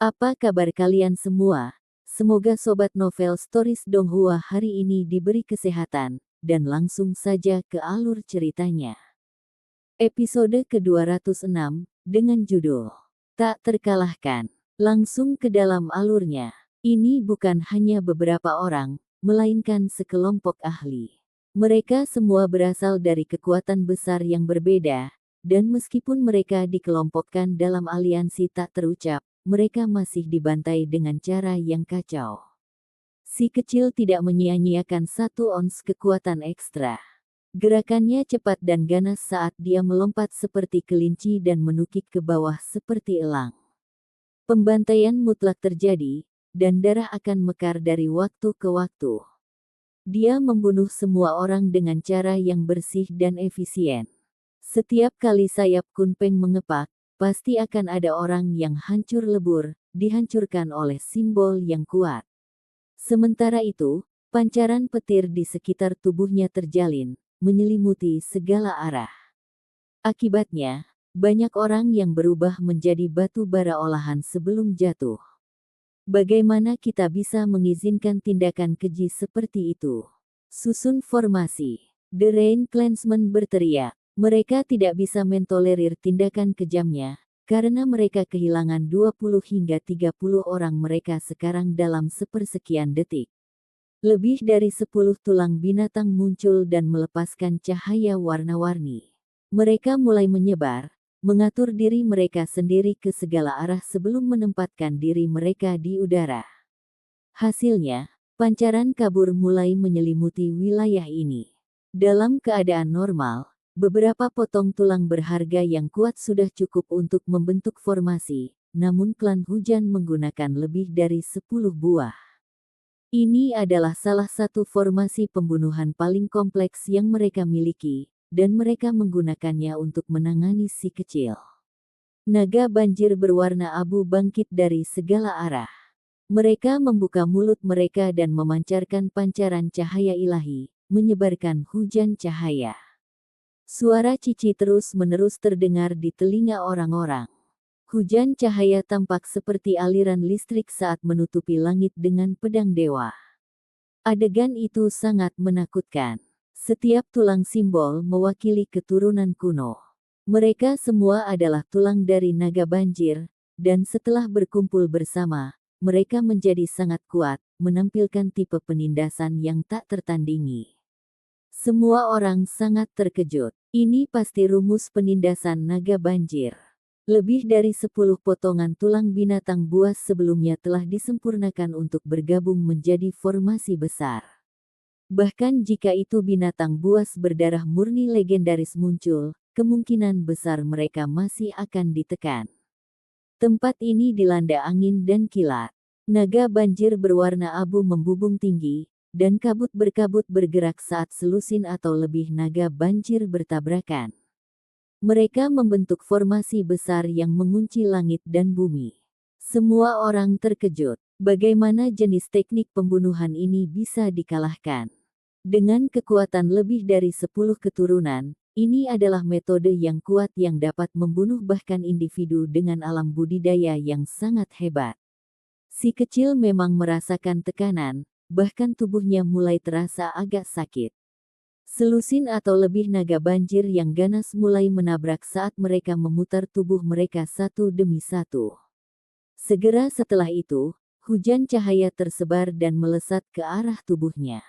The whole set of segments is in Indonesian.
Apa kabar kalian semua? Semoga Sobat Novel Stories Donghua hari ini diberi kesehatan, dan langsung saja ke alur ceritanya. Episode ke-206, dengan judul Tak Terkalahkan. Langsung ke dalam alurnya. Ini bukan hanya beberapa orang, melainkan sekelompok ahli. Mereka semua berasal dari kekuatan besar yang berbeda, dan meskipun mereka dikelompokkan dalam aliansi tak terucap, mereka masih dibantai dengan cara yang kacau. Si kecil tidak menyia-nyiakan 1 ons kekuatan ekstra. Gerakannya cepat dan ganas saat dia melompat seperti kelinci dan menukik ke bawah seperti elang. Pembantaian mutlak terjadi, dan darah akan mekar dari waktu ke waktu. Dia membunuh semua orang dengan cara yang bersih dan efisien. Setiap kali sayap Kunpeng mengepak, pasti akan ada orang yang hancur lebur, dihancurkan oleh simbol yang kuat. Sementara itu, pancaran petir di sekitar tubuhnya terjalin, menyelimuti segala arah. Akibatnya, banyak orang yang berubah menjadi batu bara olahan sebelum jatuh. Bagaimana kita bisa mengizinkan tindakan keji seperti itu? Susun formasi. The Rain Clansmen berteriak. Mereka tidak bisa mentolerir tindakan kejamnya, karena mereka kehilangan 20 hingga 30 orang mereka sekarang dalam sepersekian detik. Lebih dari 10 tulang binatang muncul dan melepaskan cahaya warna-warni. Mereka mulai menyebar, mengatur diri mereka sendiri ke segala arah sebelum menempatkan diri mereka di udara. Hasilnya, pancaran kabur mulai menyelimuti wilayah ini. Dalam keadaan normal, beberapa potong tulang berharga yang kuat sudah cukup untuk membentuk formasi, namun klan hujan menggunakan lebih dari 10 buah. Ini adalah salah satu formasi pembunuhan paling kompleks yang mereka miliki, dan mereka menggunakannya untuk menangani si kecil. Naga banjir berwarna abu bangkit dari segala arah. Mereka membuka mulut mereka dan memancarkan pancaran cahaya ilahi, menyebarkan hujan cahaya. Suara cici terus-menerus terdengar di telinga orang-orang. Hujan cahaya tampak seperti aliran listrik saat menutupi langit dengan pedang dewa. Adegan itu sangat menakutkan. Setiap tulang simbol mewakili keturunan kuno. Mereka semua adalah tulang dari naga banjir, dan setelah berkumpul bersama, mereka menjadi sangat kuat, menampilkan tipe penindasan yang tak tertandingi. Semua orang sangat terkejut. Ini pasti rumus penindasan naga banjir. Lebih dari 10 potongan tulang binatang buas sebelumnya telah disempurnakan untuk bergabung menjadi formasi besar. Bahkan jika itu binatang buas berdarah murni legendaris muncul, kemungkinan besar mereka masih akan ditekan. Tempat ini dilanda angin dan kilat. Naga banjir berwarna abu membubung tinggi, dan kabut berkabut bergerak saat selusin atau lebih naga banjir bertabrakan. Mereka membentuk formasi besar yang mengunci langit dan bumi. Semua orang terkejut, bagaimana jenis teknik pembunuhan ini bisa dikalahkan. Dengan kekuatan lebih dari 10 keturunan, ini adalah metode yang kuat yang dapat membunuh bahkan individu dengan alam budidaya yang sangat hebat. Si kecil memang merasakan tekanan, bahkan tubuhnya mulai terasa agak sakit. Selusin atau lebih naga banjir yang ganas mulai menabrak saat mereka memutar tubuh mereka satu demi satu. Segera setelah itu, hujan cahaya tersebar dan melesat ke arah tubuhnya.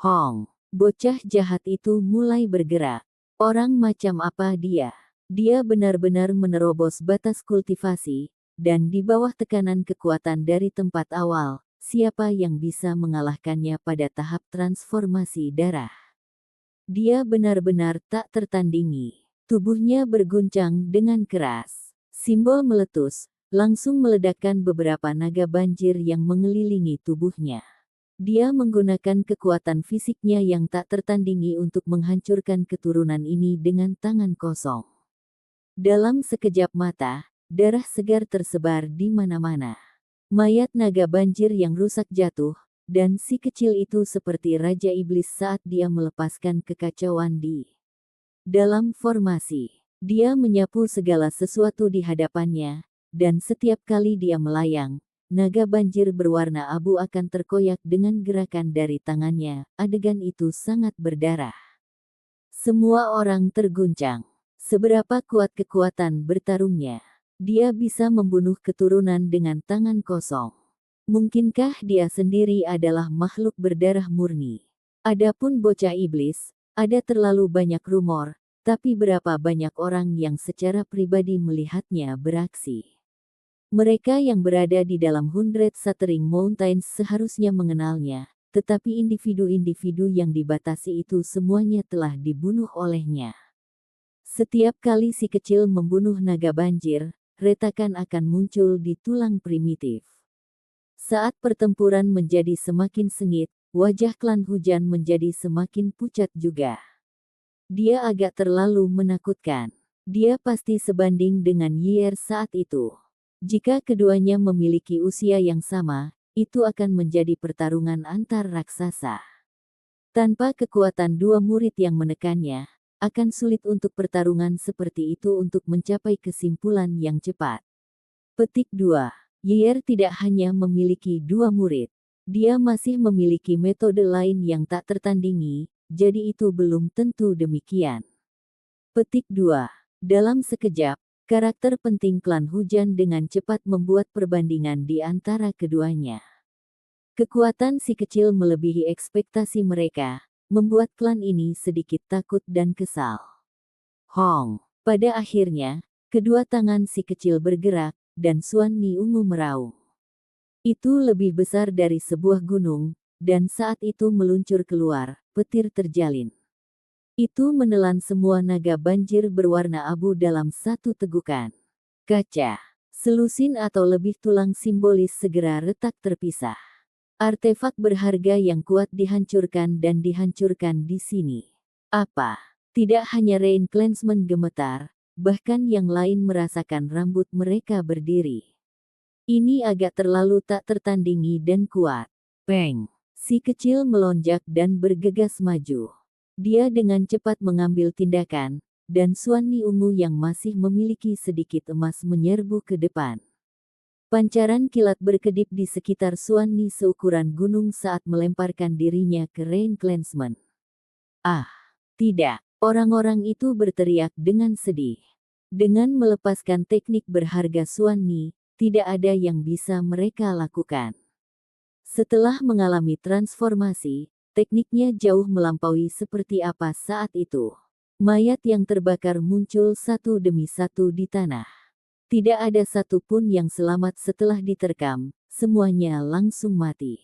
Hong, bocah jahat itu mulai bergerak. Orang macam apa dia? Dia benar-benar menerobos batas kultivasi, dan di bawah tekanan kekuatan dari tempat awal, siapa yang bisa mengalahkannya pada tahap transformasi darah? Dia benar-benar tak tertandingi. Tubuhnya berguncang dengan keras. Simbol meletus, langsung meledakkan beberapa naga banjir yang mengelilingi tubuhnya. Dia menggunakan kekuatan fisiknya yang tak tertandingi untuk menghancurkan keturunan ini dengan tangan kosong. Dalam sekejap mata, darah segar tersebar di mana-mana. Mayat naga banjir yang rusak jatuh, dan si kecil itu seperti Raja Iblis saat dia melepaskan kekacauan di dalam formasi. Dia menyapu segala sesuatu di hadapannya, dan setiap kali dia melayang, naga banjir berwarna abu akan terkoyak dengan gerakan dari tangannya. Adegan itu sangat berdarah. Semua orang terguncang. Seberapa kuat kekuatan bertarungnya? Dia bisa membunuh keturunan dengan tangan kosong. Mungkinkah dia sendiri adalah makhluk berdarah murni? Adapun bocah iblis, ada terlalu banyak rumor, tapi berapa banyak orang yang secara pribadi melihatnya beraksi? Mereka yang berada di dalam Hundred Shattering Mountains seharusnya mengenalnya, tetapi individu-individu yang dibatasi itu semuanya telah dibunuh olehnya. Setiap kali si kecil membunuh naga banjir, retakan akan muncul di tulang primitif. Saat pertempuran menjadi semakin sengit, wajah klan hujan menjadi semakin pucat juga. Dia agak terlalu menakutkan. Dia pasti sebanding dengan Yer saat itu. Jika keduanya memiliki usia yang sama, itu akan menjadi pertarungan antar raksasa. Tanpa kekuatan dua murid yang menekannya, akan sulit untuk pertarungan seperti itu untuk mencapai kesimpulan yang cepat. Petik 2. Yer tidak hanya memiliki dua murid. Dia masih memiliki metode lain yang tak tertandingi, jadi itu belum tentu demikian. Petik 2. Dalam sekejap, karakter penting klan hujan dengan cepat membuat perbandingan di antara keduanya. Kekuatan si kecil melebihi ekspektasi mereka, membuat klan ini sedikit takut dan kesal. Hong. Pada akhirnya, kedua tangan si kecil bergerak, dan Suan Ni Ungu meraung. Itu lebih besar dari sebuah gunung, dan saat itu meluncur keluar, petir terjalin. Itu menelan semua naga banjir berwarna abu dalam satu tegukan. Kaca, selusin atau lebih tulang simbolis segera retak terpisah. Artefak berharga yang kuat dihancurkan dan dihancurkan di sini. Apa? Tidak hanya Rain Clansmen gemetar, bahkan yang lain merasakan rambut mereka berdiri. Ini agak terlalu tak tertandingi dan kuat. Peng! Si kecil melonjak dan bergegas maju. Dia dengan cepat mengambil tindakan, dan Suan Ni Ungu yang masih memiliki sedikit emas menyerbu ke depan. Pancaran kilat berkedip di sekitar Suan Ni seukuran gunung saat melemparkan dirinya ke Rain Clansmen. Ah! Tidak! Orang-orang itu berteriak dengan sedih. Dengan melepaskan teknik berharga Suan Ni, tidak ada yang bisa mereka lakukan. Setelah mengalami transformasi, tekniknya jauh melampaui seperti apa saat itu. Mayat yang terbakar muncul satu demi satu di tanah. Tidak ada satupun yang selamat setelah diterkam, semuanya langsung mati.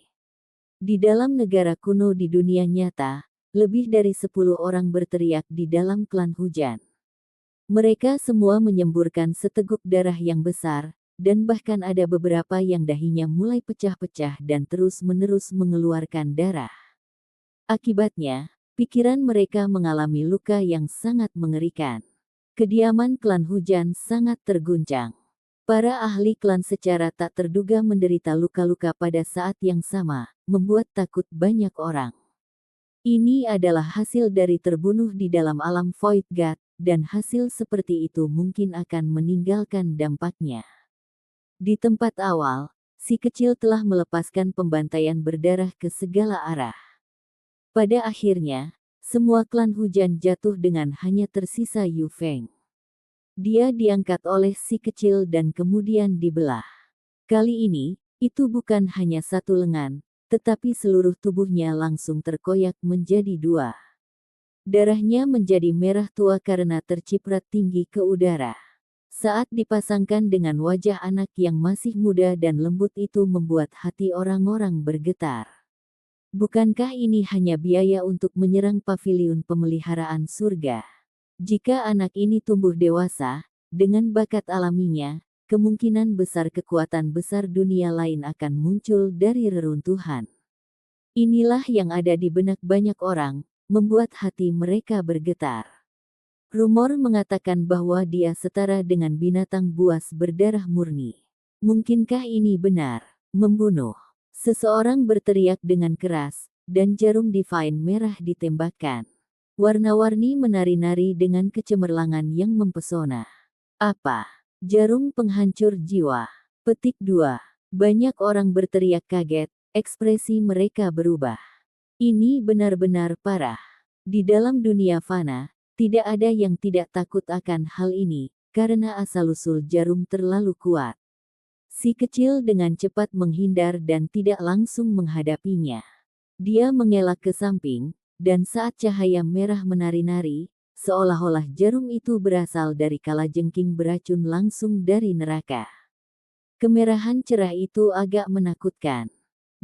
Di dalam negara kuno di dunia nyata, lebih dari 10 orang berteriak di dalam klan hujan. Mereka semua menyemburkan seteguk darah yang besar, dan bahkan ada beberapa yang dahinya mulai pecah-pecah dan terus-menerus mengeluarkan darah. Akibatnya, pikiran mereka mengalami luka yang sangat mengerikan. Kediaman klan hujan sangat terguncang. Para ahli klan secara tak terduga menderita luka-luka pada saat yang sama, membuat takut banyak orang. Ini adalah hasil dari terbunuh di dalam alam Void God, dan hasil seperti itu mungkin akan meninggalkan dampaknya. Di tempat awal, si kecil telah melepaskan pembantaian berdarah ke segala arah. Pada akhirnya, semua klan hujan jatuh dengan hanya tersisa Yu Feng. Dia diangkat oleh si kecil dan kemudian dibelah. Kali ini, itu bukan hanya satu lengan, tetapi seluruh tubuhnya langsung terkoyak menjadi dua. Darahnya menjadi merah tua karena terciprat tinggi ke udara. Saat dipasangkan dengan wajah anak yang masih muda dan lembut itu membuat hati orang-orang bergetar. Bukankah ini hanya biaya untuk menyerang paviliun pemeliharaan surga? Jika anak ini tumbuh dewasa, dengan bakat alaminya, kemungkinan besar kekuatan besar dunia lain akan muncul dari reruntuhan. Inilah yang ada di benak banyak orang, membuat hati mereka bergetar. Rumor mengatakan bahwa dia setara dengan binatang buas berdarah murni. Mungkinkah ini benar? Membunuh. Seseorang berteriak dengan keras, dan jarum divine merah ditembakkan. Warna-warni menari-nari dengan kecemerlangan yang mempesona. Apa? Jarum penghancur jiwa. Petik 2. Banyak orang berteriak kaget, ekspresi mereka berubah. Ini benar-benar parah. Di dalam dunia fana, tidak ada yang tidak takut akan hal ini, karena asal-usul jarum terlalu kuat. Si kecil dengan cepat menghindar dan tidak langsung menghadapinya. Dia mengelak ke samping, dan saat cahaya merah menari-nari, seolah-olah jarum itu berasal dari kalajengking beracun langsung dari neraka. Kemerahan cerah itu agak menakutkan.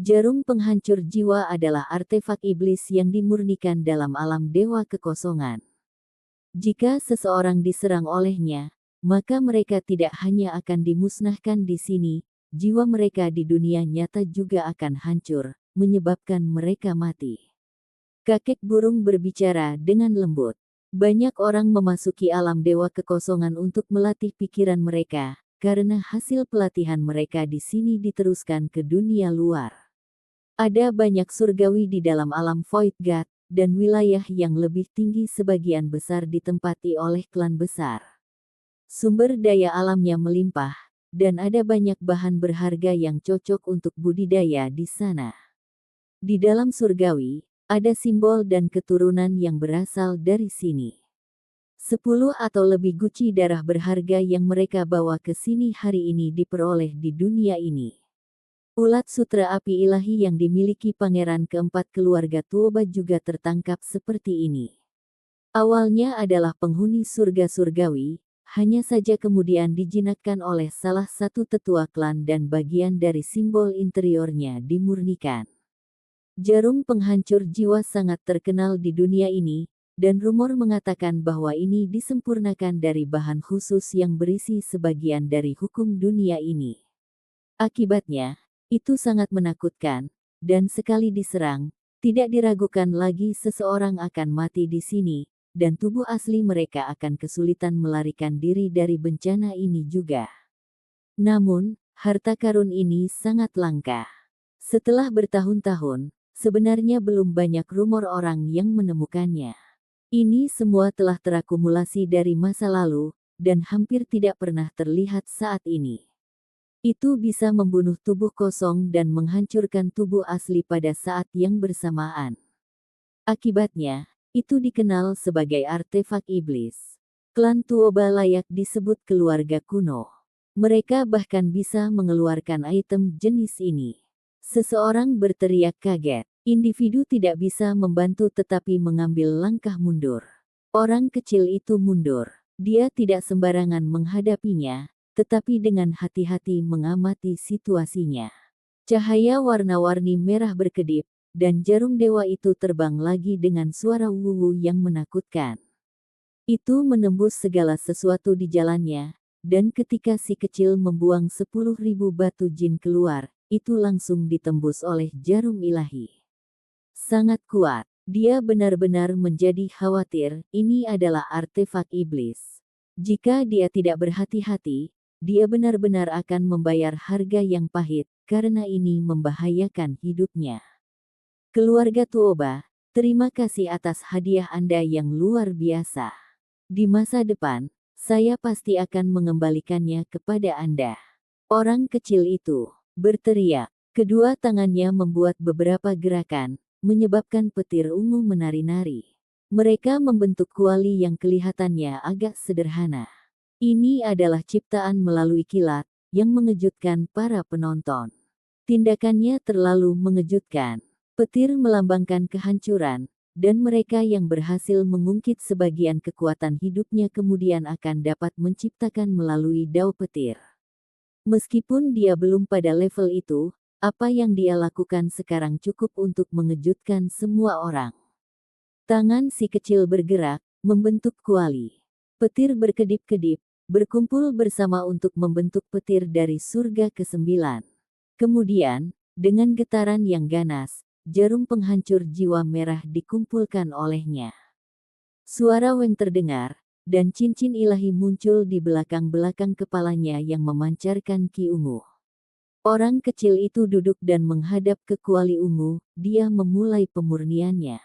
Jarum penghancur jiwa adalah artefak iblis yang dimurnikan dalam alam dewa kekosongan. Jika seseorang diserang olehnya, maka mereka tidak hanya akan dimusnahkan di sini, jiwa mereka di dunia nyata juga akan hancur, menyebabkan mereka mati. Kakek burung berbicara dengan lembut. Banyak orang memasuki alam dewa kekosongan untuk melatih pikiran mereka, karena hasil pelatihan mereka di sini diteruskan ke dunia luar. Ada banyak surgawi di dalam alam Void God, dan wilayah yang lebih tinggi sebagian besar ditempati oleh klan besar. Sumber daya alamnya melimpah, dan ada banyak bahan berharga yang cocok untuk budidaya di sana. Di dalam surgawi, ada simbol dan keturunan yang berasal dari sini. 10 atau lebih guci darah berharga yang mereka bawa ke sini hari ini diperoleh di dunia ini. Ulat sutra api ilahi yang dimiliki pangeran keempat keluarga Tuoba juga tertangkap seperti ini. Awalnya adalah penghuni surga surgawi, hanya saja kemudian dijinakkan oleh salah satu tetua klan dan bagian dari simbol interiornya dimurnikan. Jarum penghancur jiwa sangat terkenal di dunia ini, dan rumor mengatakan bahwa ini disempurnakan dari bahan khusus yang berisi sebagian dari hukum dunia ini. Akibatnya, itu sangat menakutkan, dan sekali diserang, tidak diragukan lagi seseorang akan mati di sini, dan tubuh asli mereka akan kesulitan melarikan diri dari bencana ini juga. Namun, harta karun ini sangat langka. Setelah bertahun-tahun, sebenarnya belum banyak rumor orang yang menemukannya. Ini semua telah terakumulasi dari masa lalu, dan hampir tidak pernah terlihat saat ini. Itu bisa membunuh tubuh kosong dan menghancurkan tubuh asli pada saat yang bersamaan. Akibatnya, itu dikenal sebagai artefak iblis. Klan Tuoba layak disebut keluarga kuno. Mereka bahkan bisa mengeluarkan item jenis ini. Seseorang berteriak kaget. Individu tidak bisa membantu tetapi mengambil langkah mundur. Orang kecil itu mundur. Dia tidak sembarangan menghadapinya, tetapi dengan hati-hati mengamati situasinya. Cahaya warna-warni merah berkedip, dan jarum dewa itu terbang lagi dengan suara wuwu yang menakutkan. Itu menembus segala sesuatu di jalannya, dan ketika si kecil membuang 10.000 batu jin keluar, itu langsung ditembus oleh jarum ilahi. Sangat kuat. Dia benar-benar menjadi khawatir, ini adalah artefak iblis. Jika dia tidak berhati-hati, dia benar-benar akan membayar harga yang pahit, karena ini membahayakan hidupnya. Keluarga Tuoba, terima kasih atas hadiah Anda yang luar biasa. Di masa depan, saya pasti akan mengembalikannya kepada Anda. Orang kecil itu berteriak. Kedua tangannya membuat beberapa gerakan, menyebabkan petir ungu menari-nari. Mereka membentuk kuali yang kelihatannya agak sederhana. Ini adalah ciptaan melalui kilat, yang mengejutkan para penonton. Tindakannya terlalu mengejutkan. Petir melambangkan kehancuran, dan mereka yang berhasil mengungkit sebagian kekuatan hidupnya kemudian akan dapat menciptakan melalui dao petir. Meskipun dia belum pada level itu, apa yang dia lakukan sekarang cukup untuk mengejutkan semua orang. Tangan si kecil bergerak, membentuk kuali. Petir berkedip-kedip, berkumpul bersama untuk membentuk petir dari surga ke-9. Kemudian, dengan getaran yang ganas, jarum penghancur jiwa merah dikumpulkan olehnya. Suara weng terdengar, dan cincin ilahi muncul di belakang-belakang kepalanya yang memancarkan ki ungu. Orang kecil itu duduk dan menghadap ke kuali ungu, dia memulai pemurniannya.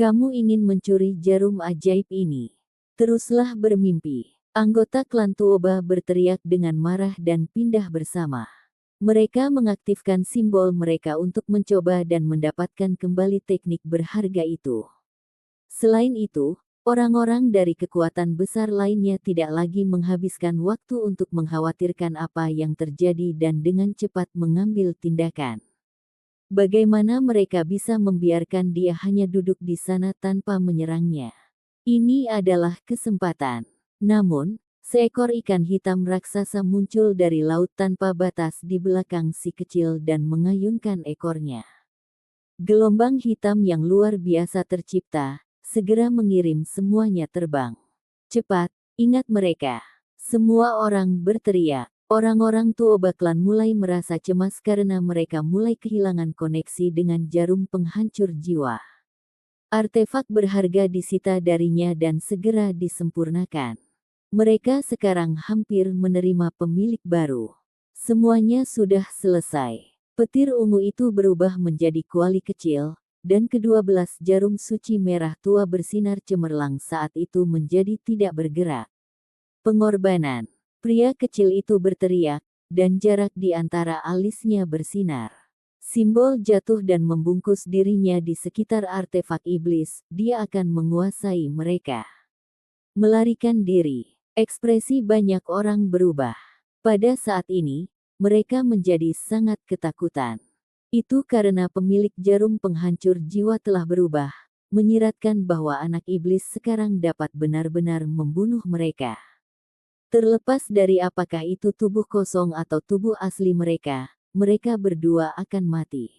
Kamu ingin mencuri jarum ajaib ini. Teruslah bermimpi. Anggota klan Tuoba berteriak dengan marah dan pindah bersama. Mereka mengaktifkan simbol mereka untuk mencoba dan mendapatkan kembali teknik berharga itu. Selain itu, orang-orang dari kekuatan besar lainnya tidak lagi menghabiskan waktu untuk mengkhawatirkan apa yang terjadi dan dengan cepat mengambil tindakan. Bagaimana mereka bisa membiarkan dia hanya duduk di sana tanpa menyerangnya? Ini adalah kesempatan. Namun, seekor ikan hitam raksasa muncul dari laut tanpa batas di belakang si kecil dan mengayunkan ekornya. Gelombang hitam yang luar biasa tercipta, segera mengirim semuanya terbang. Cepat, ingat mereka. Semua orang berteriak. Orang-orang Tuoba Clan mulai merasa cemas karena mereka mulai kehilangan koneksi dengan jarum penghancur jiwa. Artefak berharga disita darinya dan segera disempurnakan. Mereka sekarang hampir menerima pemilik baru. Semuanya sudah selesai. Petir ungu itu berubah menjadi kuali kecil, dan ke-12 jarum suci merah tua bersinar cemerlang saat itu menjadi tidak bergerak. Pengorbanan. Pria kecil itu berteriak, dan jarak di antara alisnya bersinar. Simbol jatuh dan membungkus dirinya di sekitar artefak iblis, dia akan menguasai mereka. Melarikan diri. Ekspresi banyak orang berubah. Pada saat ini, mereka menjadi sangat ketakutan. Itu karena pemilik jarum penghancur jiwa telah berubah, menyiratkan bahwa anak iblis sekarang dapat benar-benar membunuh mereka. Terlepas dari apakah itu tubuh kosong atau tubuh asli mereka berdua akan mati.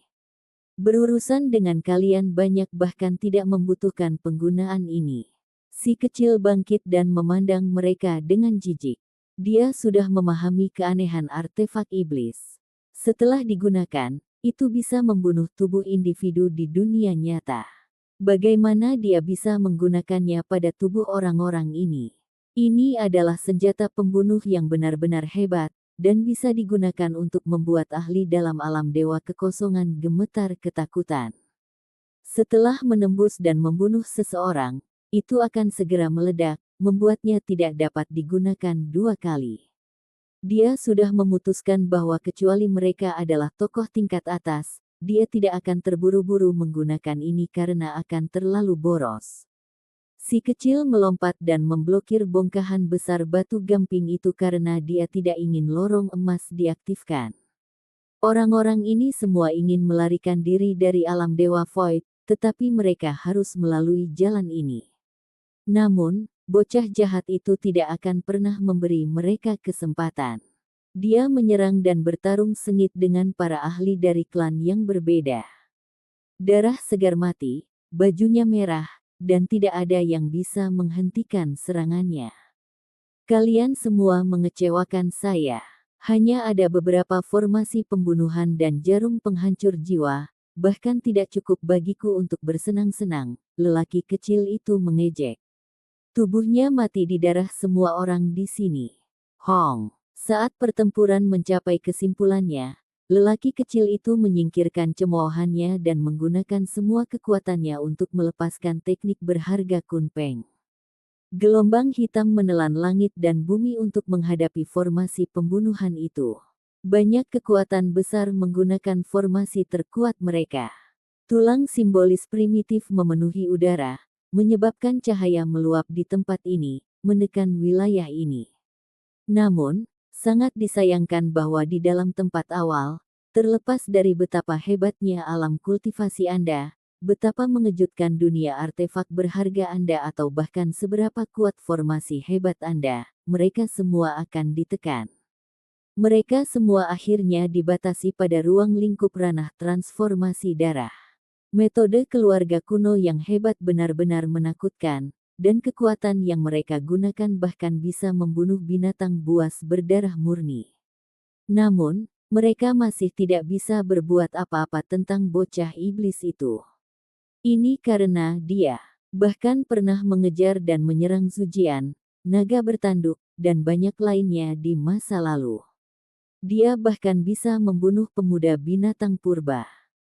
Berurusan dengan kalian banyak bahkan tidak membutuhkan penggunaan ini. Si kecil bangkit dan memandang mereka dengan jijik. Dia sudah memahami keanehan artefak iblis. Setelah digunakan, itu bisa membunuh tubuh individu di dunia nyata. Bagaimana dia bisa menggunakannya pada tubuh orang-orang ini? Ini adalah senjata pembunuh yang benar-benar hebat, dan bisa digunakan untuk membuat ahli dalam alam dewa kekosongan gemetar ketakutan. Setelah menembus dan membunuh seseorang, itu akan segera meledak, membuatnya tidak dapat digunakan dua kali. Dia sudah memutuskan bahwa kecuali mereka adalah tokoh tingkat atas, dia tidak akan terburu-buru menggunakan ini karena akan terlalu boros. Si kecil melompat dan memblokir bongkahan besar batu gamping itu karena dia tidak ingin lorong emas diaktifkan. Orang-orang ini semua ingin melarikan diri dari alam dewa Void, tetapi mereka harus melalui jalan ini. Namun, bocah jahat itu tidak akan pernah memberi mereka kesempatan. Dia menyerang dan bertarung sengit dengan para ahli dari klan yang berbeda. Darah segar mati, bajunya merah, dan tidak ada yang bisa menghentikan serangannya. Kalian semua mengecewakan saya. Hanya ada beberapa formasi pembunuhan dan jarum penghancur jiwa, bahkan tidak cukup bagiku untuk bersenang-senang, lelaki kecil itu mengejek. Tubuhnya mati di darah semua orang di sini. Hong. Saat pertempuran mencapai kesimpulannya, lelaki kecil itu menyingkirkan cemoohannya dan menggunakan semua kekuatannya untuk melepaskan teknik berharga Kunpeng. Gelombang hitam menelan langit dan bumi untuk menghadapi formasi pembunuhan itu. Banyak kekuatan besar menggunakan formasi terkuat mereka. Tulang simbolis primitif memenuhi udara, menyebabkan cahaya meluap di tempat ini, menekan wilayah ini. Namun, sangat disayangkan bahwa di dalam tempat awal, terlepas dari betapa hebatnya alam kultivasi Anda, betapa mengejutkan dunia artefak berharga Anda atau bahkan seberapa kuat formasi hebat Anda, mereka semua akan ditekan. Mereka semua akhirnya dibatasi pada ruang lingkup ranah transformasi darah. Metode keluarga kuno yang hebat benar-benar menakutkan, dan kekuatan yang mereka gunakan bahkan bisa membunuh binatang buas berdarah murni. Namun, mereka masih tidak bisa berbuat apa-apa tentang bocah iblis itu. Ini karena dia bahkan pernah mengejar dan menyerang Zujian, naga bertanduk, dan banyak lainnya di masa lalu. Dia bahkan bisa membunuh pemuda binatang purba.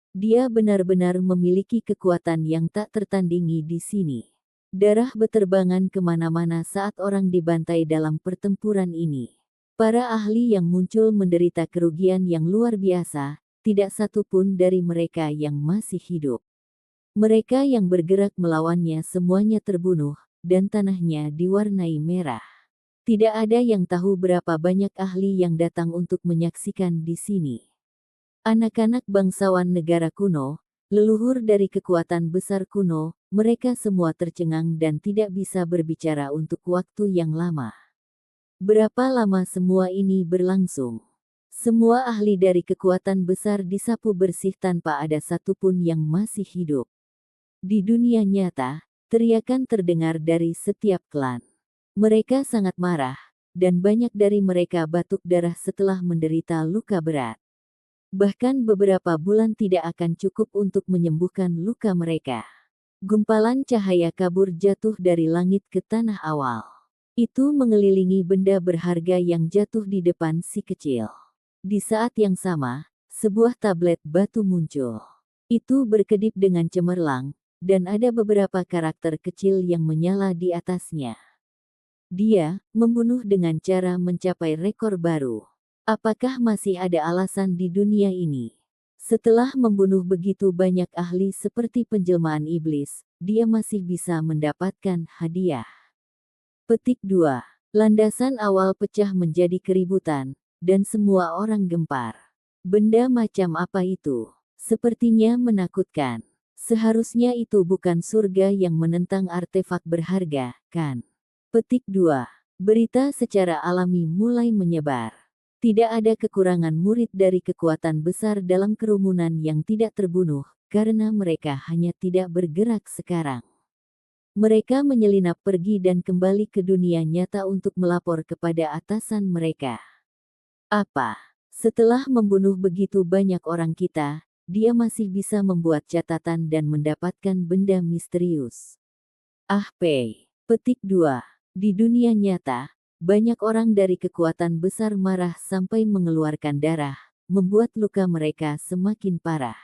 Dia benar-benar memiliki kekuatan yang tak tertandingi di sini. Darah beterbangan kemana-mana saat orang dibantai dalam pertempuran ini. Para ahli yang muncul menderita kerugian yang luar biasa, tidak satu pun dari mereka yang masih hidup. Mereka yang bergerak melawannya semuanya terbunuh, dan tanahnya diwarnai merah. Tidak ada yang tahu berapa banyak ahli yang datang untuk menyaksikan di sini. Anak-anak bangsawan negara kuno, leluhur dari kekuatan besar kuno, mereka semua tercengang dan tidak bisa berbicara untuk waktu yang lama. Berapa lama semua ini berlangsung? Semua ahli dari kekuatan besar disapu bersih tanpa ada satupun yang masih hidup. Di dunia nyata, teriakan terdengar dari setiap klan. Mereka sangat marah, dan banyak dari mereka batuk darah setelah menderita luka berat. Bahkan beberapa bulan tidak akan cukup untuk menyembuhkan luka mereka. Gumpalan cahaya kabur jatuh dari langit ke tanah awal. Itu mengelilingi benda berharga yang jatuh di depan si kecil. Di saat yang sama, sebuah tablet batu muncul. Itu berkedip dengan cemerlang, dan ada beberapa karakter kecil yang menyala di atasnya. Dia membunuh dengan cara mencapai rekor baru. Apakah masih ada alasan di dunia ini? Setelah membunuh begitu banyak ahli seperti penjelmaan iblis, dia masih bisa mendapatkan hadiah. Petik 2. Landasan awal pecah menjadi keributan, dan semua orang gempar. Benda macam apa itu? Sepertinya menakutkan. Seharusnya itu bukan surga yang menentang artefak berharga, kan? Petik 2. Berita secara alami mulai menyebar. Tidak ada kekurangan murid dari kekuatan besar dalam kerumunan yang tidak terbunuh, karena mereka hanya tidak bergerak sekarang. Mereka menyelinap pergi dan kembali ke dunia nyata untuk melapor kepada atasan mereka. Apa? Setelah membunuh begitu banyak orang kita, dia masih bisa membuat catatan dan mendapatkan benda misterius. Petik 2. Di dunia nyata, banyak orang dari kekuatan besar marah sampai mengeluarkan darah, membuat luka mereka semakin parah.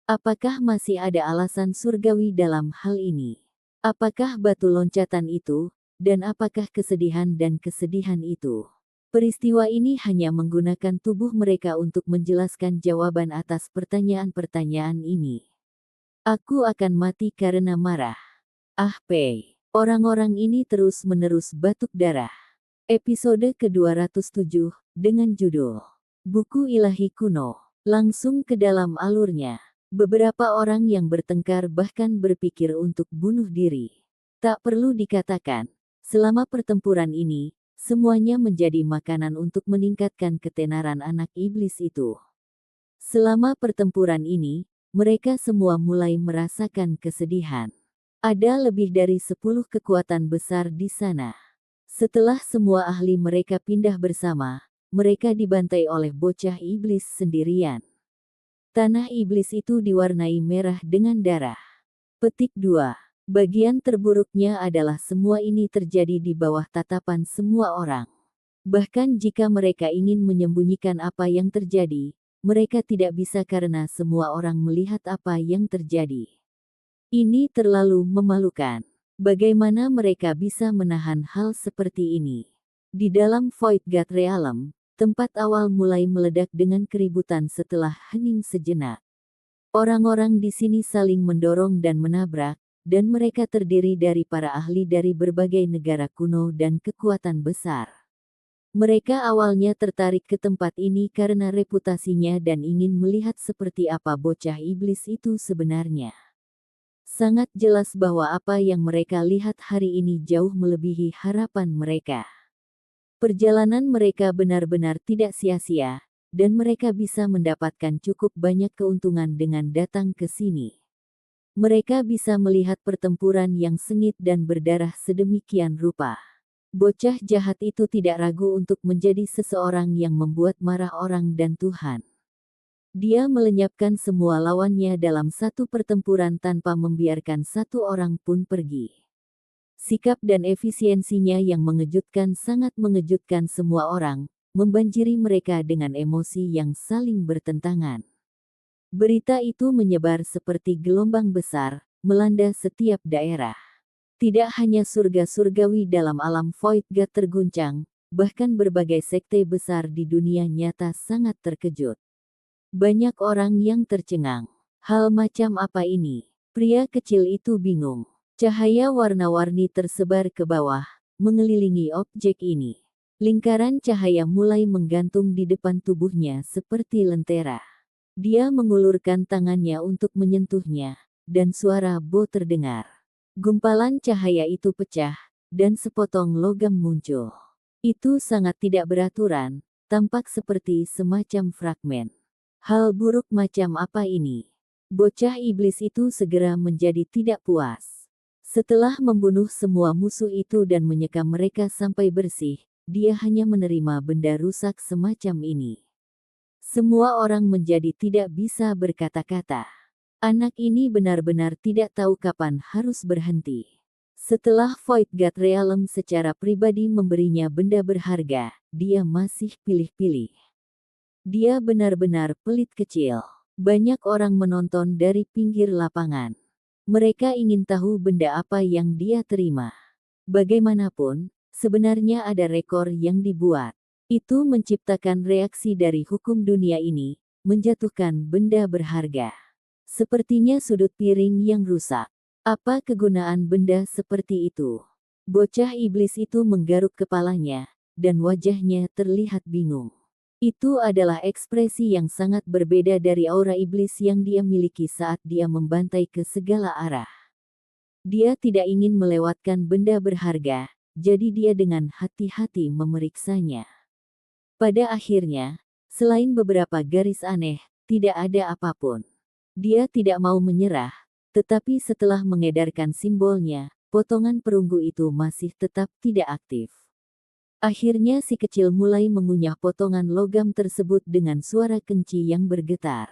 Apakah masih ada alasan surgawi dalam hal ini? Apakah batu loncatan itu, dan apakah kesedihan dan kesedihan itu? Peristiwa ini hanya menggunakan tubuh mereka untuk menjelaskan jawaban atas pertanyaan-pertanyaan ini. Aku akan mati karena marah. Orang-orang ini terus-menerus batuk darah. Episode ke-207, dengan judul Buku Ilahi Kuno. Langsung ke dalam alurnya. Beberapa orang yang bertengkar bahkan berpikir untuk bunuh diri. Tak perlu dikatakan, selama pertempuran ini, semuanya menjadi makanan untuk meningkatkan ketenaran anak iblis itu. Selama pertempuran ini, mereka semua mulai merasakan kesedihan. Ada lebih dari 10 kekuatan besar di sana. Setelah semua ahli mereka pindah bersama, mereka dibantai oleh bocah iblis sendirian. Tanah iblis itu diwarnai merah dengan darah. Petik 2. Bagian terburuknya adalah semua ini terjadi di bawah tatapan semua orang. Bahkan jika mereka ingin menyembunyikan apa yang terjadi, mereka tidak bisa karena semua orang melihat apa yang terjadi. Ini terlalu memalukan. Bagaimana mereka bisa menahan hal seperti ini? Di dalam Void God Realm, tempat awal mulai meledak dengan keributan setelah hening sejenak. Orang-orang di sini saling mendorong dan menabrak, dan mereka terdiri dari para ahli dari berbagai negara kuno dan kekuatan besar. Mereka awalnya tertarik ke tempat ini karena reputasinya dan ingin melihat seperti apa bocah iblis itu sebenarnya. Sangat jelas bahwa apa yang mereka lihat hari ini jauh melebihi harapan mereka. Perjalanan mereka benar-benar tidak sia-sia, dan mereka bisa mendapatkan cukup banyak keuntungan dengan datang ke sini. Mereka bisa melihat pertempuran yang sengit dan berdarah sedemikian rupa. Bocah jahat itu tidak ragu untuk menjadi seseorang yang membuat marah orang dan Tuhan. Dia melenyapkan semua lawannya dalam satu pertempuran tanpa membiarkan satu orang pun pergi. Sikap dan efisiensinya yang mengejutkan sangat mengejutkan semua orang, membanjiri mereka dengan emosi yang saling bertentangan. Berita itu menyebar seperti gelombang besar, melanda setiap daerah. Tidak hanya surga surgawi dalam alam Void God terguncang, bahkan berbagai sekte besar di dunia nyata sangat terkejut. Banyak orang yang tercengang. Hal macam apa ini? Pria kecil itu bingung. Cahaya warna-warni tersebar ke bawah, mengelilingi objek ini. Lingkaran cahaya mulai menggantung di depan tubuhnya seperti lentera. Dia mengulurkan tangannya untuk menyentuhnya, dan suara bo terdengar. Gumpalan cahaya itu pecah, dan sepotong logam muncul. Itu sangat tidak beraturan, tampak seperti semacam fragmen. Hal buruk macam apa ini? Bocah iblis itu segera menjadi tidak puas. Setelah membunuh semua musuh itu dan menyekam mereka sampai bersih, dia hanya menerima benda rusak semacam ini. Semua orang menjadi tidak bisa berkata-kata. Anak ini benar-benar tidak tahu kapan harus berhenti. Setelah Void God Realm secara pribadi memberinya benda berharga, dia masih pilih-pilih. Dia benar-benar pelit kecil. Banyak orang menonton dari pinggir lapangan. Mereka ingin tahu benda apa yang dia terima. Bagaimanapun, sebenarnya ada rekor yang dibuat. Itu menciptakan reaksi dari hukum dunia ini, menjatuhkan benda berharga. Sepertinya sudut piring yang rusak. Apa kegunaan benda seperti itu? Bocah iblis itu menggaruk kepalanya, dan wajahnya terlihat bingung. Itu adalah ekspresi yang sangat berbeda dari aura iblis yang dia miliki saat dia membantai ke segala arah. Dia tidak ingin melewatkan benda berharga, jadi dia dengan hati-hati memeriksanya. Pada akhirnya, selain beberapa garis aneh, tidak ada apapun. Dia tidak mau menyerah, tetapi setelah mengedarkan simbolnya, potongan perunggu itu masih tetap tidak aktif. Akhirnya si kecil mulai mengunyah potongan logam tersebut dengan suara kenci yang bergetar.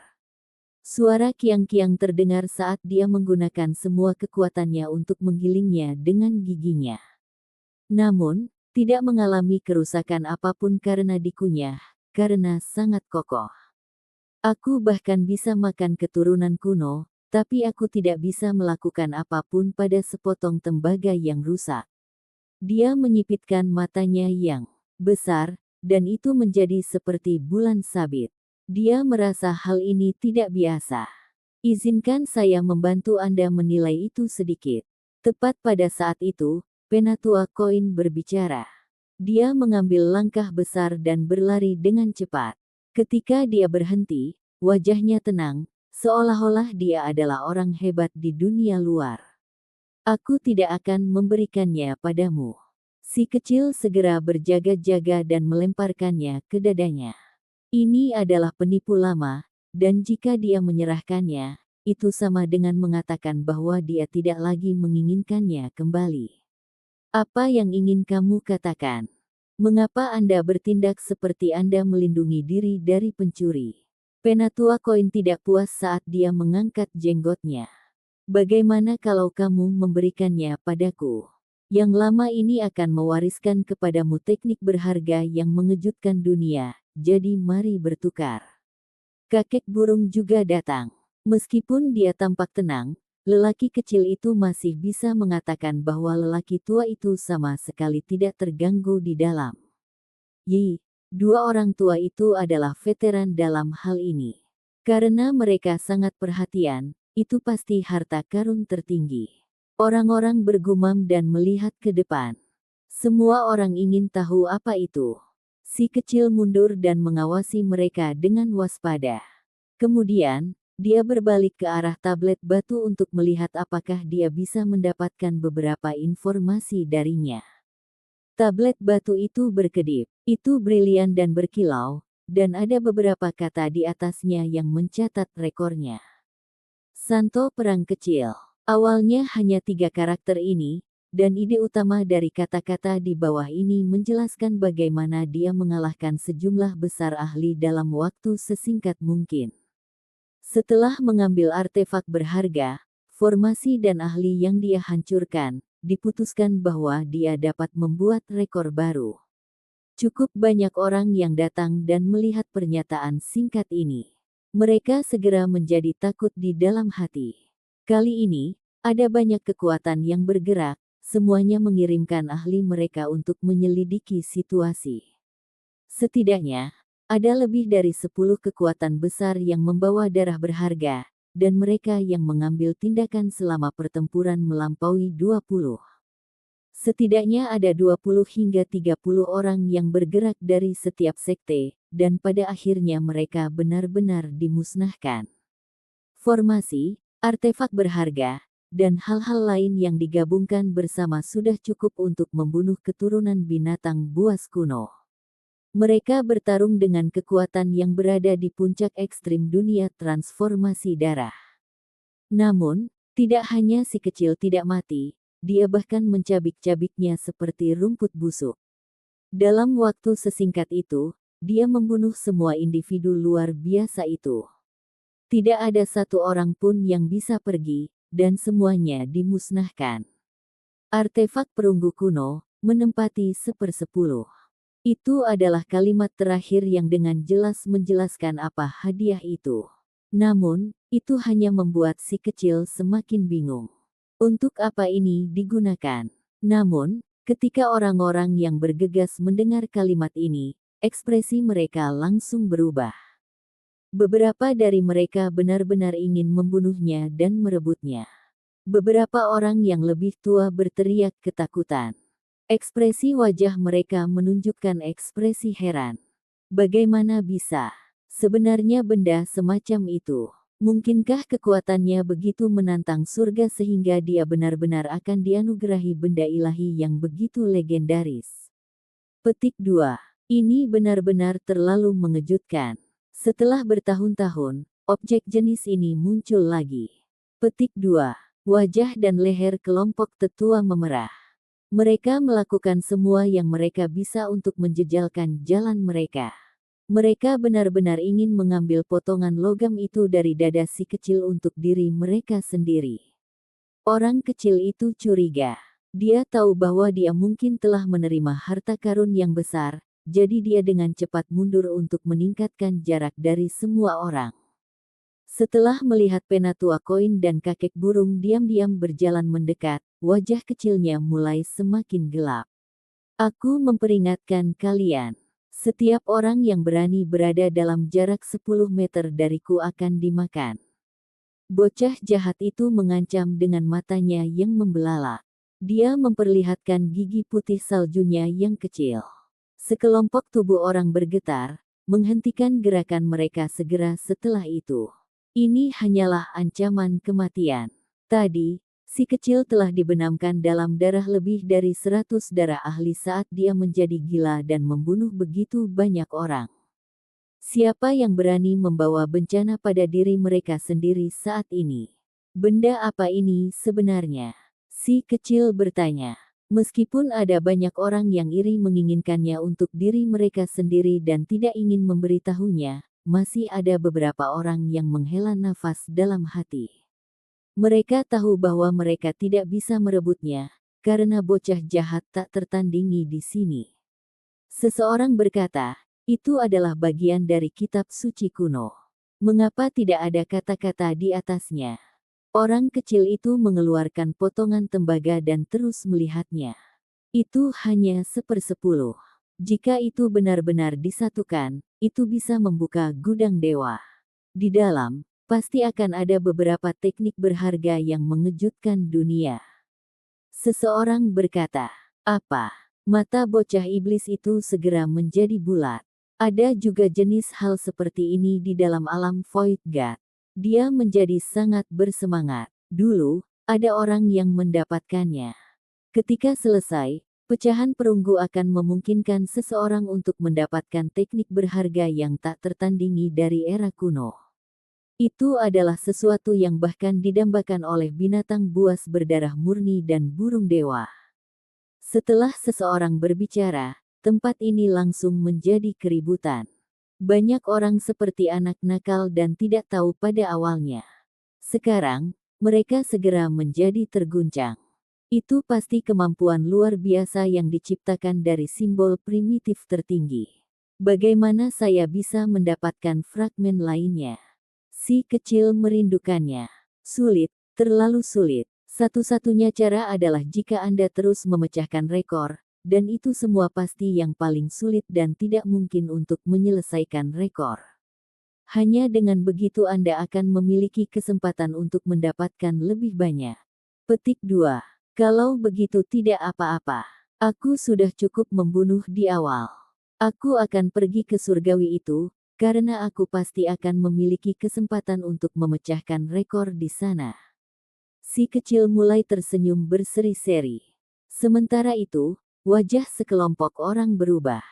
Suara kiang-kiang terdengar saat dia menggunakan semua kekuatannya untuk menggilingnya dengan giginya. Namun, tidak mengalami kerusakan apapun karena dikunyah, karena sangat kokoh. Aku bahkan bisa makan keturunan kuno, tapi aku tidak bisa melakukan apapun pada sepotong tembaga yang rusak. Dia menyipitkan matanya yang besar, dan itu menjadi seperti bulan sabit. Dia merasa hal ini tidak biasa. Izinkan saya membantu Anda menilai itu sedikit. Tepat pada saat itu, Penatua Koin berbicara. Dia mengambil langkah besar dan berlari dengan cepat. Ketika dia berhenti, wajahnya tenang, seolah-olah dia adalah orang hebat di dunia luar. Aku tidak akan memberikannya padamu. Si kecil segera berjaga-jaga dan melemparkannya ke dadanya. Ini adalah penipu lama, dan jika dia menyerahkannya, itu sama dengan mengatakan bahwa dia tidak lagi menginginkannya kembali. Apa yang ingin kamu katakan? Mengapa Anda bertindak seperti Anda melindungi diri dari pencuri? Penatua Koin tidak puas saat dia mengangkat jenggotnya. Bagaimana kalau kamu memberikannya padaku? Yang lama ini akan mewariskan kepadamu teknik berharga yang mengejutkan dunia, jadi mari bertukar. Kakek burung juga datang. Meskipun dia tampak tenang, lelaki kecil itu masih bisa mengatakan bahwa lelaki tua itu sama sekali tidak terganggu di dalam. Dua orang tua itu adalah veteran dalam hal ini. Karena mereka sangat perhatian, itu pasti harta karun tertinggi. Orang-orang bergumam dan melihat ke depan. Semua orang ingin tahu apa itu. Si kecil mundur dan mengawasi mereka dengan waspada. Kemudian, dia berbalik ke arah tablet batu untuk melihat apakah dia bisa mendapatkan beberapa informasi darinya. Tablet batu itu berkedip, itu brilian dan berkilau, dan ada beberapa kata di atasnya yang mencatat rekornya. Santo Perang Kecil. Awalnya hanya 3 karakter ini, dan ide utama dari kata-kata di bawah ini menjelaskan bagaimana dia mengalahkan sejumlah besar ahli dalam waktu sesingkat mungkin. Setelah mengambil artefak berharga, formasi dan ahli yang dia hancurkan, diputuskan bahwa dia dapat membuat rekor baru. Cukup banyak orang yang datang dan melihat pernyataan singkat ini. Mereka segera menjadi takut di dalam hati. Kali ini, ada banyak kekuatan yang bergerak, semuanya mengirimkan ahli mereka untuk menyelidiki situasi. Setidaknya, ada lebih dari 10 kekuatan besar yang membawa darah berharga, dan mereka yang mengambil tindakan selama pertempuran melampaui 20. Setidaknya ada 20 hingga 30 orang yang bergerak dari setiap sekte, dan pada akhirnya mereka benar-benar dimusnahkan. Formasi, artefak berharga, dan hal-hal lain yang digabungkan bersama sudah cukup untuk membunuh keturunan binatang buas kuno. Mereka bertarung dengan kekuatan yang berada di puncak ekstrim dunia transformasi darah. Namun, tidak hanya si kecil tidak mati, dia bahkan mencabik-cabiknya seperti rumput busuk. Dalam waktu sesingkat itu, dia membunuh semua individu luar biasa itu. Tidak ada satu orang pun yang bisa pergi, dan semuanya dimusnahkan. Artefak perunggu kuno, menempati 1/10. Itu adalah kalimat terakhir yang dengan jelas menjelaskan apa hadiah itu. Namun, itu hanya membuat si kecil semakin bingung. Untuk apa ini digunakan? Namun, ketika orang-orang yang bergegas mendengar kalimat ini, ekspresi mereka langsung berubah. Beberapa dari mereka benar-benar ingin membunuhnya dan merebutnya. Beberapa orang yang lebih tua berteriak ketakutan. Ekspresi wajah mereka menunjukkan ekspresi heran. Bagaimana bisa? Sebenarnya benda semacam itu. Mungkinkah kekuatannya begitu menantang surga sehingga dia benar-benar akan dianugerahi benda ilahi yang begitu legendaris? Petik 2. Ini benar-benar terlalu mengejutkan. Setelah bertahun-tahun, objek jenis ini muncul lagi. Petik 2. Wajah dan leher kelompok tetua memerah. Mereka melakukan semua yang mereka bisa untuk menjejalkan jalan mereka. Mereka benar-benar ingin mengambil potongan logam itu dari dada si kecil untuk diri mereka sendiri. Orang kecil itu curiga. Dia tahu bahwa dia mungkin telah menerima harta karun yang besar, jadi dia dengan cepat mundur untuk meningkatkan jarak dari semua orang. Setelah melihat penatua koin dan kakek burung diam-diam berjalan mendekat, wajah kecilnya mulai semakin gelap. Aku memperingatkan kalian. Setiap orang yang berani berada dalam jarak 10 meter dariku akan dimakan. Bocah jahat itu mengancam dengan matanya yang membelalak. Dia memperlihatkan gigi putih saljunya yang kecil. Sekelompok tubuh orang bergetar, menghentikan gerakan mereka segera setelah itu. Ini hanyalah ancaman kematian. Tadi, si kecil telah dibenamkan dalam darah lebih dari 100 darah ahli saat dia menjadi gila dan membunuh begitu banyak orang. Siapa yang berani membawa bencana pada diri mereka sendiri saat ini? Benda apa ini sebenarnya? Si kecil bertanya. Meskipun ada banyak orang yang iri menginginkannya untuk diri mereka sendiri dan tidak ingin memberitahunya, masih ada beberapa orang yang menghela nafas dalam hati. Mereka tahu bahwa mereka tidak bisa merebutnya, karena bocah jahat tak tertandingi di sini. Seseorang berkata, itu adalah bagian dari kitab suci kuno. Mengapa tidak ada kata-kata di atasnya? Orang kecil itu mengeluarkan potongan tembaga dan terus melihatnya. Itu hanya 1/10. Jika itu benar-benar disatukan, itu bisa membuka gudang dewa. Di dalam, pasti akan ada beberapa teknik berharga yang mengejutkan dunia. Seseorang berkata, apa? Mata bocah iblis itu segera menjadi bulat. Ada juga jenis hal seperti ini di dalam alam Void God. Dia menjadi sangat bersemangat. Dulu, ada orang yang mendapatkannya. Ketika selesai, pecahan perunggu akan memungkinkan seseorang untuk mendapatkan teknik berharga yang tak tertandingi dari era kuno. Itu adalah sesuatu yang bahkan didambakan oleh binatang buas berdarah murni dan burung dewa. Setelah seseorang berbicara, tempat ini langsung menjadi keributan. Banyak orang seperti anak nakal dan tidak tahu pada awalnya. Sekarang, mereka segera menjadi terguncang. Itu pasti kemampuan luar biasa yang diciptakan dari simbol primitif tertinggi. Bagaimana saya bisa mendapatkan fragmen lainnya? Si kecil merindukannya. Sulit, terlalu sulit. Satu-satunya cara adalah jika Anda terus memecahkan rekor, dan itu semua pasti yang paling sulit dan tidak mungkin untuk menyelesaikan rekor. Hanya dengan begitu Anda akan memiliki kesempatan untuk mendapatkan lebih banyak. Petik 2. Kalau begitu tidak apa-apa. Aku sudah cukup membunuh di awal. Aku akan pergi ke surgawi itu, karena aku pasti akan memiliki kesempatan untuk memecahkan rekor di sana. Si kecil mulai tersenyum berseri-seri. Sementara itu, wajah sekelompok orang berubah.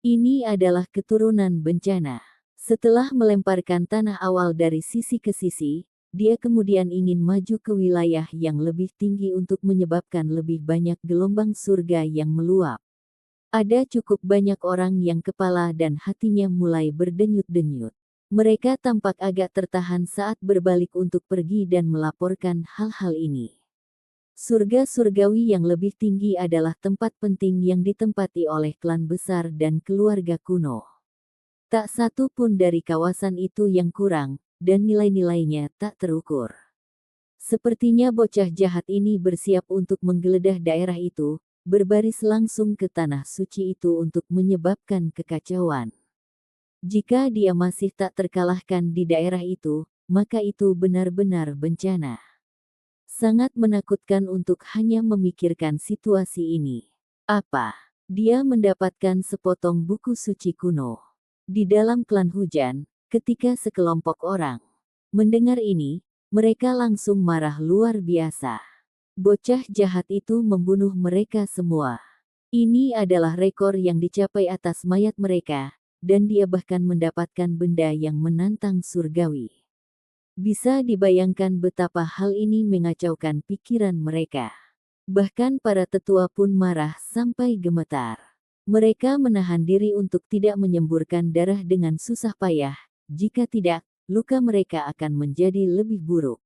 Ini adalah keturunan bencana. Setelah melemparkan tanah awal dari sisi ke sisi, dia kemudian ingin maju ke wilayah yang lebih tinggi untuk menyebabkan lebih banyak gelombang surga yang meluap. Ada cukup banyak orang yang kepala dan hatinya mulai berdenyut-denyut. Mereka tampak agak tertahan saat berbalik untuk pergi dan melaporkan hal-hal ini. Surga surgawi yang lebih tinggi adalah tempat penting yang ditempati oleh klan besar dan keluarga kuno. Tak satu pun dari kawasan itu yang kurang, dan nilai-nilainya tak terukur. Sepertinya bocah jahat ini bersiap untuk menggeledah daerah itu, berbaris langsung ke tanah suci itu untuk menyebabkan kekacauan. Jika dia masih tak terkalahkan di daerah itu, maka itu benar-benar bencana. Sangat menakutkan untuk hanya memikirkan situasi ini. Apa? Dia mendapatkan sepotong buku suci kuno. Di dalam klan hujan, ketika sekelompok orang mendengar ini, mereka langsung marah luar biasa. Bocah jahat itu membunuh mereka semua. Ini adalah rekor yang dicapai atas mayat mereka, dan dia bahkan mendapatkan benda yang menantang surgawi. Bisa dibayangkan betapa hal ini mengacaukan pikiran mereka. Bahkan para tetua pun marah sampai gemetar. Mereka menahan diri untuk tidak menyemburkan darah dengan susah payah, jika tidak, luka mereka akan menjadi lebih buruk.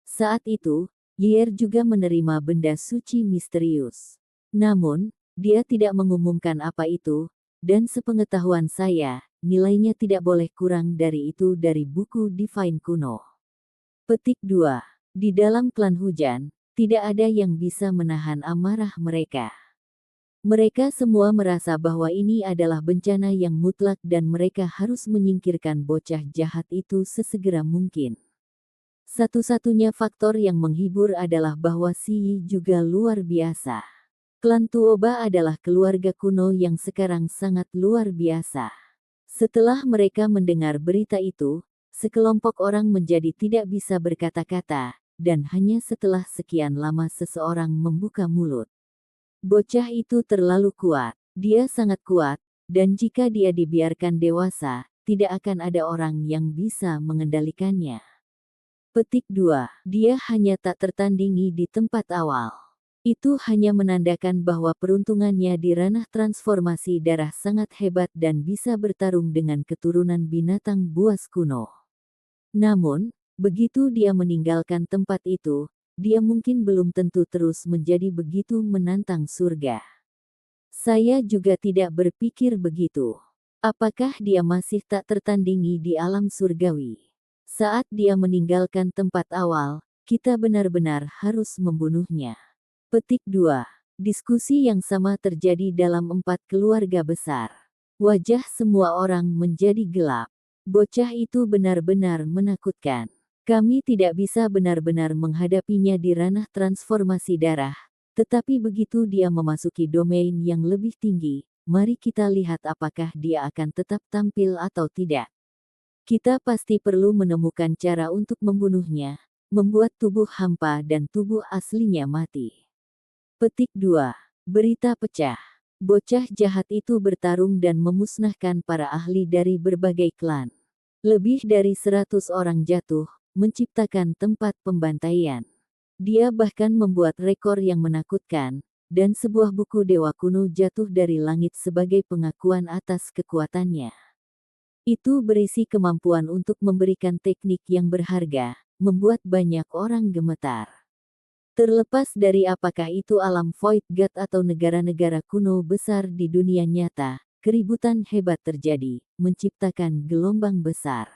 Saat itu, Yer juga menerima benda suci misterius. Namun, dia tidak mengumumkan apa itu, dan sepengetahuan saya, nilainya tidak boleh kurang dari itu dari buku Divine kuno. Petik 2. Di dalam klan hujan, tidak ada yang bisa menahan amarah mereka. Mereka semua merasa bahwa ini adalah bencana yang mutlak dan mereka harus menyingkirkan bocah jahat itu sesegera mungkin. Satu-satunya faktor yang menghibur adalah bahwa Si Yi juga luar biasa. Klan Tuoba adalah keluarga kuno yang sekarang sangat luar biasa. Setelah mereka mendengar berita itu, sekelompok orang menjadi tidak bisa berkata-kata, dan hanya setelah sekian lama seseorang membuka mulut. Bocah itu terlalu kuat, dia sangat kuat, dan jika dia dibiarkan dewasa, tidak akan ada orang yang bisa mengendalikannya. Petik 2. Dia hanya tak tertandingi di tempat awal. Itu hanya menandakan bahwa peruntungannya di ranah transformasi darah sangat hebat dan bisa bertarung dengan keturunan binatang buas kuno. Namun, begitu dia meninggalkan tempat itu, dia mungkin belum tentu terus menjadi begitu menantang surga. Saya juga tidak berpikir begitu. Apakah dia masih tak tertandingi di alam surgawi? Saat dia meninggalkan tempat awal, kita benar-benar harus membunuhnya. Petik 2. Diskusi yang sama terjadi dalam 4 keluarga besar. Wajah semua orang menjadi gelap. Bocah itu benar-benar menakutkan. Kami tidak bisa benar-benar menghadapinya di ranah transformasi darah, tetapi begitu dia memasuki domain yang lebih tinggi, mari kita lihat apakah dia akan tetap tampil atau tidak. Kita pasti perlu menemukan cara untuk membunuhnya, membuat tubuh hampa dan tubuh aslinya mati. Petik 2. Berita pecah. Bocah jahat itu bertarung dan memusnahkan para ahli dari berbagai klan. Lebih dari 100 orang jatuh, menciptakan tempat pembantaian. Dia bahkan membuat rekor yang menakutkan, dan sebuah buku dewa kuno jatuh dari langit sebagai pengakuan atas kekuatannya. Itu berisi kemampuan untuk memberikan teknik yang berharga, membuat banyak orang gemetar. Terlepas dari apakah itu alam Void God atau negara-negara kuno besar di dunia nyata, keributan hebat terjadi, menciptakan gelombang besar.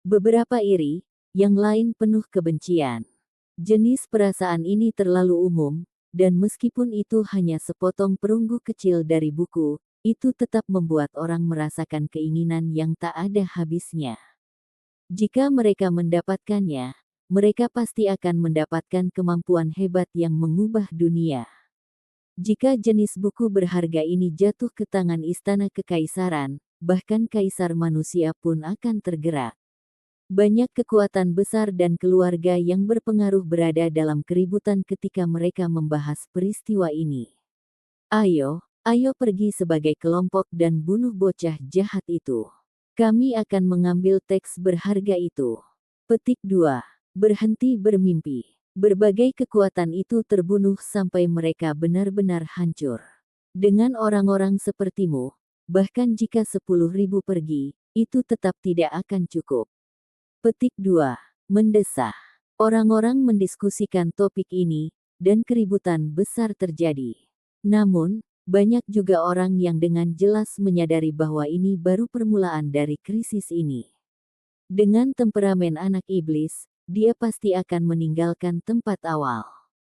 Beberapa iri, yang lain penuh kebencian. Jenis perasaan ini terlalu umum, dan meskipun itu hanya sepotong perunggu kecil dari buku, itu tetap membuat orang merasakan keinginan yang tak ada habisnya. Jika mereka mendapatkannya, mereka pasti akan mendapatkan kemampuan hebat yang mengubah dunia. Jika jenis buku berharga ini jatuh ke tangan istana kekaisaran, bahkan kaisar manusia pun akan tergerak. Banyak kekuatan besar dan keluarga yang berpengaruh berada dalam keributan ketika mereka membahas peristiwa ini. Ayo pergi sebagai kelompok dan bunuh bocah jahat itu. Kami akan mengambil teks berharga itu. Petik 2. Berhenti bermimpi. Berbagai kekuatan itu terbunuh sampai mereka benar-benar hancur. Dengan orang-orang sepertimu, bahkan jika 10.000 pergi, itu tetap tidak akan cukup. Petik 2. Mendesah. Orang-orang mendiskusikan topik ini, dan keributan besar terjadi. Namun, banyak juga orang yang dengan jelas menyadari bahwa ini baru permulaan dari krisis ini. Dengan temperamen anak iblis, dia pasti akan meninggalkan tempat awal.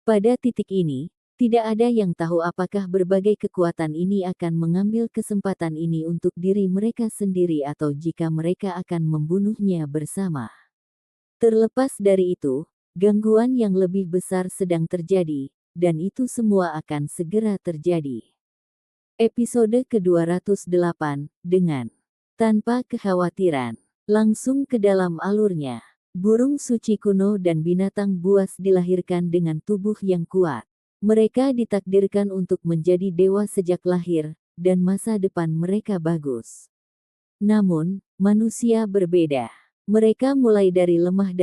Pada titik ini, tidak ada yang tahu apakah berbagai kekuatan ini akan mengambil kesempatan ini untuk diri mereka sendiri atau jika mereka akan membunuhnya bersama. Terlepas dari itu, gangguan yang lebih besar sedang terjadi, dan itu semua akan segera terjadi. Episode ke-208, dengan tanpa kekhawatiran, langsung ke dalam alurnya. Burung suci kuno dan binatang buas dilahirkan dengan tubuh yang kuat. Mereka ditakdirkan untuk menjadi dewa sejak lahir, dan masa depan mereka bagus. Namun, manusia berbeda. Mereka mulai dari lemah,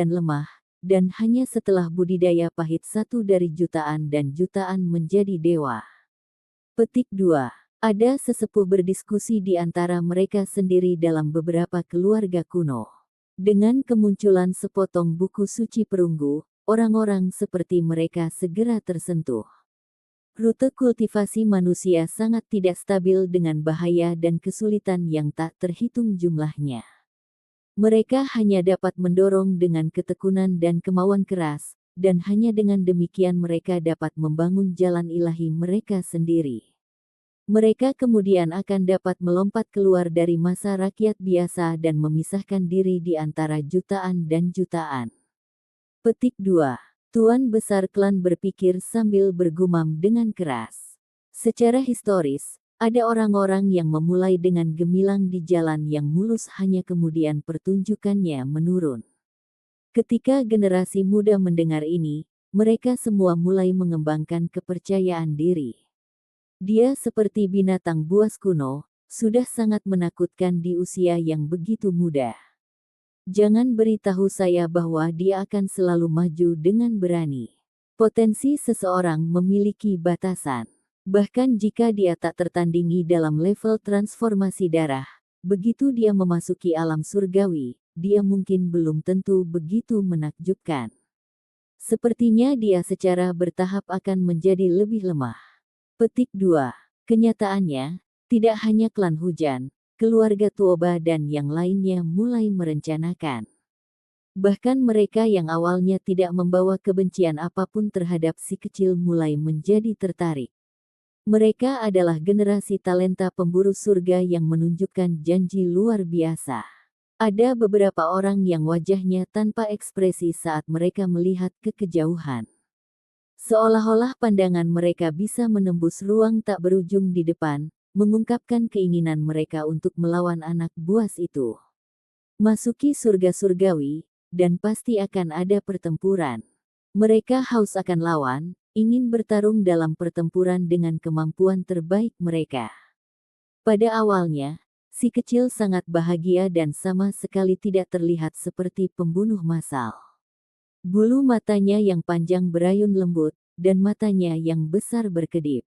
dan hanya setelah budidaya pahit 1 dari jutaan dan jutaan menjadi dewa. Petik 2. Ada sesepuh berdiskusi di antara mereka sendiri dalam beberapa keluarga kuno. Dengan kemunculan sepotong buku suci perunggu, orang-orang seperti mereka segera tersentuh. Rute kultivasi manusia sangat tidak stabil dengan bahaya dan kesulitan yang tak terhitung jumlahnya. Mereka hanya dapat mendorong dengan ketekunan dan kemauan keras, dan hanya dengan demikian mereka dapat membangun jalan ilahi mereka sendiri. Mereka kemudian akan dapat melompat keluar dari masa rakyat biasa dan memisahkan diri di antara jutaan dan jutaan. Petik 2. Tuan Besar Klan berpikir sambil bergumam dengan keras. Secara historis, ada orang-orang yang memulai dengan gemilang di jalan yang mulus hanya kemudian pertunjukannya menurun. Ketika generasi muda mendengar ini, mereka semua mulai mengembangkan kepercayaan diri. Dia seperti binatang buas kuno, sudah sangat menakutkan di usia yang begitu muda. Jangan beritahu saya bahwa dia akan selalu maju dengan berani. Potensi seseorang memiliki batasan. Bahkan jika dia tak tertandingi dalam level transformasi darah, begitu dia memasuki alam surgawi, dia mungkin belum tentu begitu menakjubkan. Sepertinya dia secara bertahap akan menjadi lebih lemah. Petik 2. Kenyataannya, tidak hanya klan hujan, keluarga Tuoba dan yang lainnya mulai merencanakan. Bahkan mereka yang awalnya tidak membawa kebencian apapun terhadap si kecil mulai menjadi tertarik. Mereka adalah generasi talenta pemburu surga yang menunjukkan janji luar biasa. Ada beberapa orang yang wajahnya tanpa ekspresi saat mereka melihat ke kejauhan. Seolah-olah pandangan mereka bisa menembus ruang tak berujung di depan, mengungkapkan keinginan mereka untuk melawan anak buas itu. Masuki surga surgawi, dan pasti akan ada pertempuran. Mereka haus akan lawan, ingin bertarung dalam pertempuran dengan kemampuan terbaik mereka. Pada awalnya, si kecil sangat bahagia dan sama sekali tidak terlihat seperti pembunuh massal. Bulu matanya yang panjang berayun lembut, dan matanya yang besar berkedip.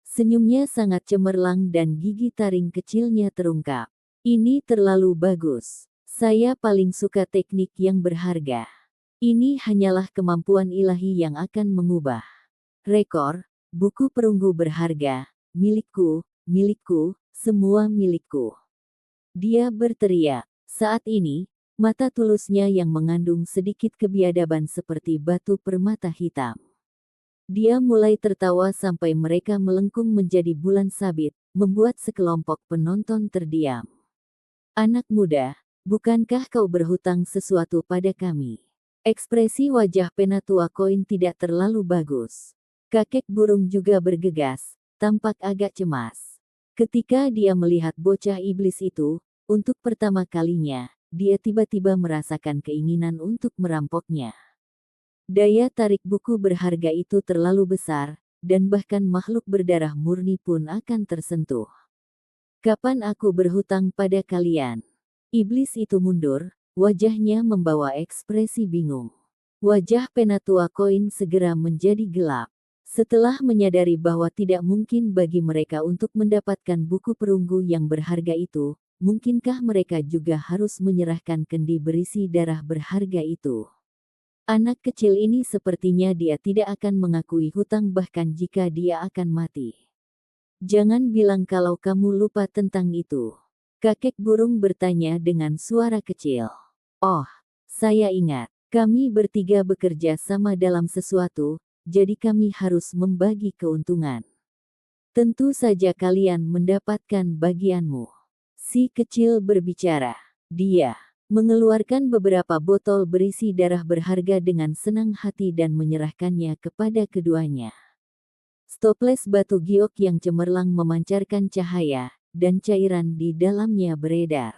Senyumnya sangat cemerlang dan gigi taring kecilnya terungkap. Ini terlalu bagus. Saya paling suka teknik yang berharga. Ini hanyalah kemampuan ilahi yang akan mengubah rekor, buku perunggu berharga, milikku, milikku, semua milikku. Dia berteriak. Saat ini, Mata tulusnya yang mengandung sedikit kebiadaban seperti batu permata hitam. Dia mulai tertawa sampai mereka melengkung menjadi bulan sabit, membuat sekelompok penonton terdiam. Anak muda, bukankah kau berhutang sesuatu pada kami? Ekspresi wajah Penatua Koin tidak terlalu bagus. Kakek burung juga bergegas, tampak agak cemas. Ketika dia melihat bocah iblis itu, untuk pertama kalinya, dia tiba-tiba merasakan keinginan untuk merampoknya. Daya tarik buku berharga itu terlalu besar, dan bahkan makhluk berdarah murni pun akan tersentuh. Kapan aku berhutang pada kalian? Iblis itu mundur, wajahnya membawa ekspresi bingung. Wajah Penatua Koin segera menjadi gelap. Setelah menyadari bahwa tidak mungkin bagi mereka untuk mendapatkan buku perunggu yang berharga itu, mungkinkah mereka juga harus menyerahkan kendi berisi darah berharga itu? Anak kecil ini sepertinya dia tidak akan mengakui hutang bahkan jika dia akan mati. Jangan bilang kalau kamu lupa tentang itu. Kakek burung bertanya dengan suara kecil. Oh, saya ingat. Kami bertiga bekerja sama dalam sesuatu, jadi kami harus membagi keuntungan. Tentu saja kalian mendapatkan bagianmu. Si kecil berbicara. Dia mengeluarkan beberapa botol berisi darah berharga dengan senang hati dan menyerahkannya kepada keduanya. Stoples batu giok yang cemerlang memancarkan cahaya, dan cairan di dalamnya beredar.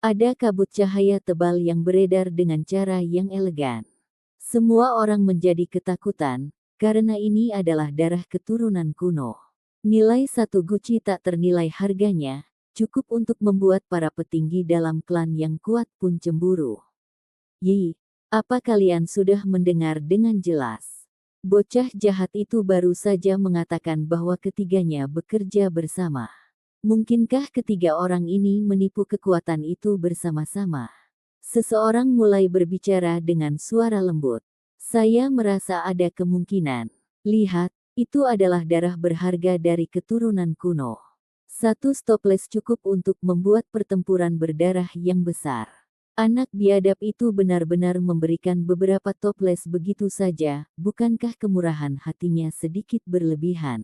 Ada kabut cahaya tebal yang beredar dengan cara yang elegan. Semua orang menjadi ketakutan, karena ini adalah darah keturunan kuno. Nilai satu guci tak ternilai harganya, cukup untuk membuat para petinggi dalam klan yang kuat pun cemburu. Yi, apa kalian sudah mendengar dengan jelas? Bocah jahat itu baru saja mengatakan bahwa ketiganya bekerja bersama. Mungkinkah ketiga orang ini menipu kekuatan itu bersama-sama? Seseorang mulai berbicara dengan suara lembut. Saya merasa ada kemungkinan. Lihat, itu adalah darah berharga dari keturunan kuno. Satu stoples cukup untuk membuat pertempuran berdarah yang besar. Anak biadab itu benar-benar memberikan beberapa toples begitu saja, bukankah kemurahan hatinya sedikit berlebihan?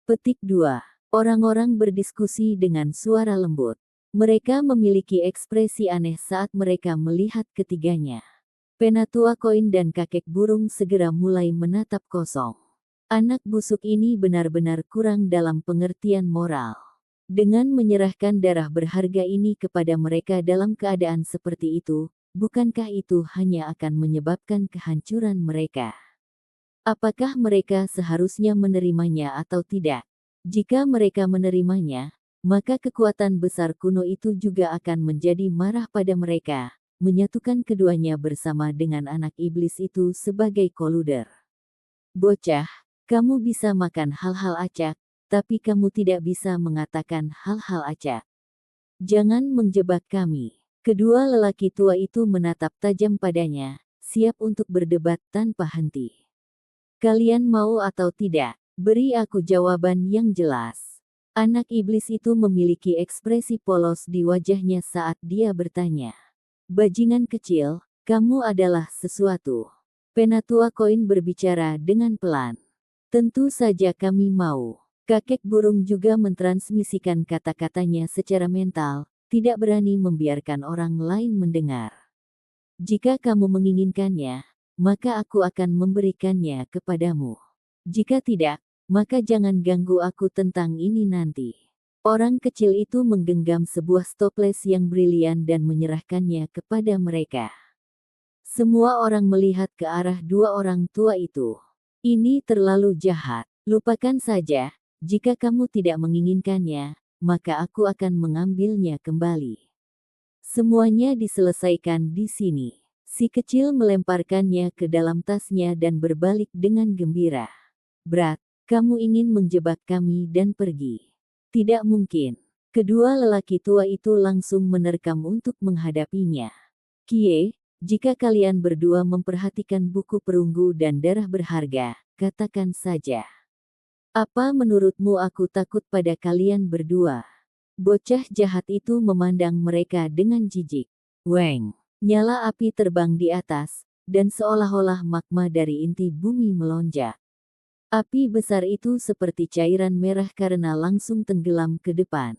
Petik 2. Orang-orang berdiskusi dengan suara lembut. Mereka memiliki ekspresi aneh saat mereka melihat ketiganya. Penatua Koin dan kakek burung segera mulai menatap kosong. Anak busuk ini benar-benar kurang dalam pengertian moral. Dengan menyerahkan darah berharga ini kepada mereka dalam keadaan seperti itu, bukankah itu hanya akan menyebabkan kehancuran mereka? Apakah mereka seharusnya menerimanya atau tidak? Jika mereka menerimanya, maka kekuatan besar kuno itu juga akan menjadi marah pada mereka, menyatukan keduanya bersama dengan anak iblis itu sebagai koluder. Bocah, kamu bisa makan hal-hal acak, tapi kamu tidak bisa mengatakan hal-hal acak. Jangan menjebak kami. Kedua lelaki tua itu menatap tajam padanya, siap untuk berdebat tanpa henti. Kalian mau atau tidak? Beri aku jawaban yang jelas. Anak iblis itu memiliki ekspresi polos di wajahnya saat dia bertanya. Bajingan kecil, kamu adalah sesuatu. Penatua Koin berbicara dengan pelan. Tentu saja kami mau. Kakek burung juga mentransmisikan kata-katanya secara mental, tidak berani membiarkan orang lain mendengar. Jika kamu menginginkannya, maka aku akan memberikannya kepadamu. Jika tidak, maka jangan ganggu aku tentang ini nanti. Orang kecil itu menggenggam sebuah stoples yang brilian dan menyerahkannya kepada mereka. Semua orang melihat ke arah dua orang tua itu. Ini terlalu jahat. Lupakan saja, jika kamu tidak menginginkannya, maka aku akan mengambilnya kembali. Semuanya diselesaikan di sini. Si kecil melemparkannya ke dalam tasnya dan berbalik dengan gembira. Brat, kamu ingin menjebak kami dan pergi. Tidak mungkin. Kedua lelaki tua itu langsung menerkam untuk menghadapinya. Kie, jika kalian berdua memperhatikan buku perunggu dan darah berharga, katakan saja. Apa menurutmu aku takut pada kalian berdua? Bocah jahat itu memandang mereka dengan jijik. Weng. Nyala api terbang di atas, dan seolah-olah magma dari inti bumi melonjak. Api besar itu seperti cairan merah karena langsung tenggelam ke depan.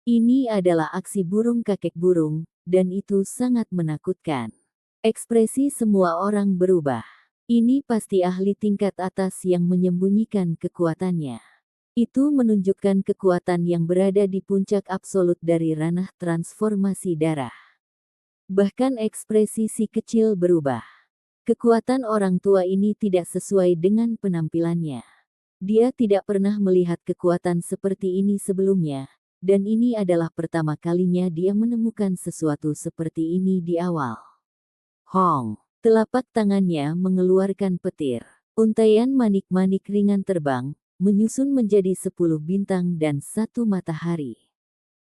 Ini adalah aksi burung kakek burung, dan itu sangat menakutkan. Ekspresi semua orang berubah. Ini pasti ahli tingkat atas yang menyembunyikan kekuatannya. Itu menunjukkan kekuatan yang berada di puncak absolut dari ranah transformasi darah. Bahkan ekspresi si kecil berubah. Kekuatan orang tua ini tidak sesuai dengan penampilannya. Dia tidak pernah melihat kekuatan seperti ini sebelumnya, dan ini adalah pertama kalinya dia menemukan sesuatu seperti ini di awal. Hong. Telapak tangannya mengeluarkan petir. Untaian manik-manik ringan terbang, menyusun menjadi 10 bintang dan 1 matahari.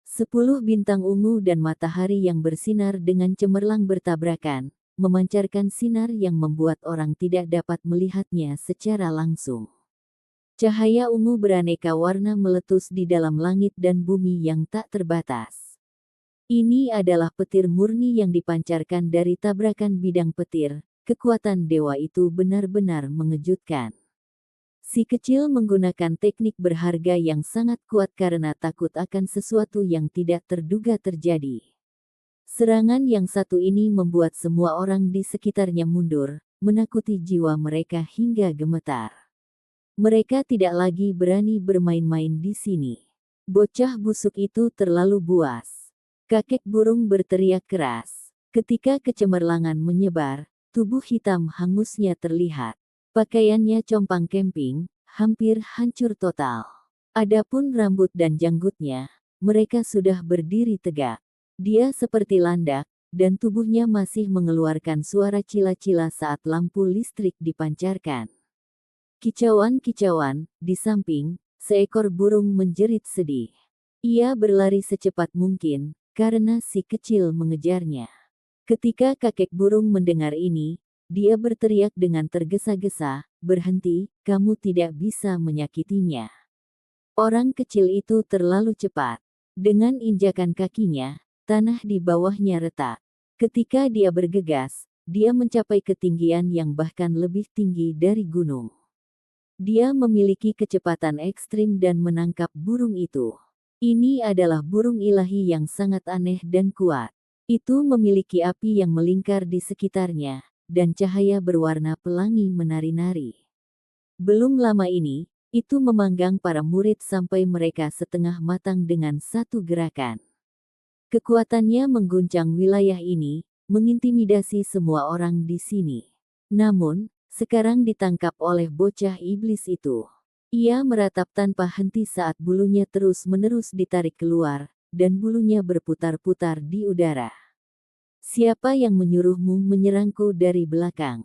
10 bintang ungu dan matahari yang bersinar dengan cemerlang bertabrakan, memancarkan sinar yang membuat orang tidak dapat melihatnya secara langsung. Cahaya ungu beraneka warna meletus di dalam langit dan bumi yang tak terbatas. Ini adalah petir murni yang dipancarkan dari tabrakan bidang petir. Kekuatan dewa itu benar-benar mengejutkan. Si kecil menggunakan teknik berharga yang sangat kuat karena takut akan sesuatu yang tidak terduga terjadi. Serangan yang satu ini membuat semua orang di sekitarnya mundur, menakuti jiwa mereka hingga gemetar. Mereka tidak lagi berani bermain-main di sini. Bocah busuk itu terlalu buas. Kakek burung berteriak keras. Ketika kecemerlangan menyebar, tubuh hitam hangusnya terlihat. Pakaiannya compang-camping, hampir hancur total. Adapun rambut dan janggutnya, mereka sudah berdiri tegak. Dia seperti landak, dan tubuhnya masih mengeluarkan suara cila-cila saat lampu listrik dipancarkan. Kicauan-kicauan, di samping, seekor burung menjerit sedih. Ia berlari secepat mungkin, karena si kecil mengejarnya. Ketika kakek burung mendengar ini, dia berteriak dengan tergesa-gesa, "Berhenti, kamu tidak bisa menyakitinya." Orang kecil itu terlalu cepat. Dengan injakan kakinya, tanah di bawahnya retak. Ketika dia bergegas, dia mencapai ketinggian yang bahkan lebih tinggi dari gunung. Dia memiliki kecepatan ekstrim dan menangkap burung itu. Ini adalah burung ilahi yang sangat aneh dan kuat. Itu memiliki api yang melingkar di sekitarnya, dan cahaya berwarna pelangi menari-nari. Belum lama ini, itu memanggang para murid sampai mereka setengah matang dengan satu gerakan. Kekuatannya mengguncang wilayah ini, mengintimidasi semua orang di sini. Namun, sekarang ditangkap oleh bocah iblis itu. Ia meratap tanpa henti saat bulunya terus-menerus ditarik keluar, dan bulunya berputar-putar di udara. "Siapa yang menyuruhmu menyerangku dari belakang?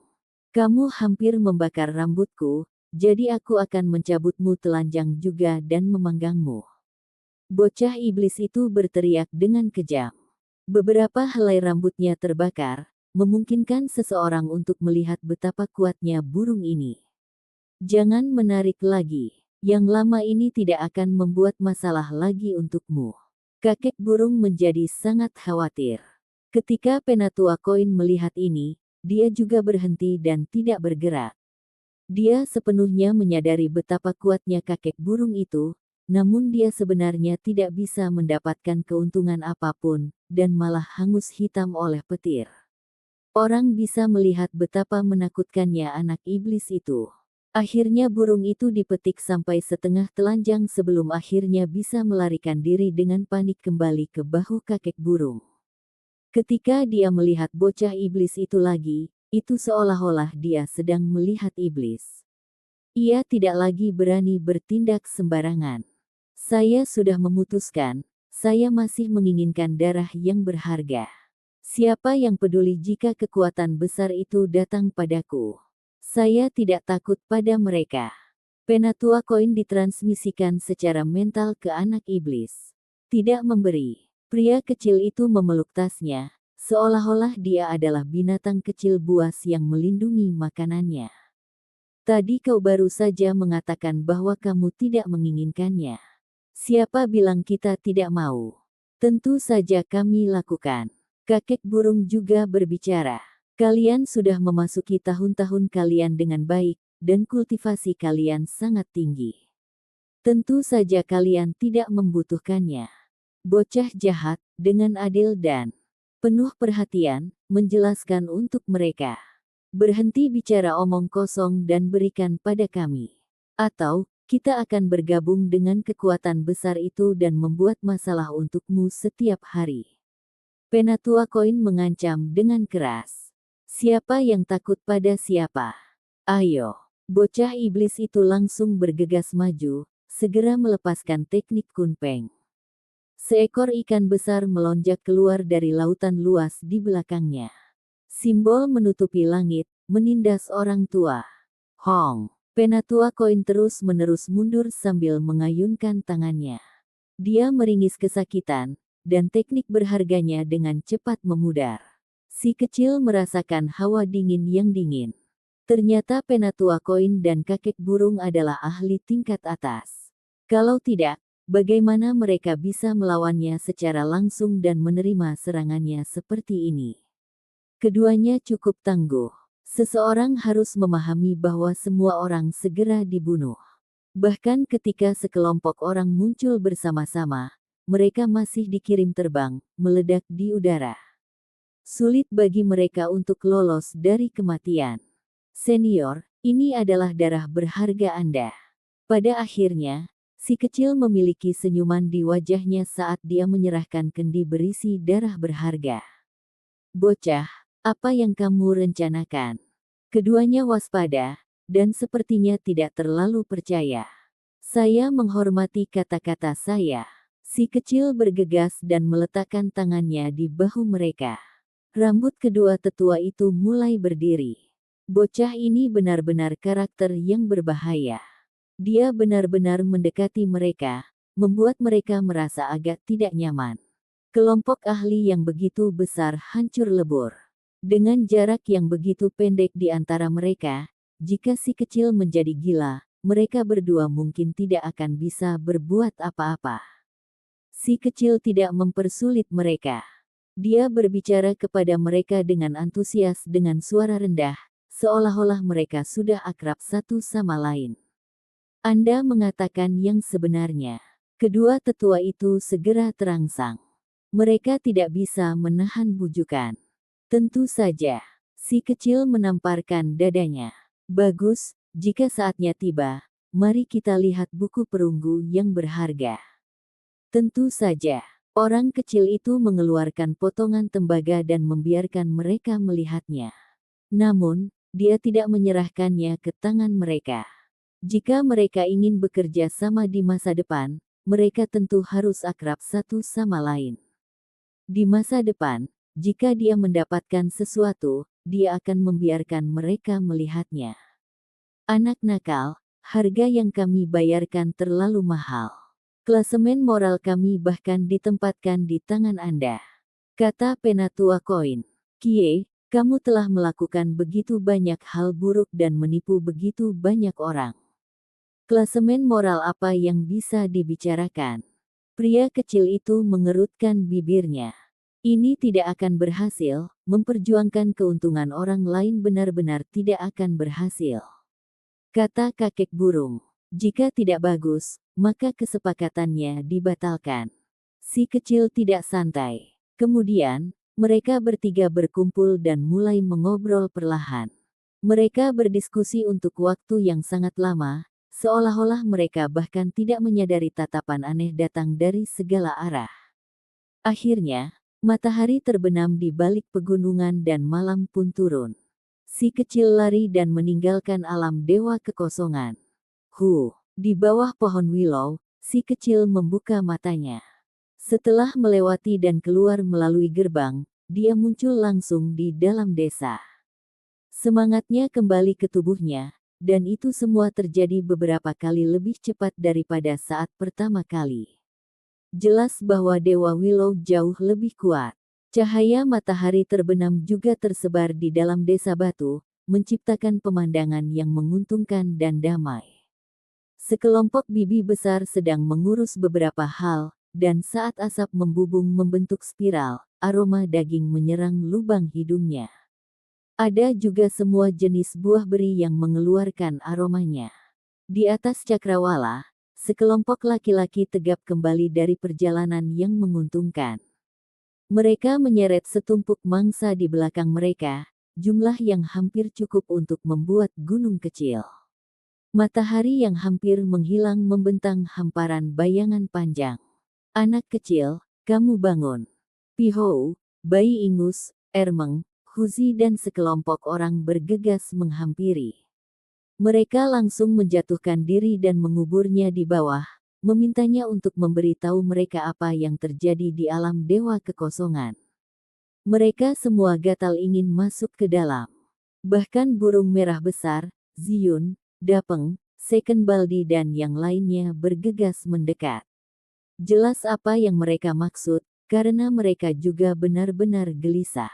Kamu hampir membakar rambutku, jadi aku akan mencabutmu telanjang juga dan memanggangmu." Bocah iblis itu berteriak dengan kejam. Beberapa helai rambutnya terbakar, memungkinkan seseorang untuk melihat betapa kuatnya burung ini. "Jangan menarik lagi. Yang lama ini tidak akan membuat masalah lagi untukmu." Kakek burung menjadi sangat khawatir. Ketika Penatua Koin melihat ini, dia juga berhenti dan tidak bergerak. Dia sepenuhnya menyadari betapa kuatnya kakek burung itu, namun dia sebenarnya tidak bisa mendapatkan keuntungan apapun, dan malah hangus hitam oleh petir. Orang bisa melihat betapa menakutkannya anak iblis itu. Akhirnya burung itu dipetik sampai setengah telanjang sebelum akhirnya bisa melarikan diri dengan panik kembali ke bahu kakek burung. Ketika dia melihat bocah iblis itu lagi, itu seolah-olah dia sedang melihat iblis. Ia tidak lagi berani bertindak sembarangan. "Saya sudah memutuskan, saya masih menginginkan darah yang berharga. Siapa yang peduli jika kekuatan besar itu datang padaku? Saya tidak takut pada mereka." Penatua Koin ditransmisikan secara mental ke anak iblis. Tidak memberi. Pria kecil itu memeluk tasnya, seolah-olah dia adalah binatang kecil buas yang melindungi makanannya. "Tadi kau baru saja mengatakan bahwa kamu tidak menginginkannya. Siapa bilang kita tidak mau? Tentu saja kami lakukan." Kakek burung juga berbicara. Kalian sudah memasuki tahun-tahun kalian dengan baik, dan kultivasi kalian sangat tinggi. Tentu saja kalian tidak membutuhkannya. Bocah jahat, dengan adil dan penuh perhatian, menjelaskan untuk mereka. Berhenti bicara omong kosong dan berikan pada kami. Atau, kita akan bergabung dengan kekuatan besar itu dan membuat masalah untukmu setiap hari. Penatua Koin mengancam dengan keras. Siapa yang takut pada siapa? Ayo. Bocah iblis itu langsung bergegas maju, segera melepaskan teknik kunpeng. Seekor ikan besar melonjak keluar dari lautan luas di belakangnya. Simbol menutupi langit, menindas orang tua. Hong. Penatua Koin terus-menerus mundur sambil mengayunkan tangannya. Dia meringis kesakitan, dan teknik berharganya dengan cepat memudar. Si kecil merasakan hawa dingin yang dingin. Ternyata Penatua Koin dan kakek burung adalah ahli tingkat atas. Kalau tidak, bagaimana mereka bisa melawannya secara langsung dan menerima serangannya seperti ini? Keduanya cukup tangguh. Seseorang harus memahami bahwa semua orang segera dibunuh. Bahkan ketika sekelompok orang muncul bersama-sama, mereka masih dikirim terbang, meledak di udara. Sulit bagi mereka untuk lolos dari kematian. Senior, ini adalah darah berharga Anda. Pada akhirnya, si kecil memiliki senyuman di wajahnya saat dia menyerahkan kendi berisi darah berharga. Bocah, apa yang kamu rencanakan? Keduanya waspada, dan sepertinya tidak terlalu percaya. Saya menghormati kata-kata saya. Si kecil bergegas dan meletakkan tangannya di bahu mereka. Rambut kedua tetua itu mulai berdiri. Bocah ini benar-benar karakter yang berbahaya. Dia benar-benar mendekati mereka, membuat mereka merasa agak tidak nyaman. Kelompok ahli yang begitu besar hancur lebur. Dengan jarak yang begitu pendek di antara mereka, jika si kecil menjadi gila, mereka berdua mungkin tidak akan bisa berbuat apa-apa. Si kecil tidak mempersulit mereka. Dia berbicara kepada mereka dengan antusias dengan suara rendah, seolah-olah mereka sudah akrab satu sama lain. Anda mengatakan yang sebenarnya. Kedua tetua itu segera terangsang. Mereka tidak bisa menahan bujukan. Tentu saja, si kecil menamparkan dadanya. Bagus, jika saatnya tiba, mari kita lihat buku perunggu yang berharga. Tentu saja, orang kecil itu mengeluarkan potongan tembaga dan membiarkan mereka melihatnya. Namun, dia tidak menyerahkannya ke tangan mereka. Jika mereka ingin bekerja sama di masa depan, mereka tentu harus akrab satu sama lain. Di masa depan, jika dia mendapatkan sesuatu, dia akan membiarkan mereka melihatnya. Anak nakal, harga yang kami bayarkan terlalu mahal. Klasemen moral kami bahkan ditempatkan di tangan Anda. Kata Penatua Koin. Kie, kamu telah melakukan begitu banyak hal buruk dan menipu begitu banyak orang. Klasemen moral apa yang bisa dibicarakan? Pria kecil itu mengerutkan bibirnya. Ini tidak akan berhasil, memperjuangkan keuntungan orang lain benar-benar tidak akan berhasil. Kata kakek burung. Jika tidak bagus, maka kesepakatannya dibatalkan. Si kecil tidak santai. Kemudian, mereka bertiga berkumpul dan mulai mengobrol perlahan. Mereka berdiskusi untuk waktu yang sangat lama, seolah-olah mereka bahkan tidak menyadari tatapan aneh datang dari segala arah. Akhirnya, matahari terbenam di balik pegunungan dan malam pun turun. Si kecil lari dan meninggalkan alam dewa kekosongan. Di bawah pohon willow, si kecil membuka matanya. Setelah melewati dan keluar melalui gerbang, dia muncul langsung di dalam desa. Semangatnya kembali ke tubuhnya, dan itu semua terjadi beberapa kali lebih cepat daripada saat pertama kali. Jelas bahwa Dewa Willow jauh lebih kuat. Cahaya matahari terbenam juga tersebar di dalam desa batu, menciptakan pemandangan yang menguntungkan dan damai. Sekelompok bibi besar sedang mengurus beberapa hal, dan saat asap membubung membentuk spiral, aroma daging menyerang lubang hidungnya. Ada juga semua jenis buah beri yang mengeluarkan aromanya. Di atas cakrawala, sekelompok laki-laki tegap kembali dari perjalanan yang menguntungkan. Mereka menyeret setumpuk mangsa di belakang mereka, jumlah yang hampir cukup untuk membuat gunung kecil. Matahari yang hampir menghilang membentang hamparan bayangan panjang. Anak kecil, kamu bangun. Pihou, bayi ingus, Ermeng, Huzi dan sekelompok orang bergegas menghampiri. Mereka langsung menjatuhkan diri dan menguburnya di bawah, memintanya untuk memberitahu mereka apa yang terjadi di alam dewa kekosongan. Mereka semua gatal ingin masuk ke dalam. Bahkan burung merah besar, Ziyun, Dapeng, Second Baldi dan yang lainnya bergegas mendekat. Jelas apa yang mereka maksud, karena mereka juga benar-benar gelisah.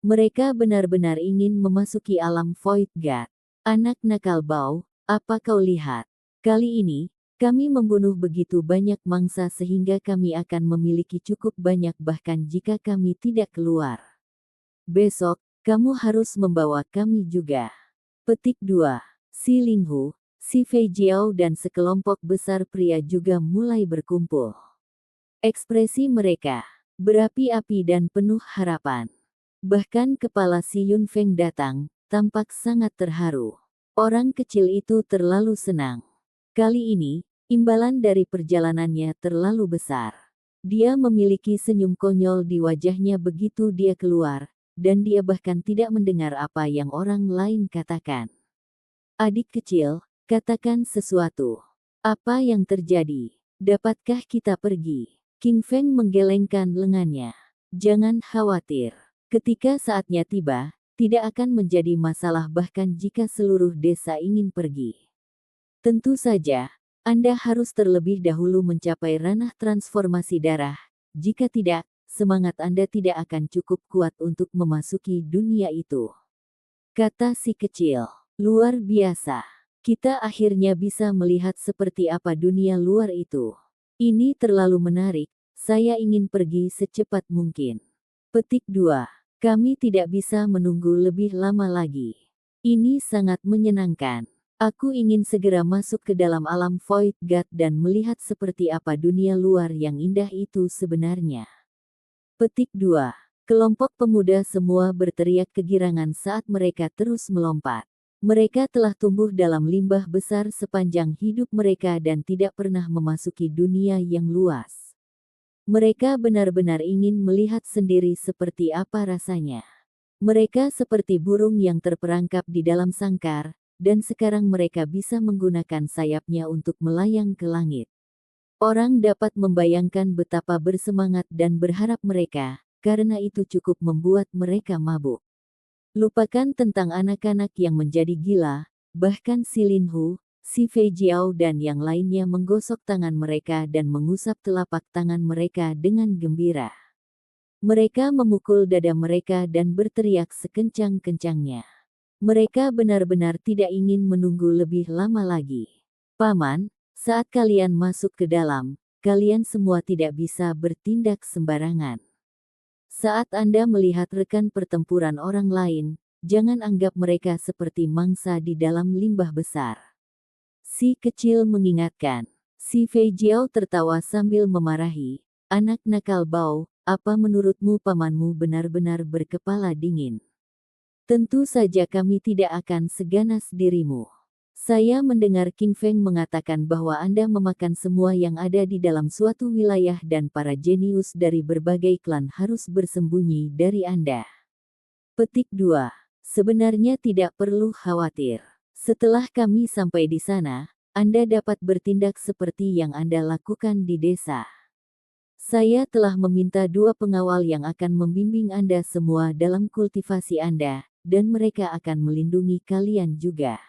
Mereka benar-benar ingin memasuki alam Void God. Anak nakal Bao, apa kau lihat? Kali ini, kami membunuh begitu banyak mangsa sehingga kami akan memiliki cukup banyak bahkan jika kami tidak keluar. Besok, kamu harus membawa kami juga. Petik 2. Si Linghu, si Fei Jiao dan sekelompok besar pria juga mulai berkumpul. Ekspresi mereka berapi-api dan penuh harapan. Bahkan kepala si Yun Feng datang, tampak sangat terharu. Orang kecil itu terlalu senang. Kali ini, imbalan dari perjalanannya terlalu besar. Dia memiliki senyum konyol di wajahnya begitu dia keluar, dan dia bahkan tidak mendengar apa yang orang lain katakan. Adik kecil, katakan sesuatu. Apa yang terjadi? Dapatkah kita pergi? King Feng menggelengkan lengannya. Jangan khawatir. Ketika saatnya tiba, tidak akan menjadi masalah bahkan jika seluruh desa ingin pergi. Tentu saja, Anda harus terlebih dahulu mencapai ranah transformasi darah. Jika tidak, semangat Anda tidak akan cukup kuat untuk memasuki dunia itu. Kata si kecil. Luar biasa. Kita akhirnya bisa melihat seperti apa dunia luar itu. Ini terlalu menarik, saya ingin pergi secepat mungkin. Petik 2. Kami tidak bisa menunggu lebih lama lagi. Ini sangat menyenangkan. Aku ingin segera masuk ke dalam alam Void God dan melihat seperti apa dunia luar yang indah itu sebenarnya. Petik 2. Kelompok pemuda semua berteriak kegirangan saat mereka terus melompat. Mereka telah tumbuh dalam limbah besar sepanjang hidup mereka dan tidak pernah memasuki dunia yang luas. Mereka benar-benar ingin melihat sendiri seperti apa rasanya. Mereka seperti burung yang terperangkap di dalam sangkar, dan sekarang mereka bisa menggunakan sayapnya untuk melayang ke langit. Orang dapat membayangkan betapa bersemangat dan berharap mereka, karena itu cukup membuat mereka mabuk. Lupakan tentang anak-anak yang menjadi gila, bahkan si Linhu, si Fei Jiao dan yang lainnya menggosok tangan mereka dan mengusap telapak tangan mereka dengan gembira. Mereka memukul dada mereka dan berteriak sekencang-kencangnya. Mereka benar-benar tidak ingin menunggu lebih lama lagi. Paman, saat kalian masuk ke dalam, kalian semua tidak bisa bertindak sembarangan. Saat Anda melihat rekan pertempuran orang lain, jangan anggap mereka seperti mangsa di dalam limbah besar. Si kecil mengingatkan. Si Fei Jiao tertawa sambil memarahi. Anak nakal Bao, apa menurutmu pamanmu benar-benar berkepala dingin? Tentu saja kami tidak akan seganas dirimu. Saya mendengar King Feng mengatakan bahwa Anda memakan semua yang ada di dalam suatu wilayah dan para jenius dari berbagai klan harus bersembunyi dari Anda. Petik 2. Sebenarnya tidak perlu khawatir. Setelah kami sampai di sana, Anda dapat bertindak seperti yang Anda lakukan di desa. Saya telah meminta 2 pengawal yang akan membimbing Anda semua dalam kultivasi Anda, dan mereka akan melindungi kalian juga.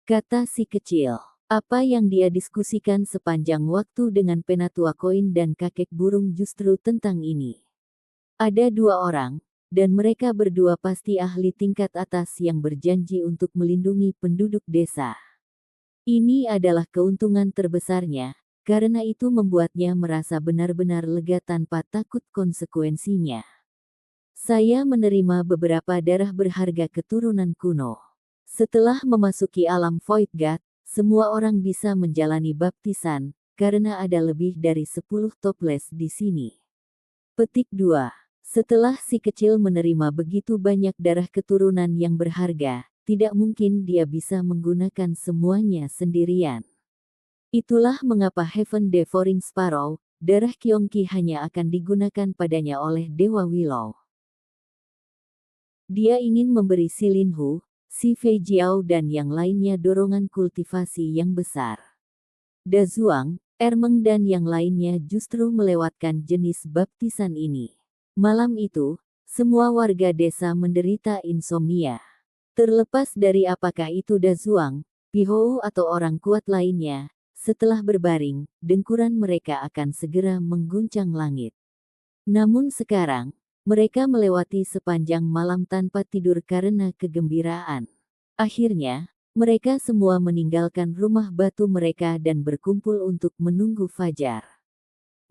Kata si kecil. Apa yang dia diskusikan sepanjang waktu dengan Penatua Koin dan kakek burung justru tentang ini. Ada 2 orang, dan mereka berdua pasti ahli tingkat atas yang berjanji untuk melindungi penduduk desa. Ini adalah keuntungan terbesarnya, karena itu membuatnya merasa benar-benar lega tanpa takut konsekuensinya. Saya menerima beberapa darah berharga keturunan kuno. Setelah memasuki alam Void God, semua orang bisa menjalani baptisan, karena ada lebih dari 10 toples di sini. Petik 2. Setelah si kecil menerima begitu banyak darah keturunan yang berharga, tidak mungkin dia bisa menggunakan semuanya sendirian. Itulah mengapa Heaven Devouring Sparrow, darah Kyongki hanya akan digunakan padanya oleh Dewa Willow. Dia ingin memberi si Linhu, si Fei Jiao dan yang lainnya dorongan kultivasi yang besar. Dazuang, Ermeng dan yang lainnya justru melewatkan jenis baptisan ini. Malam itu, semua warga desa menderita insomnia. Terlepas dari apakah itu Dazuang, Pihou atau orang kuat lainnya, setelah berbaring, dengkuran mereka akan segera mengguncang langit. Namun sekarang, mereka melewati sepanjang malam tanpa tidur karena kegembiraan. Akhirnya, mereka semua meninggalkan rumah batu mereka dan berkumpul untuk menunggu fajar.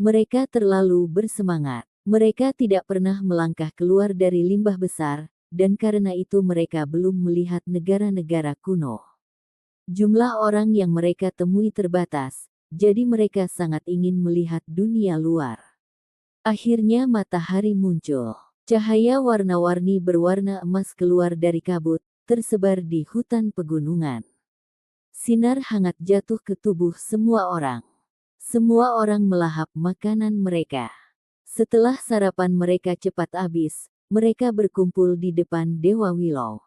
Mereka terlalu bersemangat. Mereka tidak pernah melangkah keluar dari limbah besar, dan karena itu mereka belum melihat negara-negara kuno. Jumlah orang yang mereka temui terbatas, jadi mereka sangat ingin melihat dunia luar. Akhirnya matahari muncul. Cahaya warna-warni berwarna emas keluar dari kabut, tersebar di hutan pegunungan. Sinar hangat jatuh ke tubuh semua orang. Semua orang melahap makanan mereka. Setelah sarapan mereka cepat habis, mereka berkumpul di depan Dewa Willow.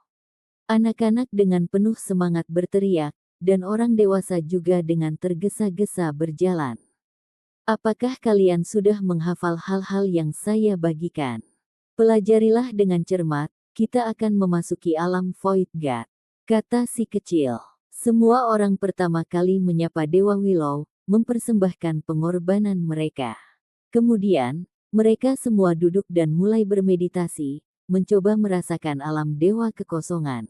Anak-anak dengan penuh semangat berteriak, dan orang dewasa juga dengan tergesa-gesa berjalan. Apakah kalian sudah menghafal hal-hal yang saya bagikan? Pelajarilah dengan cermat, kita akan memasuki alam Void God, kata si kecil. Semua orang pertama kali menyapa Dewa Willow, mempersembahkan pengorbanan mereka. Kemudian, mereka semua duduk dan mulai bermeditasi, mencoba merasakan alam dewa kekosongan.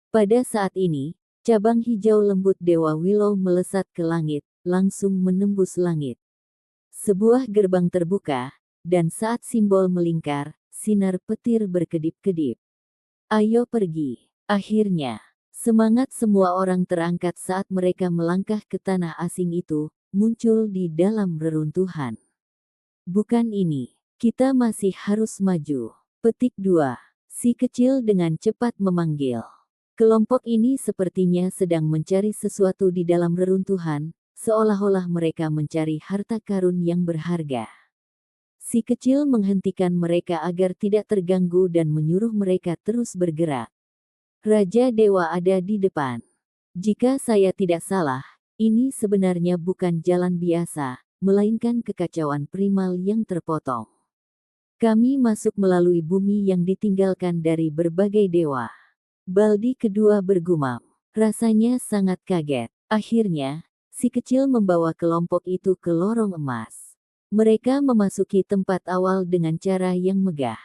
Pada saat ini, cabang hijau lembut Dewa Willow melesat ke langit, langsung menembus langit. Sebuah gerbang terbuka, dan saat simbol melingkar, sinar petir berkedip-kedip. Ayo pergi. Akhirnya, semangat semua orang terangkat saat mereka melangkah ke tanah asing itu, muncul di dalam reruntuhan. Bukan ini. Kita masih harus maju. Petik 2. Si kecil dengan cepat memanggil. Kelompok ini sepertinya sedang mencari sesuatu di dalam reruntuhan, seolah-olah mereka mencari harta karun yang berharga. Si kecil menghentikan mereka agar tidak terganggu dan menyuruh mereka terus bergerak. Raja Dewa ada di depan. Jika saya tidak salah, ini sebenarnya bukan jalan biasa, melainkan kekacauan primal yang terpotong. Kami masuk melalui bumi yang ditinggalkan dari berbagai dewa. Baldi kedua bergumam. Rasanya sangat kaget. Akhirnya, si kecil membawa kelompok itu ke lorong emas. Mereka memasuki tempat awal dengan cara yang megah.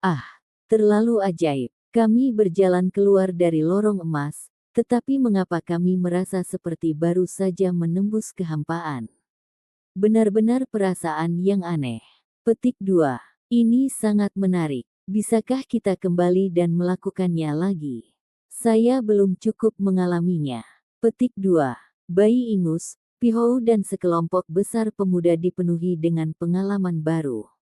Ah, terlalu ajaib. Kami berjalan keluar dari lorong emas, tetapi mengapa kami merasa seperti baru saja menembus kehampaan? Benar-benar perasaan yang aneh. Petik 2. Ini sangat menarik. Bisakah kita kembali dan melakukannya lagi? Saya belum cukup mengalaminya. Petik 2. Bayi ingus, Pihou dan sekelompok besar pemuda dipenuhi dengan pengalaman baru.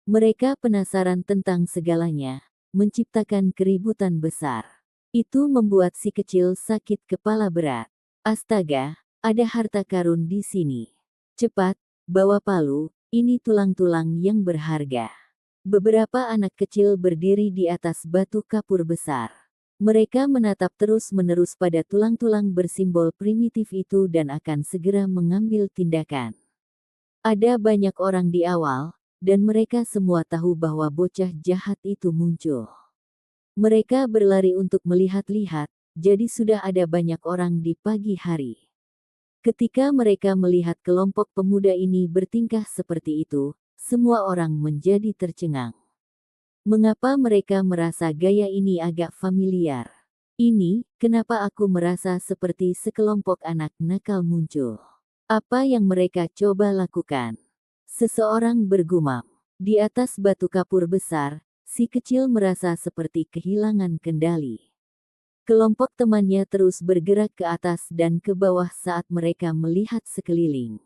Mereka penasaran tentang segalanya, menciptakan keributan besar. Itu membuat si kecil sakit kepala berat. Astaga, ada harta karun di sini. Cepat, bawa palu, ini tulang-tulang yang berharga. Beberapa anak kecil berdiri di atas batu kapur besar. Mereka menatap terus-menerus pada tulang-tulang bersimbol primitif itu dan akan segera mengambil tindakan. Ada banyak orang di awal, dan mereka semua tahu bahwa bocah jahat itu muncul. Mereka berlari untuk melihat-lihat, jadi sudah ada banyak orang di pagi hari. Ketika mereka melihat kelompok pemuda ini bertingkah seperti itu, semua orang menjadi tercengang. Mengapa mereka merasa gaya ini agak familiar? Ini, kenapa aku merasa seperti sekelompok anak nakal muncul. Apa yang mereka coba lakukan? Seseorang bergumam. Di atas batu kapur besar, si kecil merasa seperti kehilangan kendali. Kelompok temannya terus bergerak ke atas dan ke bawah saat mereka melihat sekeliling.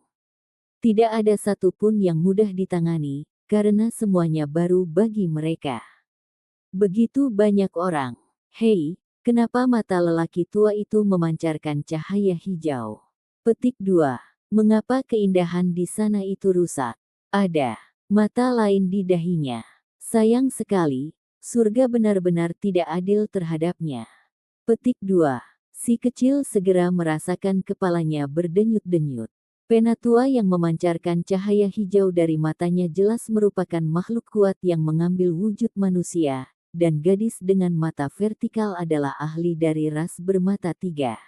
Tidak ada satupun yang mudah ditangani, karena semuanya baru bagi mereka. Begitu banyak orang. Hei, kenapa mata lelaki tua itu memancarkan cahaya hijau? Petik 2. Mengapa keindahan di sana itu rusak? Ada mata lain di dahinya. Sayang sekali, surga benar-benar tidak adil terhadapnya. Petik 2. Si kecil segera merasakan kepalanya berdenyut-denyut. Penatua yang memancarkan cahaya hijau dari matanya jelas merupakan makhluk kuat yang mengambil wujud manusia, dan gadis dengan mata vertikal adalah ahli dari ras bermata tiga.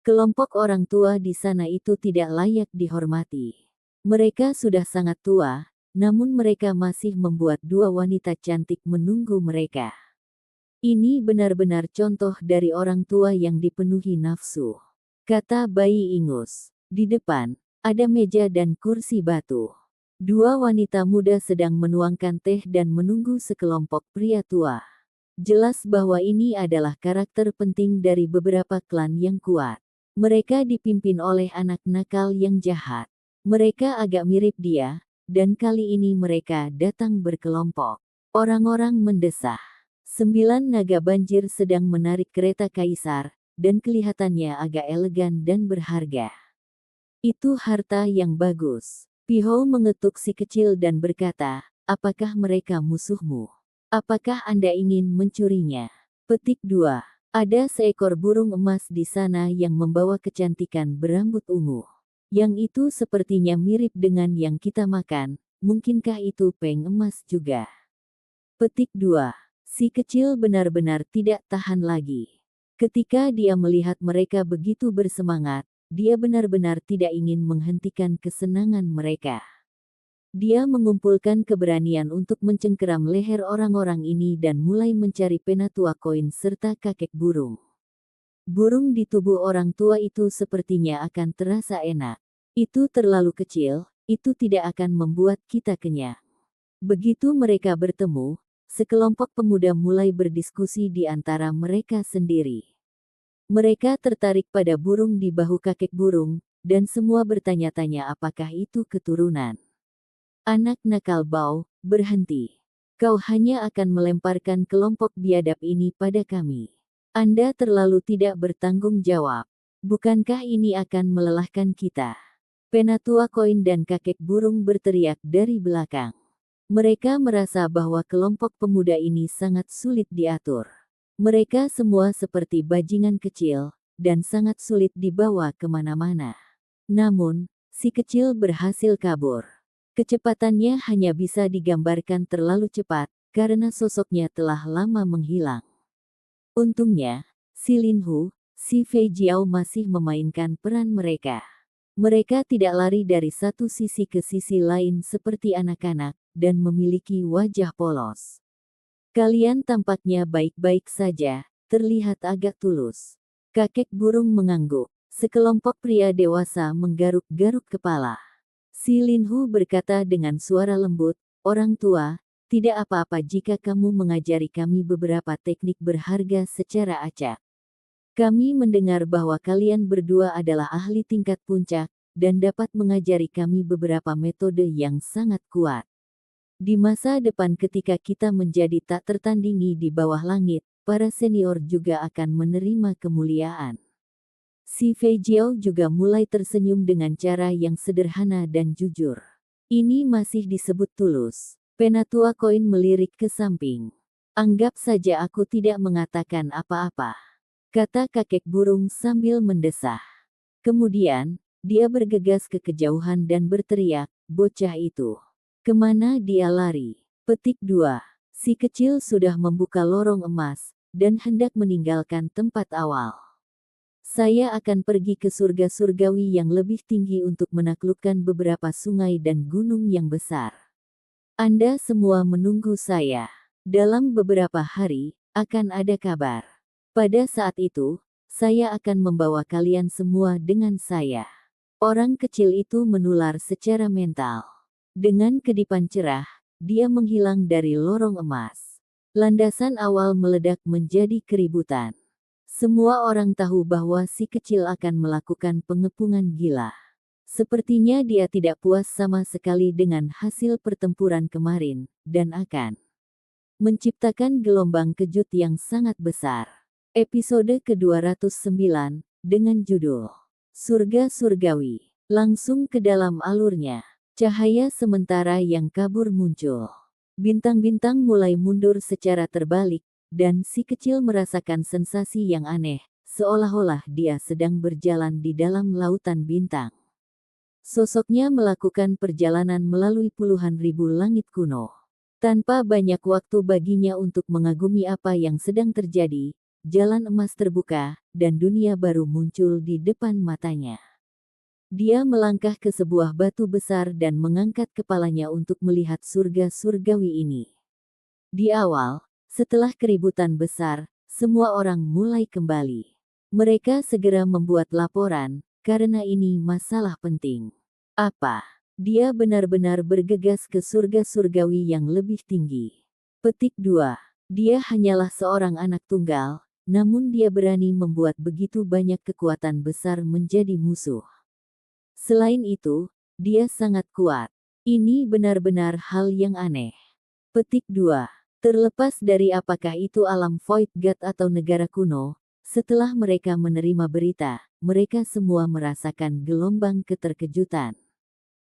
Kelompok orang tua di sana itu tidak layak dihormati. Mereka sudah sangat tua, namun mereka masih membuat dua wanita cantik menunggu mereka. Ini benar-benar contoh dari orang tua yang dipenuhi nafsu, kata bayi ingus. Di depan, ada meja dan kursi batu. Dua wanita muda sedang menuangkan teh dan menunggu sekelompok pria tua. Jelas bahwa ini adalah karakter penting dari beberapa klan yang kuat. Mereka dipimpin oleh anak nakal yang jahat. Mereka agak mirip dia, dan kali ini mereka datang berkelompok. Orang-orang mendesah. 9 naga banjir sedang menarik kereta kaisar, dan kelihatannya agak elegan dan berharga. Itu harta yang bagus. Piho mengetuk si kecil dan berkata, apakah mereka musuhmu? Apakah Anda ingin mencurinya? Petik 2. Ada seekor burung emas di sana yang membawa kecantikan berambut ungu. Yang itu sepertinya mirip dengan yang kita makan, mungkinkah itu peng emas juga? Petik 2. Si kecil benar-benar tidak tahan lagi. Ketika dia melihat mereka begitu bersemangat, dia benar-benar tidak ingin menghentikan kesenangan mereka. Dia mengumpulkan keberanian untuk mencengkeram leher orang-orang ini dan mulai mencari penatua koin serta kakek burung. Burung di tubuh orang tua itu sepertinya akan terasa enak. Itu terlalu kecil, itu tidak akan membuat kita kenyang. Begitu mereka bertemu, sekelompok pemuda mulai berdiskusi di antara mereka sendiri. Mereka tertarik pada burung di bahu kakek burung, dan semua bertanya-tanya apakah itu keturunan. Anak nakal Bao, berhenti. Kau hanya akan melemparkan kelompok biadab ini pada kami. Anda terlalu tidak bertanggung jawab. Bukankah ini akan melelahkan kita? Penatua koin dan kakek burung berteriak dari belakang. Mereka merasa bahwa kelompok pemuda ini sangat sulit diatur. Mereka semua seperti bajingan kecil, dan sangat sulit dibawa kemana-mana. Namun, si kecil berhasil kabur. Kecepatannya hanya bisa digambarkan terlalu cepat, karena sosoknya telah lama menghilang. Untungnya, si Lin Hu, si Fei Jiao masih memainkan peran mereka. Mereka tidak lari dari satu sisi ke sisi lain seperti anak-anak, dan memiliki wajah polos. Kalian tampaknya baik-baik saja, terlihat agak tulus. Kakek burung mengangguk. Sekelompok pria dewasa menggaruk-garuk kepala. Si Lin Hu berkata dengan suara lembut, orang tua, tidak apa-apa jika kamu mengajari kami beberapa teknik berharga secara acak. Kami mendengar bahwa kalian berdua adalah ahli tingkat puncak, dan dapat mengajari kami beberapa metode yang sangat kuat. Di masa depan ketika kita menjadi tak tertandingi di bawah langit, para senior juga akan menerima kemuliaan. Si Fei Jiao juga mulai tersenyum dengan cara yang sederhana dan jujur. Ini masih disebut tulus. Penatua koin melirik ke samping. Anggap saja aku tidak mengatakan apa-apa, kata kakek burung sambil mendesah. Kemudian, dia bergegas ke kejauhan dan berteriak, bocah itu. Kemana dia lari? Petik 2. Si kecil sudah membuka lorong emas, dan hendak meninggalkan tempat awal. Saya akan pergi ke surga surgawi yang lebih tinggi untuk menaklukkan beberapa sungai dan gunung yang besar. Anda semua menunggu saya. Dalam beberapa hari, akan ada kabar. Pada saat itu, saya akan membawa kalian semua dengan saya. Orang kecil itu menular secara mental. Dengan kedipan cerah, dia menghilang dari lorong emas. Landasan awal meledak menjadi keributan. Semua orang tahu bahwa si kecil akan melakukan pengepungan gila. Sepertinya dia tidak puas sama sekali dengan hasil pertempuran kemarin, dan akan menciptakan gelombang kejut yang sangat besar. Episode ke-209, dengan judul Surga Surgawi, langsung ke dalam alurnya. Cahaya sementara yang kabur muncul. Bintang-bintang mulai mundur secara terbalik, dan si kecil merasakan sensasi yang aneh, seolah-olah dia sedang berjalan di dalam lautan bintang. Sosoknya melakukan perjalanan melalui puluhan ribu langit kuno. Tanpa banyak waktu baginya untuk mengagumi apa yang sedang terjadi, jalan emas terbuka, dan dunia baru muncul di depan matanya. Dia melangkah ke sebuah batu besar dan mengangkat kepalanya untuk melihat surga surgawi ini. Di awal, setelah keributan besar, semua orang mulai kembali. Mereka segera membuat laporan, karena ini masalah penting. Apa? Dia benar-benar bergegas ke surga surgawi yang lebih tinggi. Petik 2. Dia hanyalah seorang anak tunggal, namun dia berani membuat begitu banyak kekuatan besar menjadi musuh. Selain itu, dia sangat kuat. Ini benar-benar hal yang aneh. Petik 2. Terlepas dari apakah itu alam Void God atau negara kuno, setelah mereka menerima berita, mereka semua merasakan gelombang keterkejutan.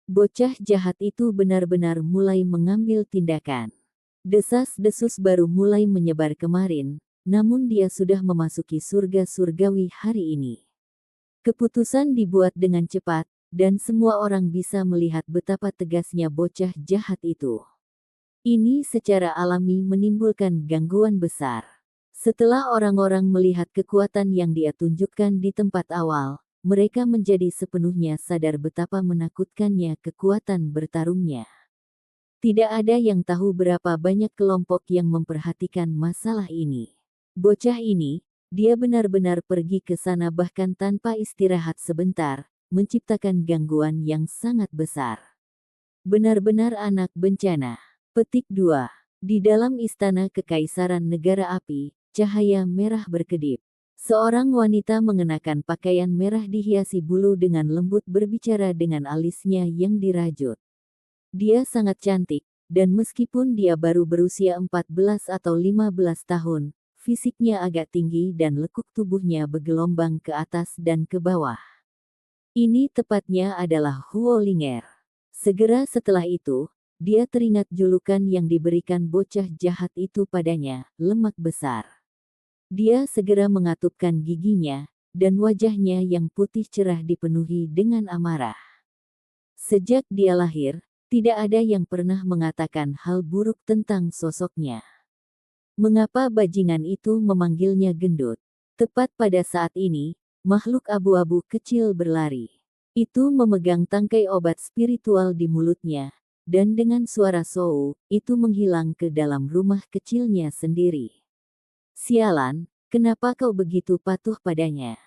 Bocah jahat itu benar-benar mulai mengambil tindakan. Desas-desus baru mulai menyebar kemarin, namun dia sudah memasuki surga surgawi hari ini. Keputusan dibuat dengan cepat, dan semua orang bisa melihat betapa tegasnya bocah jahat itu. Ini secara alami menimbulkan gangguan besar. Setelah orang-orang melihat kekuatan yang dia tunjukkan di tempat awal, mereka menjadi sepenuhnya sadar betapa menakutkannya kekuatan bertarungnya. Tidak ada yang tahu berapa banyak kelompok yang memperhatikan masalah ini. Bocah ini, dia benar-benar pergi ke sana bahkan tanpa istirahat sebentar, menciptakan gangguan yang sangat besar. Benar-benar anak bencana. Petik 2. Di dalam istana kekaisaran negara api, cahaya merah berkedip. Seorang wanita mengenakan pakaian merah dihiasi bulu dengan lembut berbicara dengan alisnya yang dirajut. Dia sangat cantik, dan meskipun dia baru berusia 14 atau 15 tahun, fisiknya agak tinggi dan lekuk tubuhnya bergelombang ke atas dan ke bawah. Ini tepatnya adalah Huo Linger. Segera setelah itu, dia teringat julukan yang diberikan bocah jahat itu padanya, lemak besar. Dia segera mengatupkan giginya, dan wajahnya yang putih cerah dipenuhi dengan amarah. Sejak dia lahir, tidak ada yang pernah mengatakan hal buruk tentang sosoknya. Mengapa bajingan itu memanggilnya gendut? Tepat pada saat ini, makhluk abu-abu kecil berlari. Itu memegang tangkai obat spiritual di mulutnya, dan dengan suara sou, itu menghilang ke dalam rumah kecilnya sendiri. Sialan, kenapa kau begitu patuh padanya?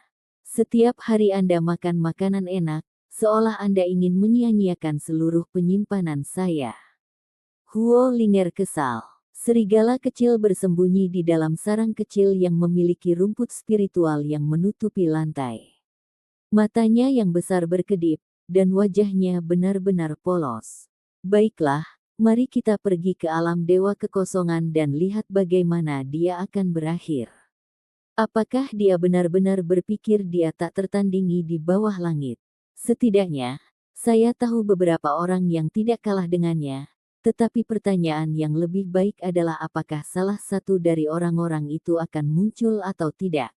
Setiap hari Anda makan makanan enak, seolah Anda ingin menyia-nyiakan seluruh penyimpanan saya. Huo Linger kesal. Serigala kecil bersembunyi di dalam sarang kecil yang memiliki rumput spiritual yang menutupi lantai. Matanya yang besar berkedip, dan wajahnya benar-benar polos. Baiklah, mari kita pergi ke alam dewa kekosongan dan lihat bagaimana dia akan berakhir. Apakah dia benar-benar berpikir dia tak tertandingi di bawah langit? Setidaknya, saya tahu beberapa orang yang tidak kalah dengannya, tetapi pertanyaan yang lebih baik adalah apakah salah satu dari orang-orang itu akan muncul atau tidak.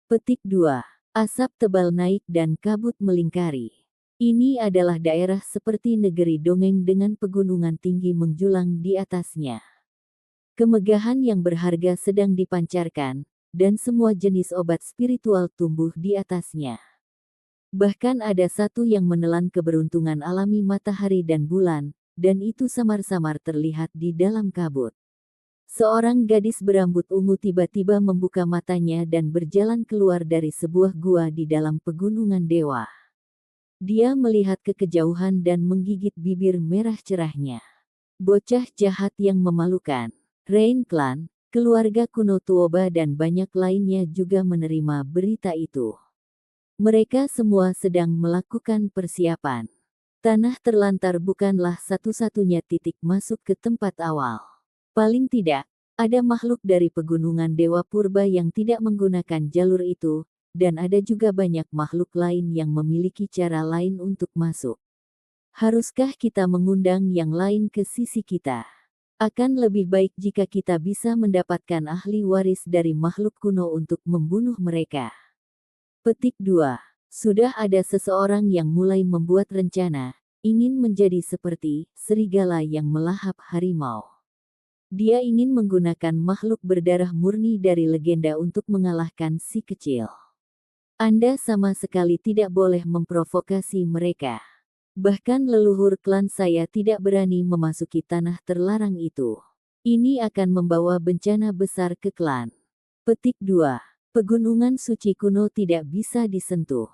Petik 2. Asap tebal naik dan kabut melingkari. Ini adalah daerah seperti negeri dongeng dengan pegunungan tinggi menjulang di atasnya. Kemegahan yang berharga sedang dipancarkan, dan semua jenis obat spiritual tumbuh di atasnya. Bahkan ada satu yang menelan keberuntungan alami matahari dan bulan, dan itu samar-samar terlihat di dalam kabut. Seorang gadis berambut ungu tiba-tiba membuka matanya dan berjalan keluar dari sebuah gua di dalam pegunungan dewa. Dia melihat ke kejauhan dan menggigit bibir merah cerahnya. Bocah jahat yang memalukan. Rain Clan, keluarga kuno Tuoba dan banyak lainnya juga menerima berita itu. Mereka semua sedang melakukan persiapan. Tanah terlantar bukanlah satu-satunya titik masuk ke tempat awal. Paling tidak, ada makhluk dari pegunungan Dewa Purba yang tidak menggunakan jalur itu, dan ada juga banyak makhluk lain yang memiliki cara lain untuk masuk. Haruskah kita mengundang yang lain ke sisi kita? Akan lebih baik jika kita bisa mendapatkan ahli waris dari makhluk kuno untuk membunuh mereka. Petik 2. Sudah ada seseorang yang mulai membuat rencana, ingin menjadi seperti serigala yang melahap harimau. Dia ingin menggunakan makhluk berdarah murni dari legenda untuk mengalahkan si kecil. Anda sama sekali tidak boleh memprovokasi mereka. Bahkan leluhur klan saya tidak berani memasuki tanah terlarang itu. Ini akan membawa bencana besar ke klan. Petik 2. Pegunungan suci kuno tidak bisa disentuh.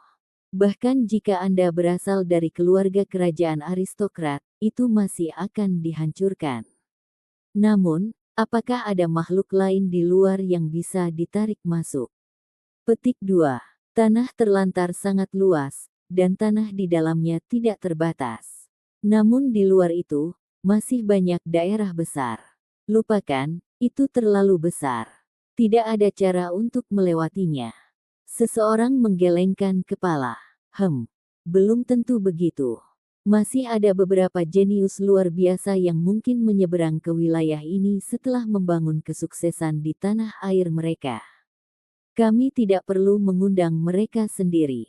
Bahkan jika Anda berasal dari keluarga kerajaan aristokrat, itu masih akan dihancurkan. Namun, apakah ada makhluk lain di luar yang bisa ditarik masuk? Petik 2. Tanah terlantar sangat luas, dan tanah di dalamnya tidak terbatas. Namun di luar itu, masih banyak daerah besar. Lupakan, itu terlalu besar. Tidak ada cara untuk melewatinya. Seseorang menggelengkan kepala. Belum tentu begitu. Masih ada beberapa jenius luar biasa yang mungkin menyeberang ke wilayah ini setelah membangun kesuksesan di tanah air mereka. Kami tidak perlu mengundang mereka sendiri.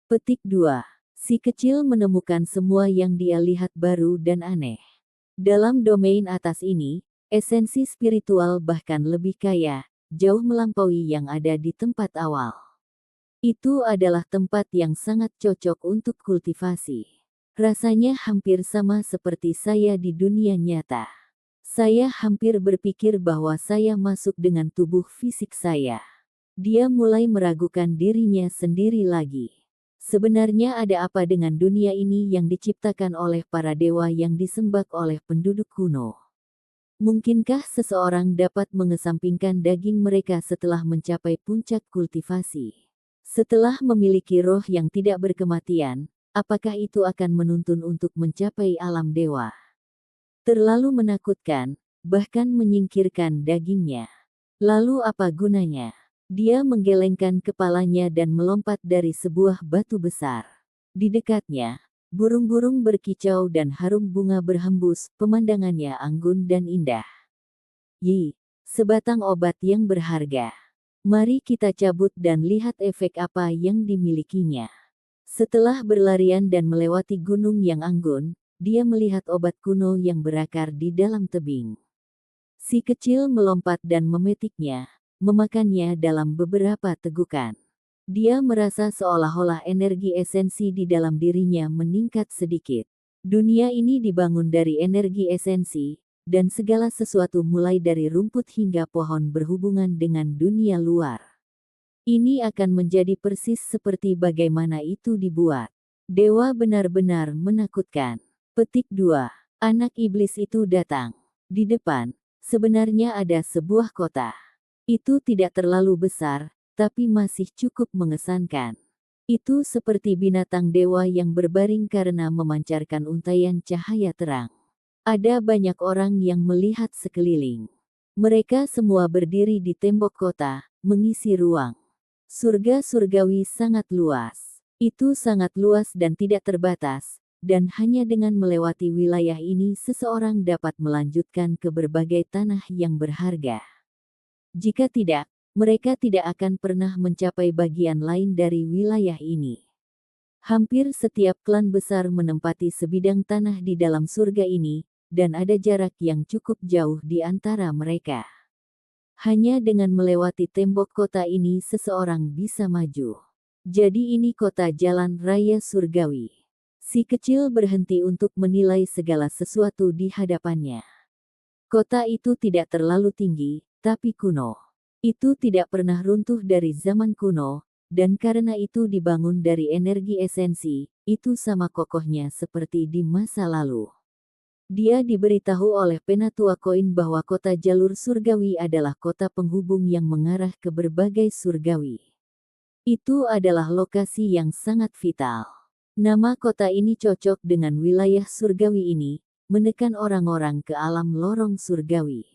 Petik 2. Si kecil menemukan semua yang dia lihat baru dan aneh. Dalam domain atas ini, esensi spiritual bahkan lebih kaya, jauh melampaui yang ada di tempat awal. Itu adalah tempat yang sangat cocok untuk kultivasi. Rasanya hampir sama seperti saya di dunia nyata. Saya hampir berpikir bahwa saya masuk dengan tubuh fisik saya. Dia mulai meragukan dirinya sendiri lagi. Sebenarnya ada apa dengan dunia ini yang diciptakan oleh para dewa yang disembah oleh penduduk kuno? Mungkinkah seseorang dapat mengesampingkan daging mereka setelah mencapai puncak kultivasi? Setelah memiliki roh yang tidak berkematian, apakah itu akan menuntun untuk mencapai alam dewa? Terlalu menakutkan, bahkan menyingkirkan dagingnya. Lalu apa gunanya? Dia menggelengkan kepalanya dan melompat dari sebuah batu besar. Di dekatnya, burung-burung berkicau dan harum bunga berhembus, pemandangannya anggun dan indah. Sebatang obat yang berharga. Mari kita cabut dan lihat efek apa yang dimilikinya. Setelah berlarian dan melewati gunung yang anggun, dia melihat obat kuno yang berakar di dalam tebing. Si kecil melompat dan memetiknya, memakannya dalam beberapa tegukan. Dia merasa seolah-olah energi esensi di dalam dirinya meningkat sedikit. Dunia ini dibangun dari energi esensi, dan segala sesuatu mulai dari rumput hingga pohon berhubungan dengan dunia luar. Ini akan menjadi persis seperti bagaimana itu dibuat. Dewa benar-benar menakutkan. Petik 2. Anak iblis itu datang. Di depan, sebenarnya ada sebuah kota. Itu tidak terlalu besar, tapi masih cukup mengesankan. Itu seperti binatang dewa yang berbaring karena memancarkan untaian cahaya terang. Ada banyak orang yang melihat sekeliling. Mereka semua berdiri di tembok kota, mengisi ruang. Surga surgawi sangat luas. Itu sangat luas dan tidak terbatas, dan hanya dengan melewati wilayah ini seseorang dapat melanjutkan ke berbagai tanah yang berharga. Jika tidak, mereka tidak akan pernah mencapai bagian lain dari wilayah ini. Hampir setiap klan besar menempati sebidang tanah di dalam surga ini, dan ada jarak yang cukup jauh di antara mereka. Hanya dengan melewati tembok kota ini seseorang bisa maju. Jadi ini kota jalan raya surgawi. Si kecil berhenti untuk menilai segala sesuatu di hadapannya. Kota itu tidak terlalu tinggi, tapi kuno. Itu tidak pernah runtuh dari zaman kuno, dan karena itu dibangun dari energi esensi, itu sama kokohnya seperti di masa lalu. Dia diberitahu oleh Penatua Koin bahwa kota jalur surgawi adalah kota penghubung yang mengarah ke berbagai surgawi. Itu adalah lokasi yang sangat vital. Nama kota ini cocok dengan wilayah surgawi ini, menekan orang-orang ke alam lorong surgawi.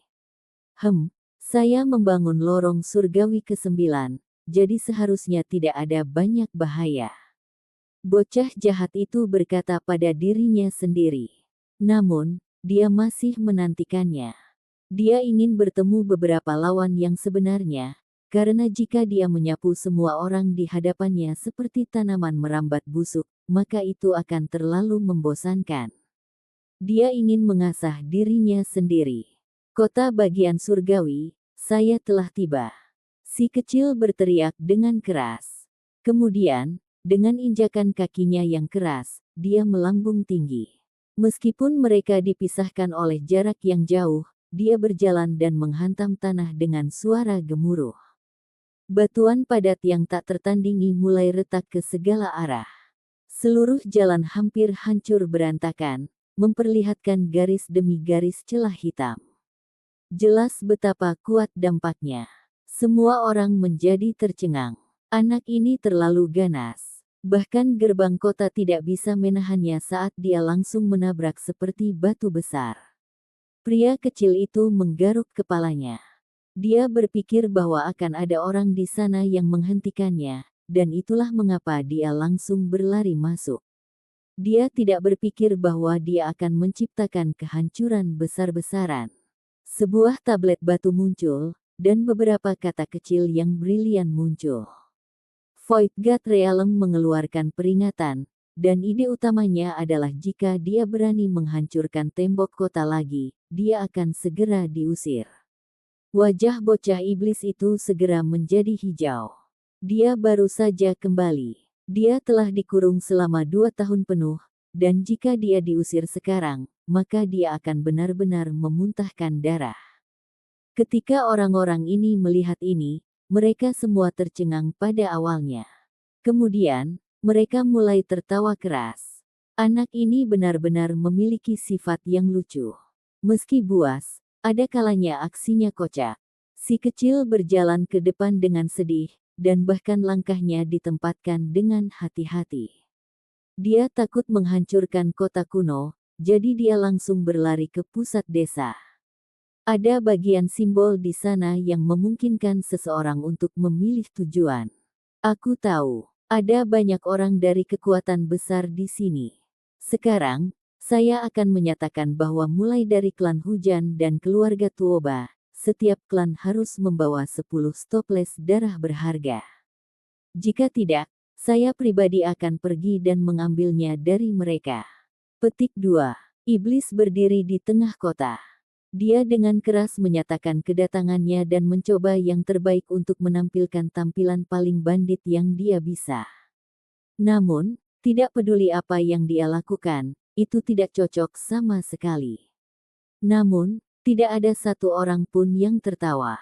Saya membangun lorong surgawi ke-9, jadi seharusnya tidak ada banyak bahaya. Bocah jahat itu berkata pada dirinya sendiri. Namun, dia masih menantikannya. Dia ingin bertemu beberapa lawan yang sebenarnya, karena jika dia menyapu semua orang di hadapannya seperti tanaman merambat busuk, maka itu akan terlalu membosankan. Dia ingin mengasah dirinya sendiri. Kota bagian surgawi, saya telah tiba. Si kecil berteriak dengan keras. Kemudian, dengan injakan kakinya yang keras, dia melambung tinggi. Meskipun mereka dipisahkan oleh jarak yang jauh, dia berjalan dan menghantam tanah dengan suara gemuruh. Batuan padat yang tak tertandingi mulai retak ke segala arah. Seluruh jalan hampir hancur berantakan, memperlihatkan garis demi garis celah hitam. Jelas betapa kuat dampaknya. Semua orang menjadi tercengang. Anak ini terlalu ganas. Bahkan gerbang kota tidak bisa menahannya saat dia langsung menabrak seperti batu besar. Pria kecil itu menggaruk kepalanya. Dia berpikir bahwa akan ada orang di sana yang menghentikannya, dan itulah mengapa dia langsung berlari masuk. Dia tidak berpikir bahwa dia akan menciptakan kehancuran besar-besaran. Sebuah tablet batu muncul, dan beberapa kata kecil yang brilian muncul. Void God Realm mengeluarkan peringatan, dan ide utamanya adalah jika dia berani menghancurkan tembok kota lagi, dia akan segera diusir. Wajah bocah iblis itu segera menjadi hijau. Dia baru saja kembali. Dia telah dikurung selama 2 tahun penuh, dan jika dia diusir sekarang, maka dia akan benar-benar memuntahkan darah. Ketika orang-orang ini melihat ini, mereka semua tercengang pada awalnya. Kemudian, mereka mulai tertawa keras. Anak ini benar-benar memiliki sifat yang lucu. Meski buas, ada kalanya aksinya kocak. Si kecil berjalan ke depan dengan sedih, dan bahkan langkahnya ditempatkan dengan hati-hati. Dia takut menghancurkan kota kuno, jadi dia langsung berlari ke pusat desa. Ada bagian simbol di sana yang memungkinkan seseorang untuk memilih tujuan. Aku tahu, ada banyak orang dari kekuatan besar di sini. Sekarang, saya akan menyatakan bahwa mulai dari klan Hujan dan keluarga Tuoba, setiap klan harus membawa 10 stoples darah berharga. Jika tidak, saya pribadi akan pergi dan mengambilnya dari mereka. Petik 2. Iblis berdiri di tengah kota. Dia dengan keras menyatakan kedatangannya dan mencoba yang terbaik untuk menampilkan tampilan paling bandit yang dia bisa. Namun, tidak peduli apa yang dia lakukan, itu tidak cocok sama sekali. Namun, tidak ada satu orang pun yang tertawa.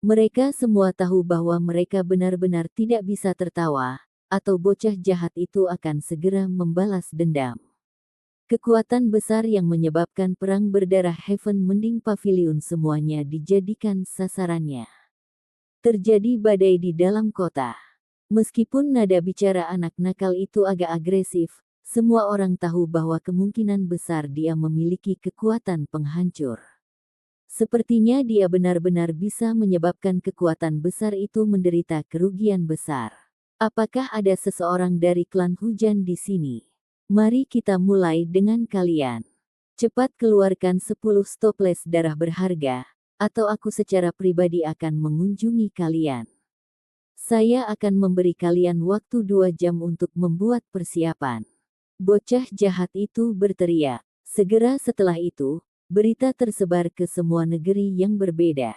Mereka semua tahu bahwa mereka benar-benar tidak bisa tertawa, atau bocah jahat itu akan segera membalas dendam. Kekuatan besar yang menyebabkan perang berdarah Heaven Mending Pavilion semuanya dijadikan sasarannya. Terjadi badai di dalam kota. Meskipun nada bicara anak nakal itu agak agresif, semua orang tahu bahwa kemungkinan besar dia memiliki kekuatan penghancur. Sepertinya dia benar-benar bisa menyebabkan kekuatan besar itu menderita kerugian besar. Apakah ada seseorang dari klan Hujan di sini? Mari kita mulai dengan kalian. Cepat keluarkan 10 stoples darah berharga, atau aku secara pribadi akan mengunjungi kalian. Saya akan memberi kalian waktu 2 jam untuk membuat persiapan. Bocah jahat itu berteriak. Segera setelah itu, berita tersebar ke semua negeri yang berbeda.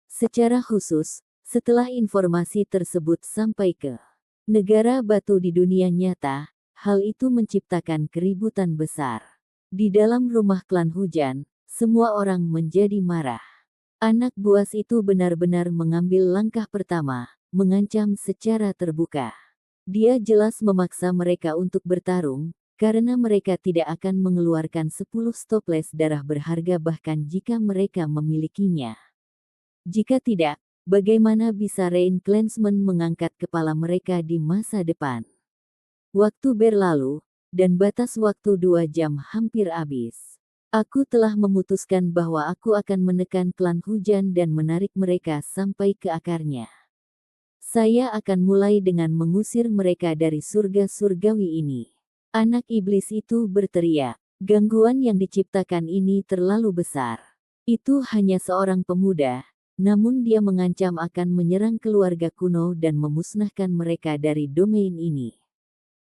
Secara khusus, setelah informasi tersebut sampai ke negara batu di dunia nyata, hal itu menciptakan keributan besar. Di dalam rumah klan Hujan, semua orang menjadi marah. Anak buas itu benar-benar mengambil langkah pertama, mengancam secara terbuka. Dia jelas memaksa mereka untuk bertarung, karena mereka tidak akan mengeluarkan 10 stoples darah berharga bahkan jika mereka memilikinya. Jika tidak, bagaimana bisa Reinforcement mengangkat kepala mereka di masa depan? Waktu berlalu, dan batas waktu 2 jam hampir habis. Aku telah memutuskan bahwa aku akan menekan klan hujan dan menarik mereka sampai ke akarnya. Saya akan mulai dengan mengusir mereka dari surga surgawi ini. Anak iblis itu berteriak. Gangguan yang diciptakan ini terlalu besar. Itu hanya seorang pemuda, namun dia mengancam akan menyerang keluarga kuno dan memusnahkan mereka dari domain ini.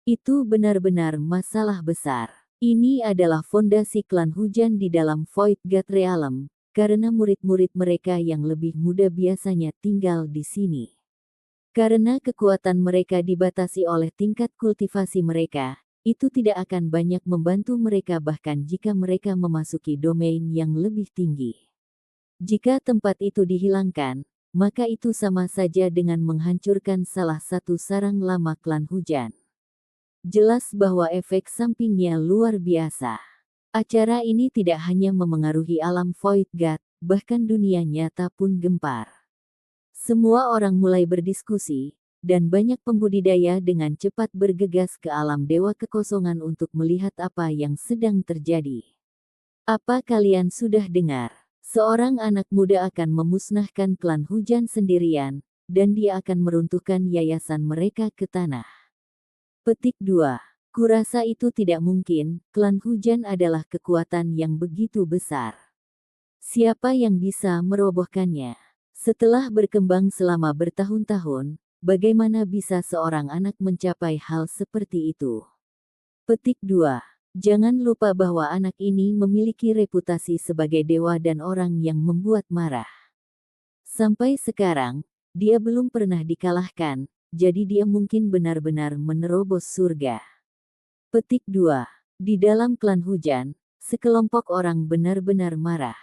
Itu benar-benar masalah besar. Ini adalah fondasi klan hujan di dalam Void God Realm, karena murid-murid mereka yang lebih muda biasanya tinggal di sini. Karena kekuatan mereka dibatasi oleh tingkat kultivasi mereka, itu tidak akan banyak membantu mereka bahkan jika mereka memasuki domain yang lebih tinggi. Jika tempat itu dihilangkan, maka itu sama saja dengan menghancurkan salah satu sarang lama klan hujan. Jelas bahwa efek sampingnya luar biasa. Acara ini tidak hanya memengaruhi alam Void God, bahkan dunia nyata pun gempar. Semua orang mulai berdiskusi, dan banyak pembudidaya dengan cepat bergegas ke alam dewa kekosongan untuk melihat apa yang sedang terjadi. Apa kalian sudah dengar? Seorang anak muda akan memusnahkan klan hujan sendirian, dan dia akan meruntuhkan yayasan mereka ke tanah. Petik 2. Kurasa itu tidak mungkin, klan hujan adalah kekuatan yang begitu besar. Siapa yang bisa merobohkannya? Setelah berkembang selama bertahun-tahun, bagaimana bisa seorang anak mencapai hal seperti itu? Petik 2. Jangan lupa bahwa anak ini memiliki reputasi sebagai dewa dan orang yang membuat marah. Sampai sekarang, dia belum pernah dikalahkan, jadi dia mungkin benar-benar menerobos surga. Petik 2. Di dalam klan hujan, sekelompok orang benar-benar marah.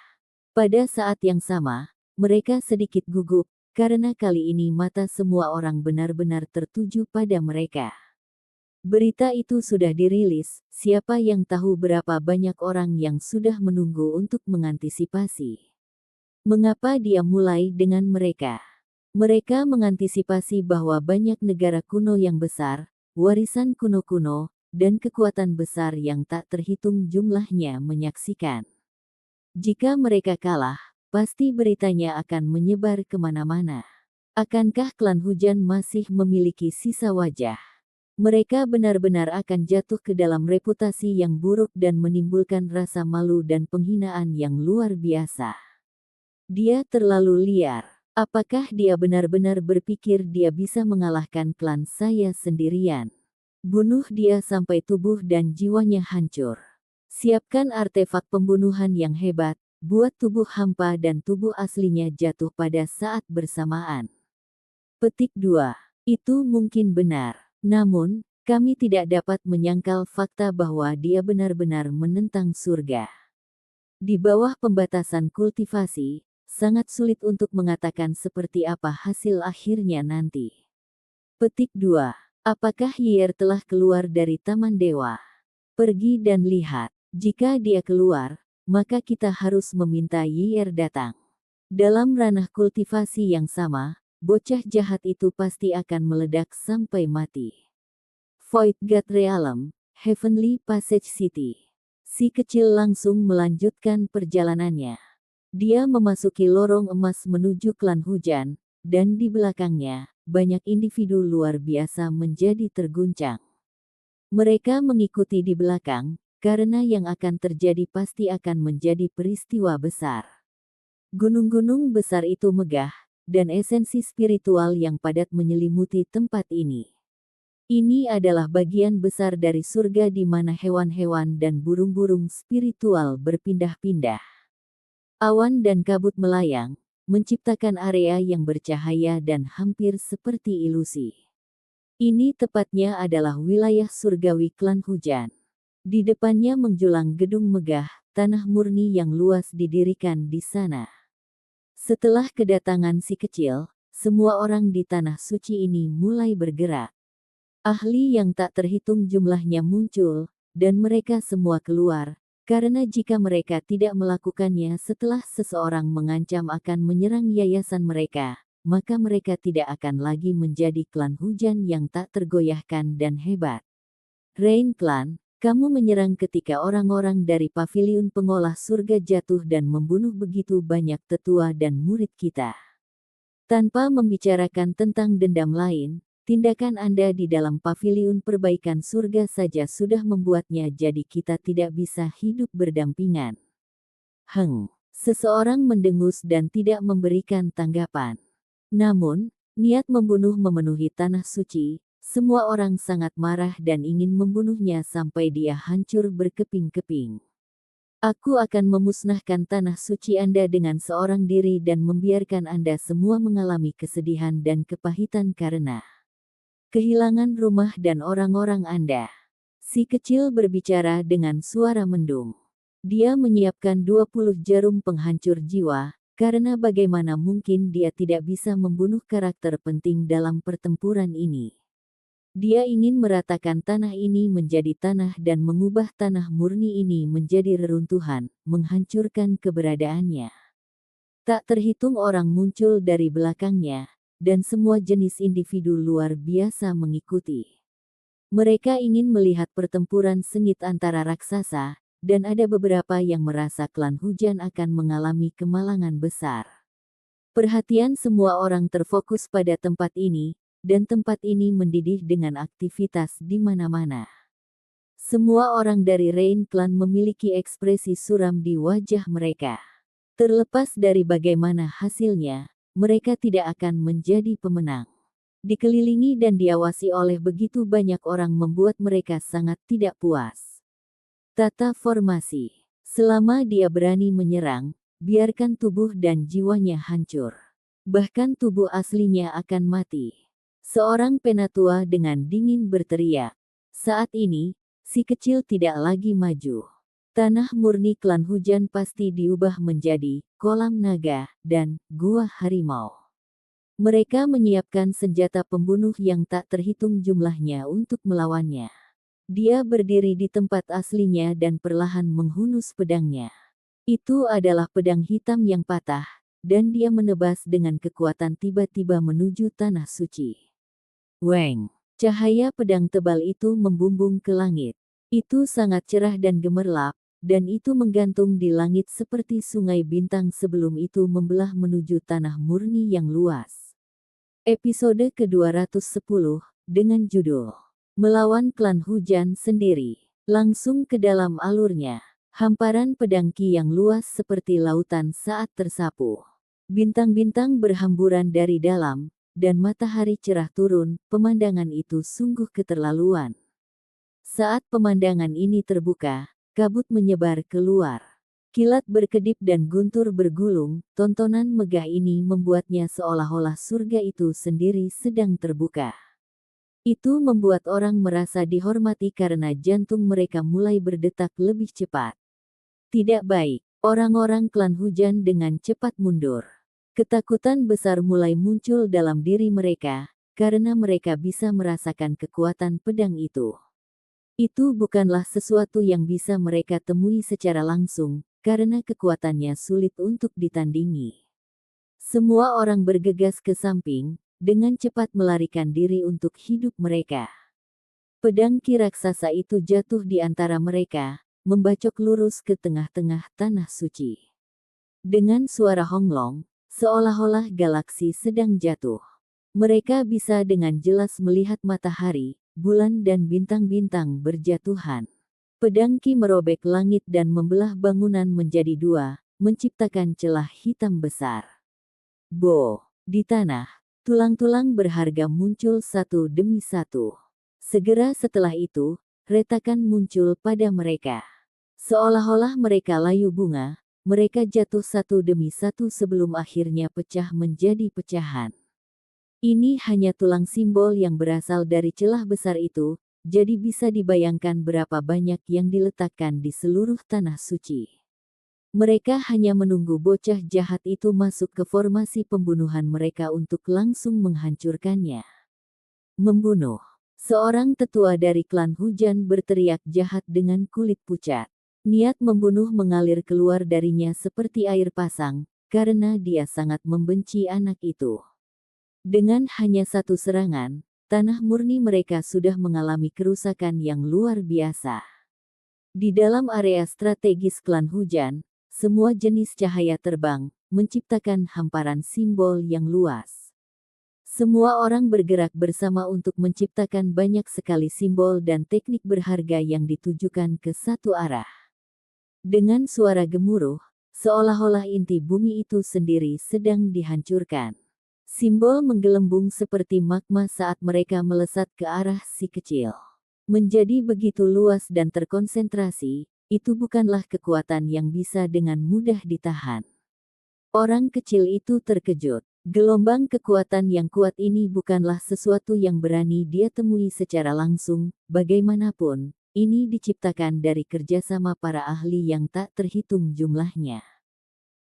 Pada saat yang sama, mereka sedikit gugup, karena kali ini mata semua orang benar-benar tertuju pada mereka. Berita itu sudah dirilis, siapa yang tahu berapa banyak orang yang sudah menunggu untuk mengantisipasi. Mengapa dia mulai dengan mereka? Mereka mengantisipasi bahwa banyak negara kuno yang besar, warisan kuno-kuno, dan kekuatan besar yang tak terhitung jumlahnya menyaksikan. Jika mereka kalah, pasti beritanya akan menyebar kemana-mana. Akankah klan hujan masih memiliki sisa wajah? Mereka benar-benar akan jatuh ke dalam reputasi yang buruk dan menimbulkan rasa malu dan penghinaan yang luar biasa. Dia terlalu liar. Apakah dia benar-benar berpikir dia bisa mengalahkan klan saya sendirian? Bunuh dia sampai tubuh dan jiwanya hancur. Siapkan artefak pembunuhan yang hebat, buat tubuh hampa dan tubuh aslinya jatuh pada saat bersamaan. Petik 2. Itu mungkin benar. Namun, kami tidak dapat menyangkal fakta bahwa dia benar-benar menentang surga. Di bawah pembatasan kultivasi, sangat sulit untuk mengatakan seperti apa hasil akhirnya nanti. Petik 2. Apakah Yer telah keluar dari Taman Dewa? Pergi dan lihat. Jika dia keluar, maka kita harus meminta Yer datang. Dalam ranah kultivasi yang sama, bocah jahat itu pasti akan meledak sampai mati. Void God Realm, Heavenly Passage City. Si kecil langsung melanjutkan perjalanannya. Dia memasuki lorong emas menuju klan hujan, dan di belakangnya, banyak individu luar biasa menjadi terguncang. Mereka mengikuti di belakang, karena yang akan terjadi pasti akan menjadi peristiwa besar. Gunung-gunung besar itu megah, dan esensi spiritual yang padat menyelimuti tempat ini. Ini adalah bagian besar dari surga di mana hewan-hewan dan burung-burung spiritual berpindah-pindah. Awan dan kabut melayang, menciptakan area yang bercahaya dan hampir seperti ilusi. Ini tepatnya adalah wilayah surgawi klan hujan. Di depannya menjulang gedung megah, tanah murni yang luas didirikan di sana. Setelah kedatangan si kecil, semua orang di tanah suci ini mulai bergerak. Ahli yang tak terhitung jumlahnya muncul, dan mereka semua keluar, karena jika mereka tidak melakukannya setelah seseorang mengancam akan menyerang yayasan mereka, maka mereka tidak akan lagi menjadi klan hujan yang tak tergoyahkan dan hebat. Rain Clan, kamu menyerang ketika orang-orang dari paviliun pengolah surga jatuh dan membunuh begitu banyak tetua dan murid kita. Tanpa membicarakan tentang dendam lain, tindakan Anda di dalam paviliun perbaikan surga saja sudah membuatnya jadi kita tidak bisa hidup berdampingan. Seseorang mendengus dan tidak memberikan tanggapan. Namun, niat membunuh memenuhi tanah suci, semua orang sangat marah dan ingin membunuhnya sampai dia hancur berkeping-keping. Aku akan memusnahkan tanah suci Anda dengan seorang diri dan membiarkan Anda semua mengalami kesedihan dan kepahitan karena kehilangan rumah dan orang-orang Anda. Si kecil berbicara dengan suara mendung. Dia menyiapkan 20 jarum penghancur jiwa, karena bagaimana mungkin dia tidak bisa membunuh karakter penting dalam pertempuran ini. Dia ingin meratakan tanah ini menjadi tanah dan mengubah tanah murni ini menjadi reruntuhan, menghancurkan keberadaannya. Tak terhitung orang muncul dari belakangnya, dan semua jenis individu luar biasa mengikuti. Mereka ingin melihat pertempuran sengit antara raksasa, dan ada beberapa yang merasa klan hujan akan mengalami kemalangan besar. Perhatian semua orang terfokus pada tempat ini, dan tempat ini mendidih dengan aktivitas di mana-mana. Semua orang dari Rain Clan memiliki ekspresi suram di wajah mereka. Terlepas dari bagaimana hasilnya, mereka tidak akan menjadi pemenang. Dikelilingi dan diawasi oleh begitu banyak orang membuat mereka sangat tidak puas. Tata formasi. Selama dia berani menyerang, biarkan tubuh dan jiwanya hancur. Bahkan tubuh aslinya akan mati. Seorang penatua dengan dingin berteriak. Saat ini, si kecil tidak lagi maju. Tanah murni klan hujan pasti diubah menjadi kolam naga dan gua harimau. Mereka menyiapkan senjata pembunuh yang tak terhitung jumlahnya untuk melawannya. Dia berdiri di tempat aslinya dan perlahan menghunus pedangnya. Itu adalah pedang hitam yang patah, dan dia menebas dengan kekuatan tiba-tiba menuju tanah suci. Weng! Cahaya pedang tebal itu membumbung ke langit. Itu sangat cerah dan gemerlap, dan itu menggantung di langit seperti sungai bintang sebelum itu membelah menuju tanah murni yang luas. Episode ke-210, dengan judul Melawan Klan Hujan Sendiri. Langsung ke dalam alurnya. Hamparan pedang Ki yang luas seperti lautan saat tersapu. Bintang-bintang berhamburan dari dalam, dan matahari cerah turun, pemandangan itu sungguh keterlaluan. Saat pemandangan ini terbuka, kabut menyebar keluar. Kilat berkedip dan guntur bergulung, tontonan megah ini membuatnya seolah-olah surga itu sendiri sedang terbuka. Itu membuat orang merasa dihormati karena jantung mereka mulai berdetak lebih cepat. Tidak baik, orang-orang klan hujan dengan cepat mundur. Ketakutan besar mulai muncul dalam diri mereka, karena mereka bisa merasakan kekuatan pedang itu. Itu bukanlah sesuatu yang bisa mereka temui secara langsung, karena kekuatannya sulit untuk ditandingi. Semua orang bergegas ke samping, dengan cepat melarikan diri untuk hidup mereka. Pedang Ki raksasa itu jatuh di antara mereka, membacok lurus ke tengah-tengah tanah suci. Dengan suara honglong, seolah-olah galaksi sedang jatuh. Mereka bisa dengan jelas melihat matahari, bulan dan bintang-bintang berjatuhan. Pedang Ki merobek langit dan membelah bangunan menjadi dua, menciptakan celah hitam besar. Di tanah, tulang-tulang berharga muncul satu demi satu. Segera setelah itu, retakan muncul pada mereka. Seolah-olah mereka layu bunga, mereka jatuh satu demi satu sebelum akhirnya pecah menjadi pecahan. Ini hanya tulang simbol yang berasal dari celah besar itu, jadi bisa dibayangkan berapa banyak yang diletakkan di seluruh tanah suci. Mereka hanya menunggu bocah jahat itu masuk ke formasi pembunuhan mereka untuk langsung menghancurkannya. Membunuh. Seorang tetua dari klan hujan berteriak jahat dengan kulit pucat. Niat membunuh mengalir keluar darinya seperti air pasang, karena dia sangat membenci anak itu. Dengan hanya satu serangan, tanah murni mereka sudah mengalami kerusakan yang luar biasa. Di dalam area strategis klan hujan, semua jenis cahaya terbang, menciptakan hamparan simbol yang luas. Semua orang bergerak bersama untuk menciptakan banyak sekali simbol dan teknik berharga yang ditujukan ke satu arah. Dengan suara gemuruh, seolah-olah inti bumi itu sendiri sedang dihancurkan. Simbol menggelembung seperti magma saat mereka melesat ke arah si kecil. Menjadi begitu luas dan terkonsentrasi, itu bukanlah kekuatan yang bisa dengan mudah ditahan. Orang kecil itu terkejut. Gelombang kekuatan yang kuat ini bukanlah sesuatu yang berani dia temui secara langsung, bagaimanapun, ini diciptakan dari kerjasama para ahli yang tak terhitung jumlahnya.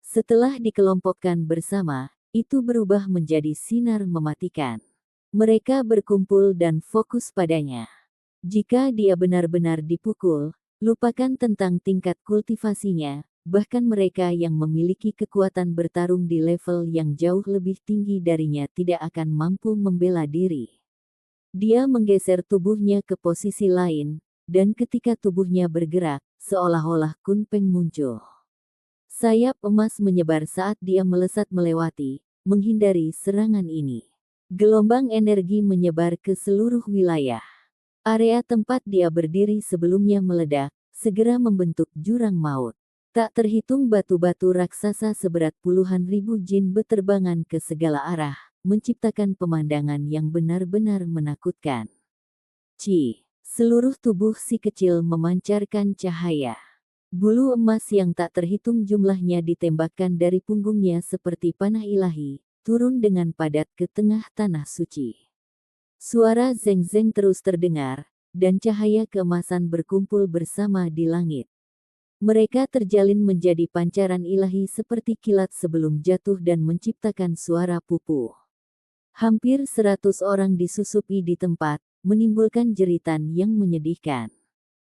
Setelah dikelompokkan bersama, itu berubah menjadi sinar mematikan. Mereka berkumpul dan fokus padanya. Jika dia benar-benar dipukul, lupakan tentang tingkat kultivasinya. Bahkan mereka yang memiliki kekuatan bertarung di level yang jauh lebih tinggi darinya tidak akan mampu membela diri. Dia menggeser tubuhnya ke posisi lain, dan ketika tubuhnya bergerak, seolah-olah Kunpeng muncul. Sayap emas menyebar saat dia melesat melewati, menghindari serangan ini. Gelombang energi menyebar ke seluruh wilayah. Area tempat dia berdiri sebelumnya meledak, segera membentuk jurang maut. Tak terhitung batu-batu raksasa seberat puluhan ribu jin beterbangan ke segala arah, menciptakan pemandangan yang benar-benar menakutkan. Seluruh tubuh si kecil memancarkan cahaya. Bulu emas yang tak terhitung jumlahnya ditembakkan dari punggungnya seperti panah ilahi, turun dengan padat ke tengah tanah suci. Suara zeng-zeng terus terdengar, dan cahaya keemasan berkumpul bersama di langit. Mereka terjalin menjadi pancaran ilahi seperti kilat sebelum jatuh dan menciptakan suara pupuh. Hampir 100 orang disusupi di tempat, menimbulkan jeritan yang menyedihkan.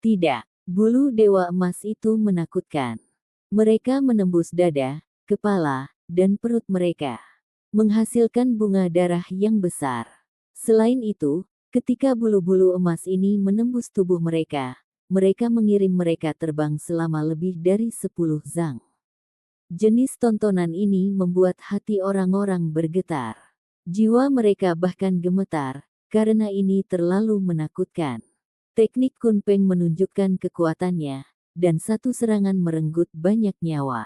Tidak, bulu dewa emas itu menakutkan. Mereka menembus dada, kepala, dan perut mereka, menghasilkan bunga darah yang besar. Selain itu, ketika bulu-bulu emas ini menembus tubuh mereka mengirim mereka terbang selama lebih dari 10 zang. Jenis tontonan ini membuat hati orang-orang bergetar. Jiwa mereka bahkan gemetar, karena ini terlalu menakutkan. Teknik Kunpeng menunjukkan kekuatannya, dan satu serangan merenggut banyak nyawa.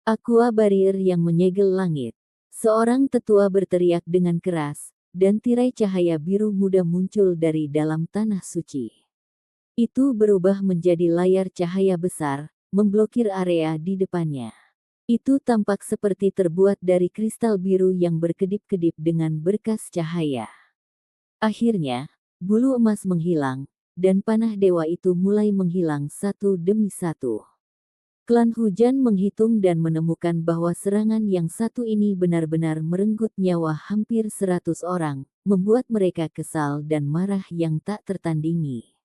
Aqua Barrier yang menyegel langit. Seorang tetua berteriak dengan keras, dan tirai cahaya biru muda muncul dari dalam tanah suci. Itu berubah menjadi layar cahaya besar, memblokir area di depannya. Itu tampak seperti terbuat dari kristal biru yang berkedip-kedip dengan berkas cahaya. Akhirnya, bulu emas menghilang, dan panah dewa itu mulai menghilang satu demi satu. Klan hujan menghitung dan menemukan bahwa serangan yang satu ini benar-benar merenggut nyawa hampir 100 orang, membuat mereka kesal dan marah yang tak tertandingi.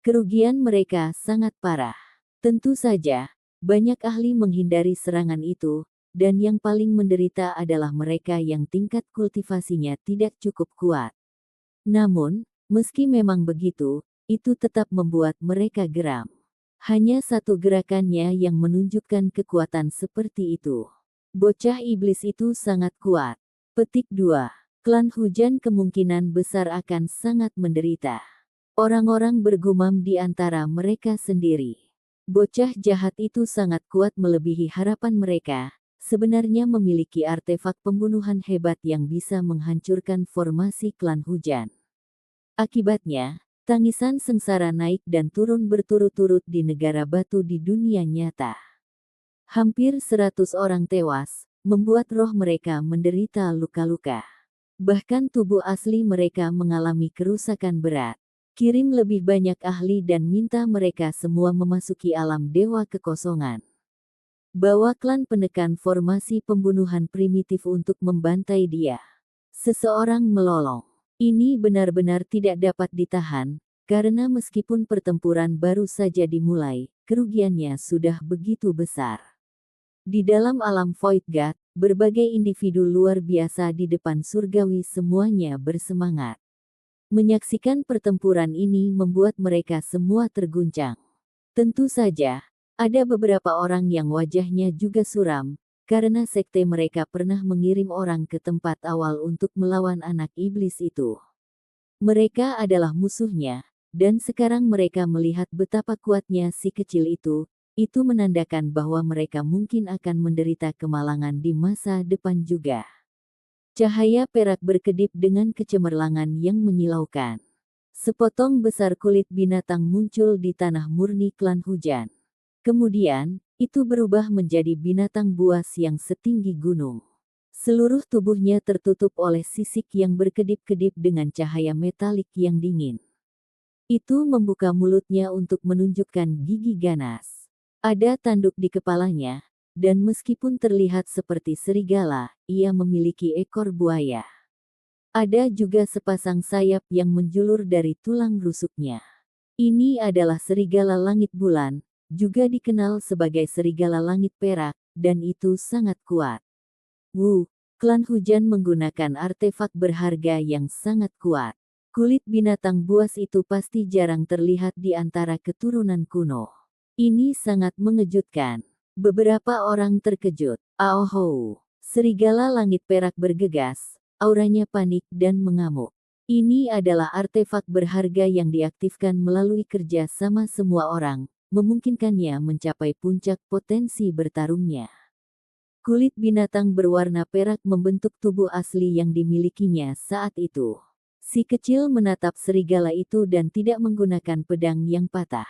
Kerugian mereka sangat parah. Tentu saja, banyak ahli menghindari serangan itu, dan yang paling menderita adalah mereka yang tingkat kultivasinya tidak cukup kuat. Namun, meski memang begitu, itu tetap membuat mereka geram. Hanya satu gerakannya yang menunjukkan kekuatan seperti itu. Bocah iblis itu sangat kuat. Petik 2. Klan hujan kemungkinan besar akan sangat menderita. Orang-orang bergumam di antara mereka sendiri. Bocah jahat itu sangat kuat melebihi harapan mereka, sebenarnya memiliki artefak pembunuhan hebat yang bisa menghancurkan formasi klan hujan. Akibatnya, tangisan sengsara naik dan turun berturut-turut di negara batu di dunia nyata. Hampir 100 orang tewas, membuat roh mereka menderita luka-luka. Bahkan tubuh asli mereka mengalami kerusakan berat. Kirim lebih banyak ahli dan minta mereka semua memasuki alam dewa kekosongan. bahwa klan penekan formasi pembunuhan primitif untuk membantai dia. Seseorang melolong. Ini benar-benar tidak dapat ditahan, karena meskipun pertempuran baru saja dimulai, kerugiannya sudah begitu besar. Di dalam alam Void God, berbagai individu luar biasa di depan surgawi semuanya bersemangat. Menyaksikan pertempuran ini membuat mereka semua terguncang. Tentu saja, ada beberapa orang yang wajahnya juga suram, karena sekte mereka pernah mengirim orang ke tempat awal untuk melawan anak iblis itu. Mereka adalah musuhnya, dan sekarang mereka melihat betapa kuatnya si kecil itu menandakan bahwa mereka mungkin akan menderita kemalangan di masa depan juga. Cahaya perak berkedip dengan kecemerlangan yang menyilaukan. Sepotong besar kulit binatang muncul di tanah murni klan hujan. Kemudian, itu berubah menjadi binatang buas yang setinggi gunung. Seluruh tubuhnya tertutup oleh sisik yang berkedip-kedip dengan cahaya metalik yang dingin. Itu membuka mulutnya untuk menunjukkan gigi ganas. Ada tanduk di kepalanya, dan meskipun terlihat seperti serigala, ia memiliki ekor buaya. Ada juga sepasang sayap yang menjulur dari tulang rusuknya. Ini adalah serigala langit bulan, juga dikenal sebagai serigala langit perak, dan itu sangat kuat. Klan hujan menggunakan artefak berharga yang sangat kuat. Kulit binatang buas itu pasti jarang terlihat di antara keturunan kuno. Ini sangat mengejutkan. Beberapa orang terkejut. Aoho! Serigala langit perak bergegas, auranya panik dan mengamuk. Ini adalah artefak berharga yang diaktifkan melalui kerja sama semua orang, memungkinkannya mencapai puncak potensi bertarungnya. Kulit binatang berwarna perak membentuk tubuh asli yang dimilikinya saat itu. Si kecil menatap serigala itu dan tidak menggunakan pedang yang patah.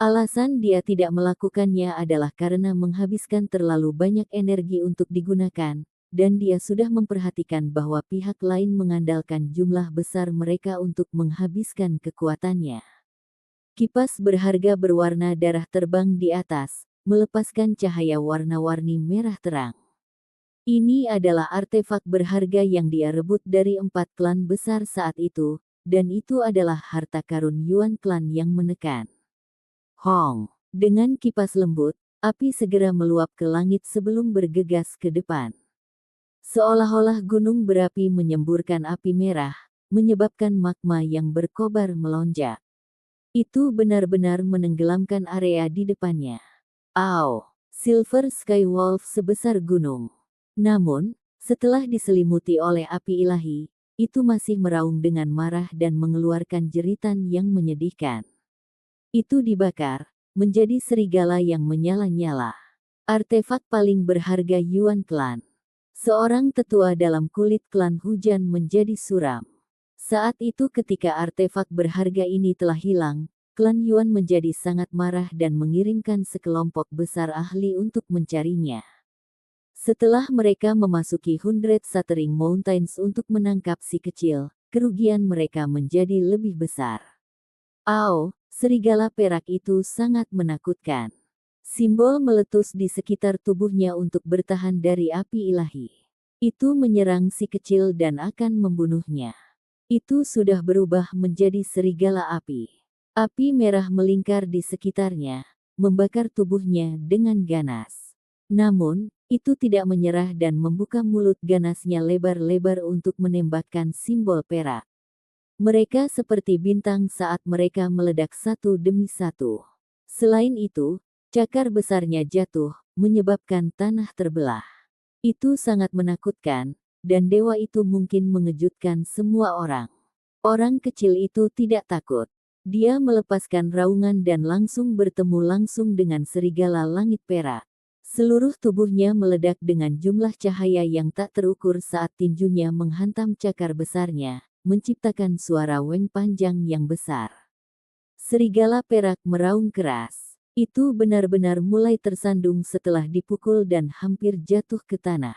Alasan dia tidak melakukannya adalah karena menghabiskan terlalu banyak energi untuk digunakan, dan dia sudah memperhatikan bahwa pihak lain mengandalkan jumlah besar mereka untuk menghabiskan kekuatannya. Kipas berharga berwarna darah terbang di atas, melepaskan cahaya warna-warni merah terang. Ini adalah artefak berharga yang dia rebut dari 4 klan besar saat itu, dan itu adalah harta karun Yuan klan yang menekan. Hong! Dengan kipas lembut, api segera meluap ke langit sebelum bergegas ke depan. Seolah-olah gunung berapi menyemburkan api merah, menyebabkan magma yang berkobar melonjak. Itu benar-benar menenggelamkan area di depannya. Silver Sky Wolf sebesar gunung. Namun, setelah diselimuti oleh api ilahi, itu masih meraung dengan marah dan mengeluarkan jeritan yang menyedihkan. Itu dibakar, menjadi serigala yang menyala-nyala. Artefak paling berharga Yuan Clan. Seorang tetua dalam kulit klan hujan menjadi suram. Saat itu ketika artefak berharga ini telah hilang, klan Yuan menjadi sangat marah dan mengirimkan sekelompok besar ahli untuk mencarinya. Setelah mereka memasuki Hundred Shattering Mountains untuk menangkap si kecil, kerugian mereka menjadi lebih besar. Serigala perak itu sangat menakutkan. Simbol meletus di sekitar tubuhnya untuk bertahan dari api ilahi. Itu menyerang si kecil dan akan membunuhnya. Itu sudah berubah menjadi serigala api. Api merah melingkar di sekitarnya, membakar tubuhnya dengan ganas. Namun, itu tidak menyerah dan membuka mulut ganasnya lebar-lebar untuk menembakkan simbol perak. Mereka seperti bintang saat mereka meledak satu demi satu. Selain itu, cakar besarnya jatuh, menyebabkan tanah terbelah. Itu sangat menakutkan, dan dewa itu mungkin mengejutkan semua orang. Orang kecil itu tidak takut. Dia melepaskan raungan dan langsung bertemu langsung dengan serigala langit perak. Seluruh tubuhnya meledak dengan jumlah cahaya yang tak terukur saat tinjunya menghantam cakar besarnya, menciptakan suara weng panjang yang besar. Serigala perak meraung keras. Itu benar-benar mulai tersandung setelah dipukul dan hampir jatuh ke tanah.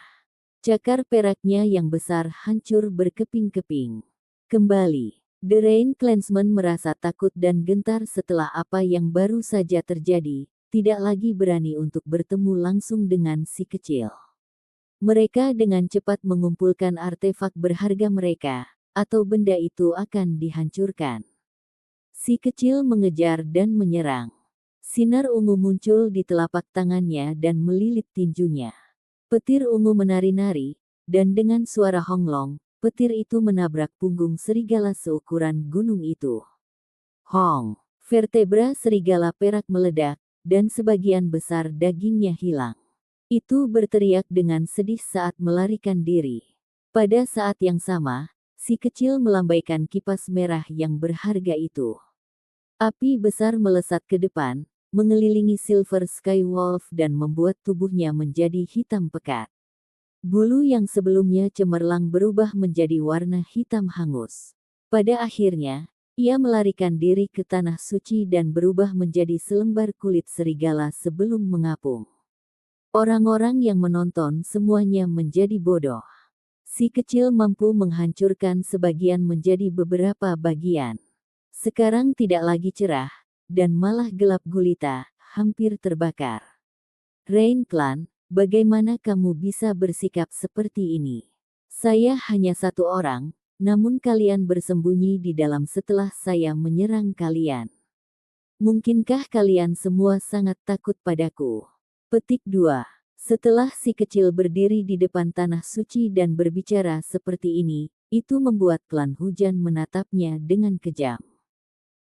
Cakar peraknya yang besar hancur berkeping-keping. Kembali, The Rain Clansmen merasa takut dan gentar setelah apa yang baru saja terjadi. tidak lagi berani untuk bertemu langsung dengan si kecil. Mereka dengan cepat mengumpulkan artefak berharga mereka, atau benda itu akan dihancurkan. Si kecil mengejar dan menyerang. Sinar ungu muncul di telapak tangannya dan melilit tinjunya. Petir ungu menari-nari, dan dengan suara honglong, petir itu menabrak punggung serigala seukuran gunung itu. Hong! Vertebra serigala perak meledak, dan sebagian besar dagingnya hilang. Itu berteriak dengan sedih saat melarikan diri. Pada saat yang sama, si kecil melambaikan kipas merah yang berharga itu. Api besar melesat ke depan, mengelilingi Silver Sky Wolf dan membuat tubuhnya menjadi hitam pekat. Bulu yang sebelumnya cemerlang berubah menjadi warna hitam hangus. Pada akhirnya, ia melarikan diri ke tanah suci dan berubah menjadi selembar kulit serigala sebelum mengapung. Orang-orang yang menonton semuanya menjadi bodoh. Si kecil mampu menghancurkan sebagian menjadi beberapa bagian. Sekarang tidak lagi cerah, dan malah gelap gulita, hampir terbakar. Rain Clan, bagaimana kamu bisa bersikap seperti ini? Saya hanya satu orang, namun kalian bersembunyi di dalam setelah saya menyerang kalian. Mungkinkah kalian semua sangat takut padaku? Petik 2. Setelah si kecil berdiri di depan tanah suci dan berbicara seperti ini, itu membuat klan hujan menatapnya dengan kejam.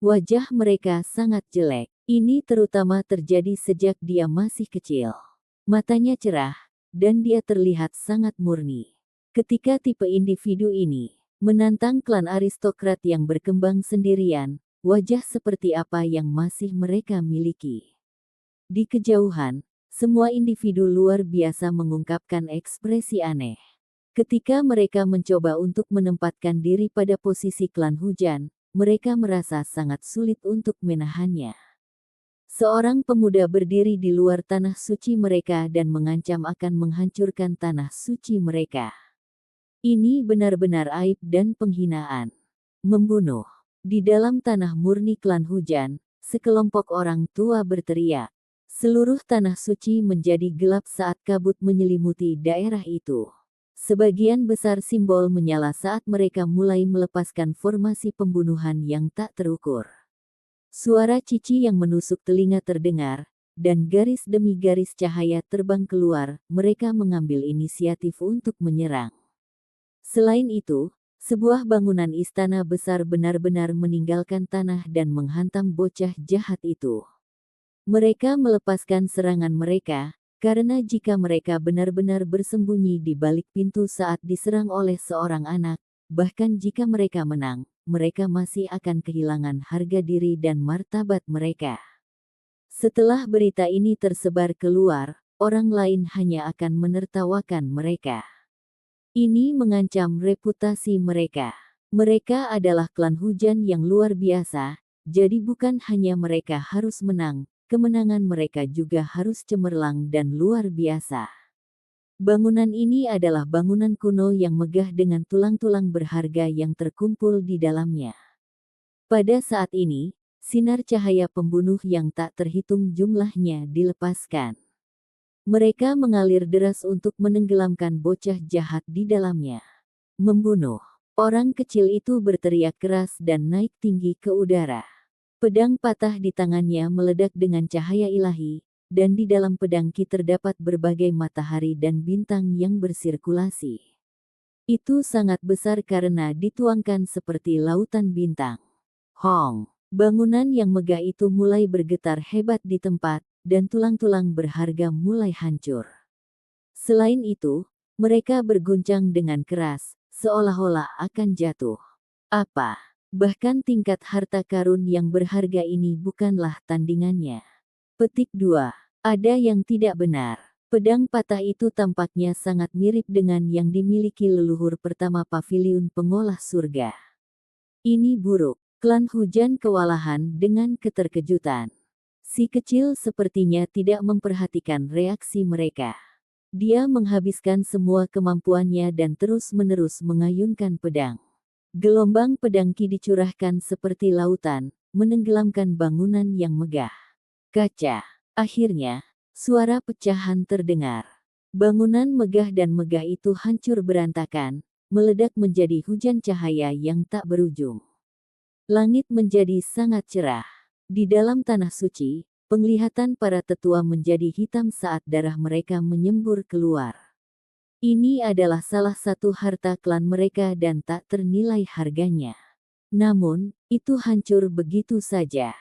Wajah mereka sangat jelek. Ini terutama terjadi sejak dia masih kecil. Matanya cerah, dan dia terlihat sangat murni. Ketika tipe individu ini menantang klan aristokrat yang berkembang sendirian, wajah seperti apa yang masih mereka miliki. Di kejauhan, semua individu luar biasa mengungkapkan ekspresi aneh. Ketika mereka mencoba untuk menempatkan diri pada posisi klan hujan, mereka merasa sangat sulit untuk menahannya. Seorang pemuda berdiri di luar tanah suci mereka dan mengancam akan menghancurkan tanah suci mereka. Ini benar-benar aib dan penghinaan. Membunuh. Di dalam tanah murni klan hujan, sekelompok orang tua berteriak. Seluruh tanah suci menjadi gelap saat kabut menyelimuti daerah itu. Sebagian besar simbol menyala saat mereka mulai melepaskan formasi pembunuhan yang tak terukur. Suara cici yang menusuk telinga terdengar, dan garis demi garis cahaya terbang keluar, mereka mengambil inisiatif untuk menyerang. Selain itu, sebuah bangunan istana besar benar-benar meninggalkan tanah dan menghantam bocah jahat itu. Mereka melepaskan serangan mereka, karena jika mereka benar-benar bersembunyi di balik pintu saat diserang oleh seorang anak, bahkan jika mereka menang, mereka masih akan kehilangan harga diri dan martabat mereka. Setelah berita ini tersebar keluar, orang lain hanya akan menertawakan mereka. Ini mengancam reputasi mereka. Mereka adalah klan hujan yang luar biasa, jadi bukan hanya mereka harus menang, kemenangan mereka juga harus cemerlang dan luar biasa. Bangunan ini adalah bangunan kuno yang megah dengan tulang-tulang berharga yang terkumpul di dalamnya. Pada saat ini, sinar cahaya pembunuh yang tak terhitung jumlahnya dilepaskan. Mereka mengalir deras untuk menenggelamkan bocah jahat di dalamnya. Membunuh. Orang kecil itu berteriak keras dan naik tinggi ke udara. Pedang patah di tangannya meledak dengan cahaya ilahi, dan di dalam pedang Ki terdapat berbagai matahari dan bintang yang bersirkulasi. Itu sangat besar karena dituangkan seperti lautan bintang. Hong! Bangunan yang megah itu mulai bergetar hebat di tempat, dan tulang-tulang berharga mulai hancur. Selain itu, mereka berguncang dengan keras, seolah-olah akan jatuh. Apa? Bahkan tingkat harta karun yang berharga ini bukanlah tandingannya. Petik 2. Ada yang tidak benar. Pedang patah itu tampaknya sangat mirip dengan yang dimiliki leluhur pertama paviliun pengolah surga. Ini buruk. Klan hujan kewalahan dengan keterkejutan. Si kecil sepertinya tidak memperhatikan reaksi mereka. Dia menghabiskan semua kemampuannya dan terus-menerus mengayunkan pedang. Gelombang pedang Ki dicurahkan seperti lautan, menenggelamkan bangunan yang megah. Kaca. Akhirnya, suara pecahan terdengar. Bangunan megah dan megah itu hancur berantakan, meledak menjadi hujan cahaya yang tak berujung. Langit menjadi sangat cerah. Di dalam tanah suci, penglihatan para tetua menjadi hitam saat darah mereka menyembur keluar. Ini adalah salah satu harta klan mereka dan tak ternilai harganya. Namun, itu hancur begitu saja.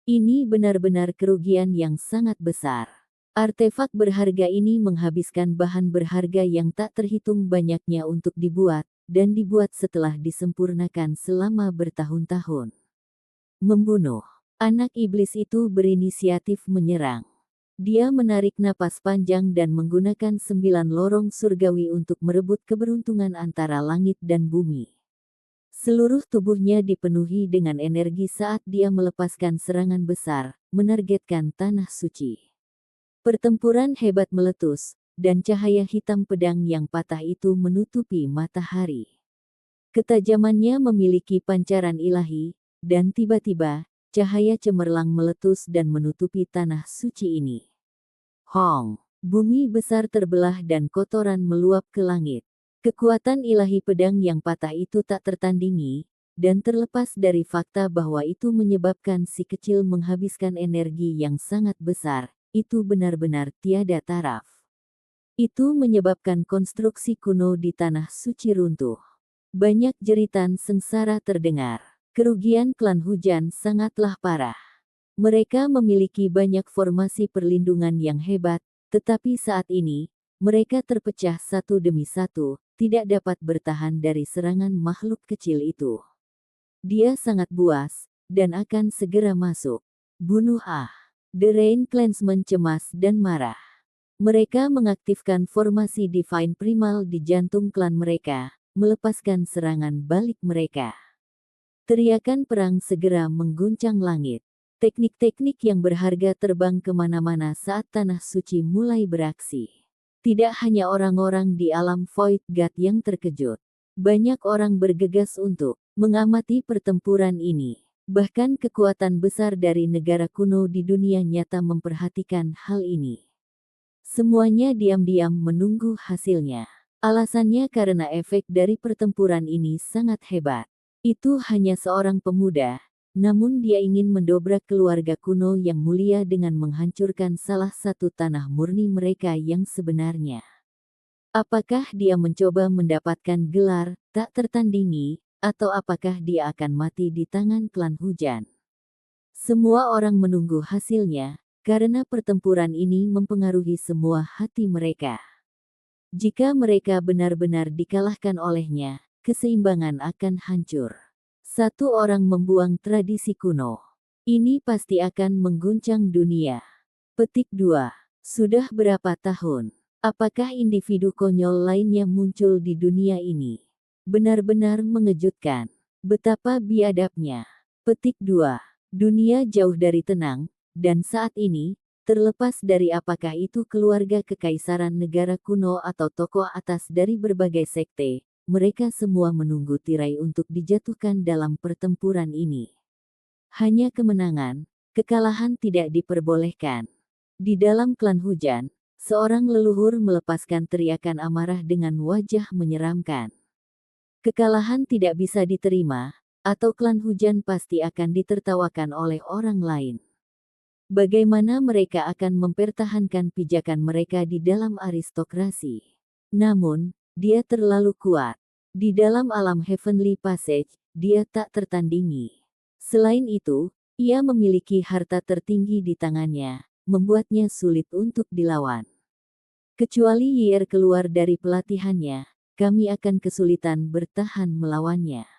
Ini benar-benar kerugian yang sangat besar. Artefak berharga ini menghabiskan bahan berharga yang tak terhitung banyaknya untuk dibuat, dan dibuat setelah disempurnakan selama bertahun-tahun. Membunuh. Anak iblis itu berinisiatif menyerang. Dia menarik napas panjang dan menggunakan 9 lorong surgawi untuk merebut keberuntungan antara langit dan bumi. Seluruh tubuhnya dipenuhi dengan energi saat dia melepaskan serangan besar, menargetkan tanah suci. Pertempuran hebat meletus, dan cahaya hitam pedang yang patah itu menutupi matahari. Ketajamannya memiliki pancaran ilahi, dan tiba-tiba, cahaya cemerlang meletus dan menutupi tanah suci ini. Hong! Bumi besar terbelah dan kotoran meluap ke langit. Kekuatan ilahi pedang yang patah itu tak tertandingi, dan terlepas dari fakta bahwa itu menyebabkan si kecil menghabiskan energi yang sangat besar, itu benar-benar tiada taraf. Itu menyebabkan konstruksi kuno di tanah suci runtuh. Banyak jeritan sengsara terdengar. Kerugian klan hujan sangatlah parah. Mereka memiliki banyak formasi perlindungan yang hebat, tetapi saat ini, mereka terpecah satu demi satu, tidak dapat bertahan dari serangan makhluk kecil itu. Dia sangat buas, dan akan segera masuk. Bunuh The Rain Clansmen cemas dan marah. Mereka mengaktifkan formasi Divine Primal di jantung klan mereka, melepaskan serangan balik mereka. Teriakan perang segera mengguncang langit. Teknik-teknik yang berharga terbang kemana-mana saat tanah suci mulai beraksi. Tidak hanya orang-orang di alam Void God yang terkejut. Banyak orang bergegas untuk mengamati pertempuran ini. Bahkan kekuatan besar dari negara kuno di dunia nyata memperhatikan hal ini. Semuanya diam-diam menunggu hasilnya. Alasannya karena efek dari pertempuran ini sangat hebat. Itu hanya seorang pemuda, namun dia ingin mendobrak keluarga kuno yang mulia dengan menghancurkan salah satu tanah murni mereka yang sebenarnya. Apakah dia mencoba mendapatkan gelar tak tertandingi, atau apakah dia akan mati di tangan klan hujan? Semua orang menunggu hasilnya, karena pertempuran ini mempengaruhi semua hati mereka. Jika mereka benar-benar dikalahkan olehnya, keseimbangan akan hancur. Satu orang membuang tradisi kuno. Ini pasti akan mengguncang dunia. Petik 2. Sudah berapa tahun? Apakah individu konyol lainnya muncul di dunia ini? Benar-benar mengejutkan. Betapa biadabnya. Petik 2. Dunia jauh dari tenang, dan saat ini, terlepas dari apakah itu keluarga kekaisaran negara kuno atau tokoh atas dari berbagai sekte, mereka semua menunggu tirai untuk dijatuhkan dalam pertempuran ini. Hanya kemenangan, kekalahan tidak diperbolehkan. Di dalam klan hujan, seorang leluhur melepaskan teriakan amarah dengan wajah menyeramkan. Kekalahan tidak bisa diterima, atau klan hujan pasti akan ditertawakan oleh orang lain. Bagaimana mereka akan mempertahankan pijakan mereka di dalam aristokrasi? Namun, dia terlalu kuat. Di dalam alam Heavenly Passage, dia tak tertandingi. Selain itu, ia memiliki harta tertinggi di tangannya, membuatnya sulit untuk dilawan. Kecuali Yer keluar dari pelatihannya, kami akan kesulitan bertahan melawannya.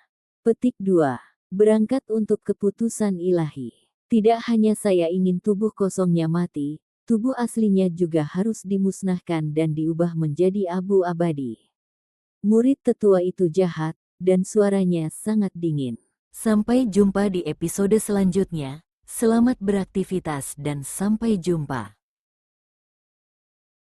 Petik 2. Berangkat untuk keputusan ilahi. Tidak hanya saya ingin tubuh kosongnya mati, tubuh aslinya juga harus dimusnahkan dan diubah menjadi abu abadi. Murid tetua itu jahat, dan suaranya sangat dingin. Sampai jumpa di episode selanjutnya. Selamat beraktivitas dan sampai jumpa.